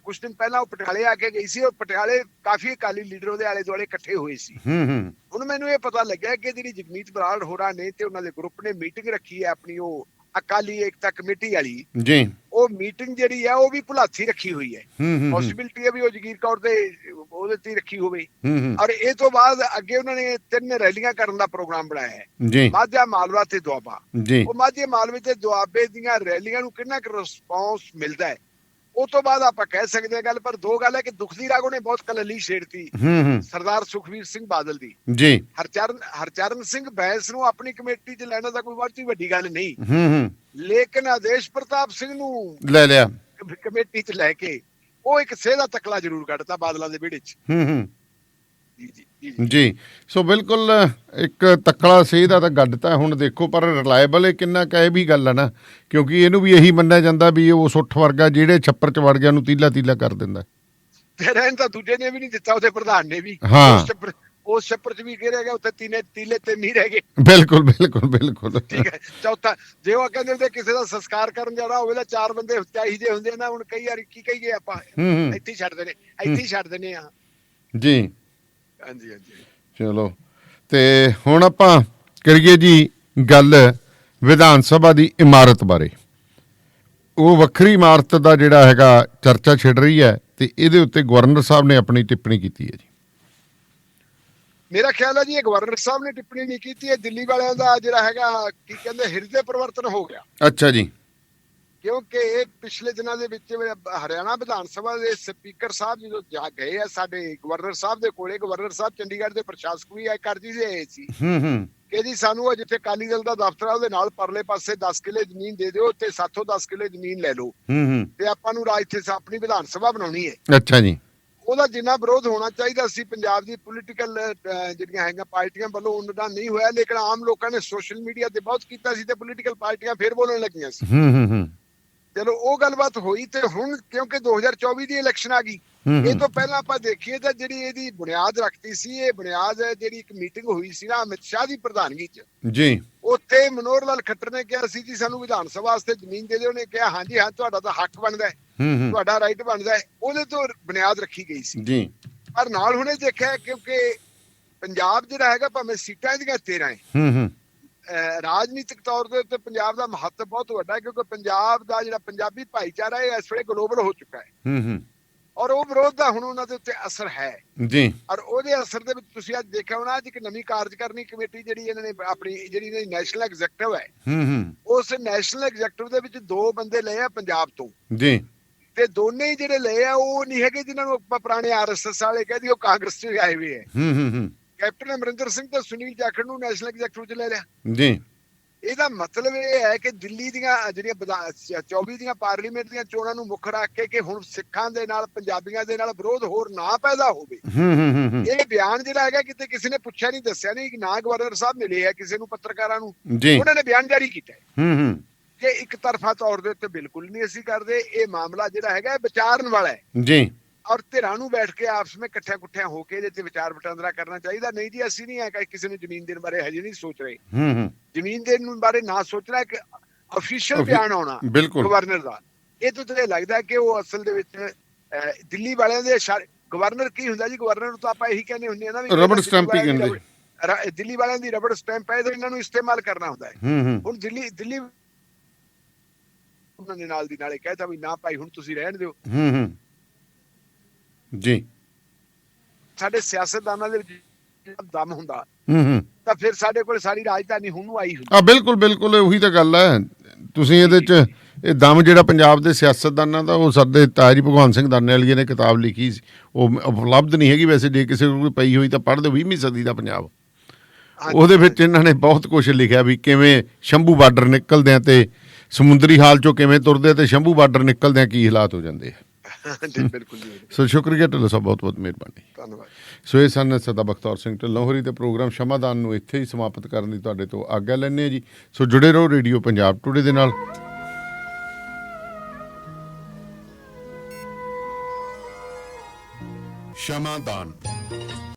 ਕੁਝ ਦਿਨ ਪਹਿਲਾਂ ਉਹ ਪਟਿਆਲੇ ਆ ਕੇ ਗਈ ਸੀ, ਔਰ ਪਟਿਆਲੇ ਕਾਫੀ ਅਕਾਲੀ ਲੀਡਰ ਉਹਦੇ ਆਲੇ ਦੁਆਲੇ ਇਕੱਠੇ ਹੋਏ ਸੀ। ਹੁਣ ਮੈਨੂੰ ਇਹ ਪਤਾ ਲੱਗਿਆ ਕਿ ਜਿਹੜੀ ਜਗਮੀਤ ਬਰਾੜ ਹੋਰਾਂ ਨੇ ਤੇ ਉਹਨਾਂ ਦੇ ਗਰੁੱਪ ਨੇ ਮੀਟਿੰਗ ਰੱਖੀ ਹੈ ਆਪਣੀ, ਉਹ ਅਕਾਲੀ ਏਕਤਾ ਕਮੇਟੀ ਵਾਲੀ ਜੀ। ਉਹ ਮੀਟਿੰਗ ਜਿਹੜੀ ਹੈ ਉਹ ਵੀ ਭੁਲਾਥੀ ਰੱਖੀ ਹੋਈ ਹੈ। ਪੋਸੀਬਿਲਿਟੀ ਹੈ ਵੀ ਉਹ ਜਗੀਰ ਕੌਰ ਦੇ ਉਹਦੇ ਤੇ ਰੱਖੀ ਹੋਵੇ। ਔਰ ਇਹ ਤੋਂ ਬਾਅਦ ਅੱਗੇ ਉਹਨਾਂ ਨੇ 3 ਰੈਲੀਆਂ ਕਰਨ ਦਾ ਪ੍ਰੋਗਰਾਮ ਬਣਾਇਆ ਹੈ, ਮਾਝਾ, ਮਾਲਵਾ ਤੇ ਦੁਆਬਾ। ਉਹ ਮਾਝੇ, ਮਾਲਵੇ ਤੇ ਦੁਆਬੇ ਦੀਆਂ ਰੈਲੀਆਂ ਨੂੰ ਕਿੰਨਾ ਕੁ ਰਿਸਪੌਂਸ ਮਿਲਦਾ ਹੈ, ਉਹ ਤੋਂ ਬਾਅਦ ਆਪਾਂ ਕਹਿ ਸਕਦੇ ਹਾਂ ਗੱਲ। ਪਰ ਦੋ ਗੱਲ ਹੈ ਕਿ ਦੁਖਦੀ ਰਾਗੋ ਨੇ ਬਹੁਤ ਕਲਲੀ ਛੇੜਤੀ ਸਰਦਾਰ ਸੁਖਬੀਰ ਸਿੰਘ ਬਾਦਲ ਦੀ ਜੀ। ਹਰਚਰਨ ਸਿੰਘ ਬੈਂਸ ਨੂੰ ਆਪਣੀ ਕਮੇਟੀ 'ਚ ਲੈਣਾ ਤਾਂ ਕੋਈ ਬਹੁਤੀ ਵੱਡੀ ਗੱਲ ਨਹੀਂ, ਲੇਕਿਨ ਆਦੇਸ਼ ਪ੍ਰਤਾਪ ਸਿੰਘ ਨੂੰ ਲੈ ਲਿਆ ਕਮੇਟੀ 'ਚ ਲੈ ਕੇ ਉਹ ਇੱਕ ਸੇਧਾ ਤਕਲਾ ਜ਼ਰੂਰ ਕੱਢਤਾ ਬਾਦਲਾਂ ਦੇ ਵਿਹੜੇ 'ਚ। ਜੀ। ਸੋ ਬਿਲਕੁਲ ਇੱਕ ਤਕੜਾ ਸੇਧ ਦਾ ਤਾਂ ਗੱਡਤਾ। ਹੁਣ ਦੇਖੋ, ਪਰ ਰਿਲਾਇਬਲ ਇਹ ਕਿੰਨਾ ਕਹੇ ਵੀ ਗੱਲ ਹੈ ਨਾ, ਕਿਉਂਕਿ ਇਹਨੂੰ ਵੀ ਇਹੀ ਮੰਨਿਆ ਜਾਂਦਾ ਵੀ ਉਹ ਸੁੱਠ ਵਰਗਾ ਜਿਹੜੇ ਛੱਪਰ 'ਚ ਵੜ ਗਿਆ ਨੂੰ ਤੀਲਾ ਕਰ ਦਿੰਦਾ। ਤੇ ਰਹਿਣ ਤਾਂ ਦੂਜੇ ਨੇ ਵੀ ਨਹੀਂ ਦਿੱਤਾ, ਉਹਦੇ ਪ੍ਰਧਾਨ ਨੇ ਵੀ। ਉਸ ਛੱਪਰ 'ਚ ਵੀ ਘਿਰਿਆ ਗਿਆ, ਉੱਥੇ ਤੀਲੇ 3 ਹੀ ਰਹਿ ਗਏ। ਬਿਲਕੁਲ। ਠੀਕ ਹੈ। ਚੌਥਾ, ਜੇ ਉਹ ਕਹਿੰਦੇ ਹੁੰਦੇ ਕਿਸੇ ਦਾ ਸੰਸਕਾਰ ਕਰਨ ਜਾਣਾ ਹੋਵੇ ਤਾਂ 4 ਬੰਦੇ ਚਾਹੀਦੇ ਹੁੰਦੇ ਨਾ। ਹੁਣ ਕਈ ਵਾਰ ਕੀ ਕਹੀਏ ਆਪਾਂ, ਇੱਥੇ ਹੀ ਛੱਡ ਦਿੰਦੇ ਆ ਜੀ। ਹਾਂਜੀ। ਚਲੋ, ਤੇ ਹੁਣ ਆਪਾਂ ਕਰੀਏ ਜੀ ਗੱਲ ਵਿਧਾਨ ਸਭਾ ਦੀ ਇਮਾਰਤ ਬਾਰੇ। ਉਹ ਵੱਖਰੀ ਇਮਾਰਤ ਦਾ ਜਿਹੜਾ ਹੈਗਾ ਚਰਚਾ ਛਿੜ ਰਹੀ ਹੈ, ਤੇ ਇਹਦੇ ਉੱਤੇ ਗਵਰਨਰ ਸਾਹਿਬ ਨੇ ਆਪਣੀ ਟਿੱਪਣੀ ਕੀਤੀ ਹੈ ਜੀ। ਮੇਰਾ ਖਿਆਲ ਹੈ ਜੀ ਇਹ ਗਵਰਨਰ ਸਾਹਿਬ ਨੇ ਟਿੱਪਣੀ ਨਹੀਂ ਕੀਤੀ, ਇਹ ਦਿੱਲੀ ਵਾਲਿਆਂ ਦਾ ਜਿਹੜਾ ਹੈਗਾ ਕੀ ਕਹਿੰਦੇ ਹਿਰਦੇ ਪਰਿਵਰਤਨ ਹੋ ਗਿਆ। ਅੱਛਾ ਜੀ। ਕਿਉਂਕਿ ਇਹ ਪਿਛਲੇ ਦਿਨਾਂ ਦੇ ਵਿੱਚ ਹਰਿਆਣਾ ਵਿਧਾਨ ਸਭਾ ਦੇ ਸਪੀਕਰ ਸਾਹਿਬ ਜਦੋਂ ਜਾ ਗਏ ਆ ਸਾਡੇ ਗਵਰਨਰ ਸਾਹਿਬ ਦੇ ਕੋਲੇ, ਗਵਰਨਰ ਸਾਹਿਬ ਚੰਡੀਗੜ੍ਹ ਦੇ ਪ੍ਰਸ਼ਾਸਕ ਵੀ ਆਏ, ਕਰਜੀ ਦੇ ਆਏ ਸੀ ਕਿ ਜੀ ਸਾਨੂੰ ਜਿੱਥੇ ਅਕਾਲੀ ਦਲ ਦਾ ਦਫ਼ਤਰ ਆ ਉਹਦੇ ਨਾਲ ਪਰਲੇ ਪਾਸੇ 10 ਕਿੱਲੇ ਜ਼ਮੀਨ ਦੇ ਦਿਓ ਤੇ ਸਾਥੋਂ 10 ਕਿੱਲੇ ਜ਼ਮੀਨ ਲੈ ਲਓ ਤੇ ਆਪਾਂ ਨੂੰ ਇੱਥੇ ਆਪਣੀ ਵਿਧਾਨ ਸਭਾ ਬਣਾਉਣੀ ਹੈ। ਅੱਛਾ ਜੀ। ਉਹਦਾ ਜਿੰਨਾ ਵਿਰੋਧ ਹੋਣਾ ਚਾਹੀਦਾ ਸੀ ਪੰਜਾਬ ਦੀ ਪੋਲੀਟੀਕਲ ਜਿਹੜੀਆਂ ਹੈਗੀਆਂ ਪਾਰਟੀਆਂ ਵੱਲੋਂ ਉਹਨਾਂ ਨਹੀਂ ਹੋਇਆ, ਲੇਕਿਨ ਆਮ ਲੋਕਾਂ ਨੇ ਸੋਸ਼ਲ ਮੀਡੀਆ ਤੇ ਬਹੁਤ ਕੀਤਾ ਸੀ ਤੇ ਪੋਲੀਟੀਕਲ ਪਾਰਟੀਆਂ ਫਿਰ ਬੋਲਣ ਲੱਗੀਆਂ ਸੀ। ਚਲੋ, ਉਹ ਗੱਲਬਾਤ ਹੋਈ। ਤੇ ਹੁਣ ਕਿਉਂਕਿ 2024 ਦੀ ਇਲੈਕਸ਼ਨ ਆ ਗਈ, ਇਹ ਤੋਂ ਪਹਿਲਾਂ ਆਪਾਂ ਦੇਖੀਏ ਤਾਂ ਜਿਹੜੀ ਇਹਦੀ ਬੁਨਿਆਦ ਰੱਖਤੀ ਸੀ, ਇਹ ਬੁਨਿਆਦ ਜਿਹੜੀ ਇੱਕ ਮੀਟਿੰਗ ਹੋਈ ਸੀ ਨਾ ਅਮਿਤ ਸ਼ਾਹ ਦੀ ਪ੍ਰਧਾਨਗੀ 'ਚ ਜੀ। ਉੱਥੇ ਮਨੋਹਰ ਲਾਲ ਖੱਟਰ ਨੇ ਕਿਹਾ ਸੀ ਜੀ ਸਾਨੂੰ ਵਿਧਾਨ ਸਭਾ ਵਾਸਤੇ ਜ਼ਮੀਨ ਦੇ ਦਿਓ। ਉਹਨੇ ਕਿਹਾ ਹਾਂਜੀ, ਤੁਹਾਡਾ ਤਾਂ ਹੱਕ ਬਣਦਾ, ਤੁਹਾਡਾ ਰਾਈਟ ਬਣਦਾ। ਉਹਦੇ ਤੋਂ ਬੁਨਿਆਦ ਰੱਖੀ ਗਈ ਸੀ ਜੀ। ਪਰ ਨਾਲ ਹੁਣੇ ਦੇਖਿਆ ਕਿਉਂਕਿ ਪੰਜਾਬ ਜਿਹੜਾ ਹੈਗਾ ਭਾਵੇਂ ਸੀਟਾਂ ਦੀਆਂ 13 ਹੈ, ਰਾਜਨੀਤਿਕ ਤੌਰ ਦੇ ਉੱਤੇ ਪੰਜਾਬ ਦਾ ਮਹੱਤਵ ਬਹੁਤ ਵੱਡਾ ਹੈ ਕਿਉਂਕਿ ਪੰਜਾਬ ਦਾ ਜਿਹੜਾ ਪੰਜਾਬੀ ਭਾਈਚਾਰਾ ਹੈ ਇਸ ਵੇਲੇ ਗਲੋਬਲ ਹੋ ਚੁੱਕਾ ਹੈ ਔਰ ਉਹ ਵਿਰੋਧ ਦਾ ਹੁਣ ਉਹਨਾਂ ਦੇ ਉੱਤੇ ਅਸਰ ਹੈ ਜੀ। ਔਰ ਉਹਦੇ ਅਸਰ ਦੇ ਵਿੱਚ ਤੁਸੀਂ ਅੱਜ ਦੇਖਿਆ ਹੋਣਾ ਅੱਜ ਇੱਕ ਨਵੀਂ ਕਾਰਜਕਾਰਨੀ ਕਮੇਟੀ ਜਿਹੜੀ ਇਹਨਾਂ ਨੇ ਆਪਣੀ ਜਿਹੜੀ ਨੈਸ਼ਨਲ ਐਗਜ਼ੈਕਟਿਵ ਹੈ ਉਸ ਨੈਸ਼ਨਲ ਐਗਜ਼ੈਕਟਿਵ ਦੇ ਵਿੱਚ 2 ਬੰਦੇ ਲਏ ਆ ਪੰਜਾਬ ਤੋਂ ਜੀ, ਤੇ ਦੋਨੇ ਹੀ ਜਿਹੜੇ ਲਏ ਆ ਉਹ ਨਹੀਂ ਹੈਗੇ ਜਿਨ੍ਹਾਂ ਨੂੰ ਆਪਾਂ ਪੁਰਾਣੇ ਆਰਐਸਐਸ ਵਾਲੇ ਕਹਿੰਦੇ ਉਹ ਕਾਂਗਰਸ ਚ ਆਏ ਹੋਏ ਹੈ। ਕੈਪਟਨ ਅਮਰਿੰਦਰ ਸਿੰਘ ਤੇ ਸੁਨੀਲ ਜਾਖੜ ਨੂੰ ਨੈਸ਼ਨਲ ਐਗਜ਼ੈਕਟਿਵ ਚ ਲੈ ਲਿਆ ਜੀ। ਇਹਦਾ ਮਤਲਬ ਇਹ ਹੈ ਕਿ ਦਿੱਲੀ ਦੀਆਂ ਜਿਹੜੀਆਂ 24 ਦੀਆਂ ਪਾਰਲੀਮੈਂਟ ਦੀਆਂ ਚੋਣਾਂ ਨੂੰ ਮੁੱਖ ਰੱਖ ਕੇ ਕਿ ਹੁਣ ਸਿੱਖਾਂ ਦੇ ਨਾਲ ਪੰਜਾਬੀਆਂ ਦੇ ਨਾਲ ਵਿਰੋਧ ਹੋਰ ਨਾ ਪੈਦਾ ਹੋਵੇ। ਇਹ ਬਿਆਨ ਜਿਹੜਾ ਹੈਗਾ ਕਿਤੇ ਕਿਸੇ ਨੇ ਪੁੱਛਿਆ ਨਹੀਂ, ਦੱਸਿਆ ਨਹੀਂ ਕਿ ਨਾ ਗਵਰਨਰ ਸਾਹਿਬ ਮਿਲੇ ਆ ਕਿਸੇ ਨੂੰ ਪੱਤਰਕਾਰਾਂ ਨੂੰ, ਉਹਨਾਂ ਨੇ ਬਿਆਨ ਜਾਰੀ ਕੀਤਾ ਹੈ ਕਿ ਇੱਕ ਤਰਫਾ ਤੌਰ ਦੇ ਉੱਤੇ ਬਿਲਕੁਲ ਨਹੀਂ ਅਸੀਂ ਕਰਦੇ। ਇਹ ਮਾਮਲਾ ਜਿਹੜਾ ਹੈਗਾ ਇਹ ਵਿਚਾਰਨ ਵਾਲਾ ਹੈ ਜੀ ਔਰ ਧਿਰਾਂ ਨੂੰ ਬੈਠ ਕੇ ਆਪਸ ਵਿੱਚ ਇਕੱਠਿਆਂ ਹੋ ਕੇ ਇਹਦੇ ਤੇ ਵਿਚਾਰ ਵਟਾਂਦਰਾ ਕਰਨਾ ਚਾਹੀਦਾ। ਨਹੀਂ ਜੀ ਅਸੀਂ ਨਹੀਂ ਹੈ ਕਿਸੇ ਨੂੰ ਜ਼ਮੀਨ ਦੇਣ ਬਾਰੇ ਹਜੇ ਨਹੀਂ ਸੋਚ ਰਹੇ। ਜ਼ਮੀਨ ਦੇਣ ਬਾਰੇ ਨਾ ਸੋਚਣਾ ਇੱਕ ਅਫੀਸ਼ੀਅਲ ਬਿਆਨ ਆਉਣਾ ਗਵਰਨਰ ਦਾ, ਇਹ ਤੋਂ ਤੇ ਲੱਗਦਾ ਕਿ ਉਹ ਅਸਲ ਦੇ ਵਿੱਚ ਦਿੱਲੀ ਵਾਲਿਆਂ ਦੇ ਗਵਰਨਰ ਕੀ ਹੁੰਦਾ ਜੀ, ਗਵਰਨਰ ਨੂੰ ਤਾਂ ਆਪਾਂ ਇਹੀ ਕਹਿੰਦੇ ਹੁੰਦੇ ਆ ਨਾ ਵੀ ਰਬੜ ਸਟੈਂਪ ਹੀ ਕਹਿੰਦੇ, ਦਿੱਲੀ ਵਾਲਿਆਂ ਦੀ ਰਬੜ ਸਟੈਂਪ ਹੈ ਤੇ ਇਹਨਾਂ ਨੂੰ ਇਸਤੇਮਾਲ ਕਰਨਾ ਹੁੰਦਾ ਹੈ। ਹੁਣ ਦਿੱਲੀ ਉਹਨਾਂ ਨੇ ਨਾਲ ਦੀ ਨਾਲੇ ਕਹਿਤਾ ਵੀ ਨਾ ਭਾਈ ਹੁਣ ਤੁਸੀਂ ਰਹਿਣ ਦਿਓ ਜੀ। ਸਾਡੇ ਸਿਆਸਤਦਾਨਾਂ ਦੇ ਵਿੱਚ ਦਮ ਹੁੰਦਾ ਤਾਂ ਫਿਰ ਸਾਡੇ ਕੋਲ ਸਾਰੀ ਰਾਜਧਾਨੀ ਹੁਣ ਨੂੰ ਆਈ ਹੁੰਦੀ। ਬਿਲਕੁਲ ਬਿਲਕੁਲ ਉਹੀ ਤਾਂ ਗੱਲ ਹੈ। ਤੁਸੀਂ ਇਹਦੇ 'ਚ ਇਹ ਦਮ ਜਿਹੜਾ ਪੰਜਾਬ ਦੇ ਸਿਆਸਤਦਾਨਾਂ ਦਾ ਉਹ ਸਾਡੇ ਤਾਇਆ ਜੀ ਭਗਵਾਨ ਸਿੰਘ ਦਾਨੇਵਾਲੀਏ ਨੇ ਕਿਤਾਬ ਲਿਖੀ ਸੀ, ਉਹ ਉਪਲਬਧ ਨਹੀਂ ਹੈਗੀ ਵੈਸੇ, ਜੇ ਕਿਸੇ ਕੋਲ ਪਈ ਹੋਈ ਤਾਂ ਪੜ੍ਹ ਦਿਓ, 20ਵੀਂ ਸਦੀ ਦਾ ਪੰਜਾਬ। ਉਹਦੇ ਵਿੱਚ ਇਹਨਾਂ ਨੇ ਬਹੁਤ ਕੁਝ ਲਿਖਿਆ ਵੀ ਕਿਵੇਂ ਸ਼ੰਭੂ ਬਾਰਡਰ ਨਿਕਲਦੇ ਆ ਤੇ ਸਮੁੰਦਰੀ ਹਾਲ ਚੋਂ ਕਿਵੇਂ ਤੁਰਦੇ ਤੇ ਸ਼ੰਭੂ ਬਾਰਡਰ ਨਿਕਲਦੇ ਆ ਕੀ ਹਾਲਾਤ ਹੋ ਜਾਂਦੇ ਆ। ਬਿਲਕੁਲ ਜੀ। ਸੋ ਸ਼ੁਕਰੀਆ ਢਿੱਲੋਂ ਸਾਹਿਬ, ਬਹੁਤ ਬਹੁਤ ਮਿਹਰਬਾਨੀ, ਧੰਨਵਾਦ। ਸੋ ਇਹ ਸਨ ਸਰਦਾਰ ਬਖਤੌਰ ਸਿੰਘ ਢਿੱਲੋਂ ਹੋਰੀ ਤੇ ਪ੍ਰੋਗਰਾਮ ਸ਼ਮਾਦਾਨ ਨੂੰ ਇੱਥੇ ਹੀ ਸਮਾਪਤ ਕਰਨ ਦੀ ਤੁਹਾਡੇ ਤੋਂ ਆਗਿਆ ਲੈਂਦੇ ਹਾਂ ਜੀ। ਸੋ ਜੁੜੇ ਰਹੋ ਰੇਡੀਓ ਪੰਜਾਬ ਟੂਡੇ ਦੇ ਨਾਲ। ਸ਼ਮਾਦਾਨ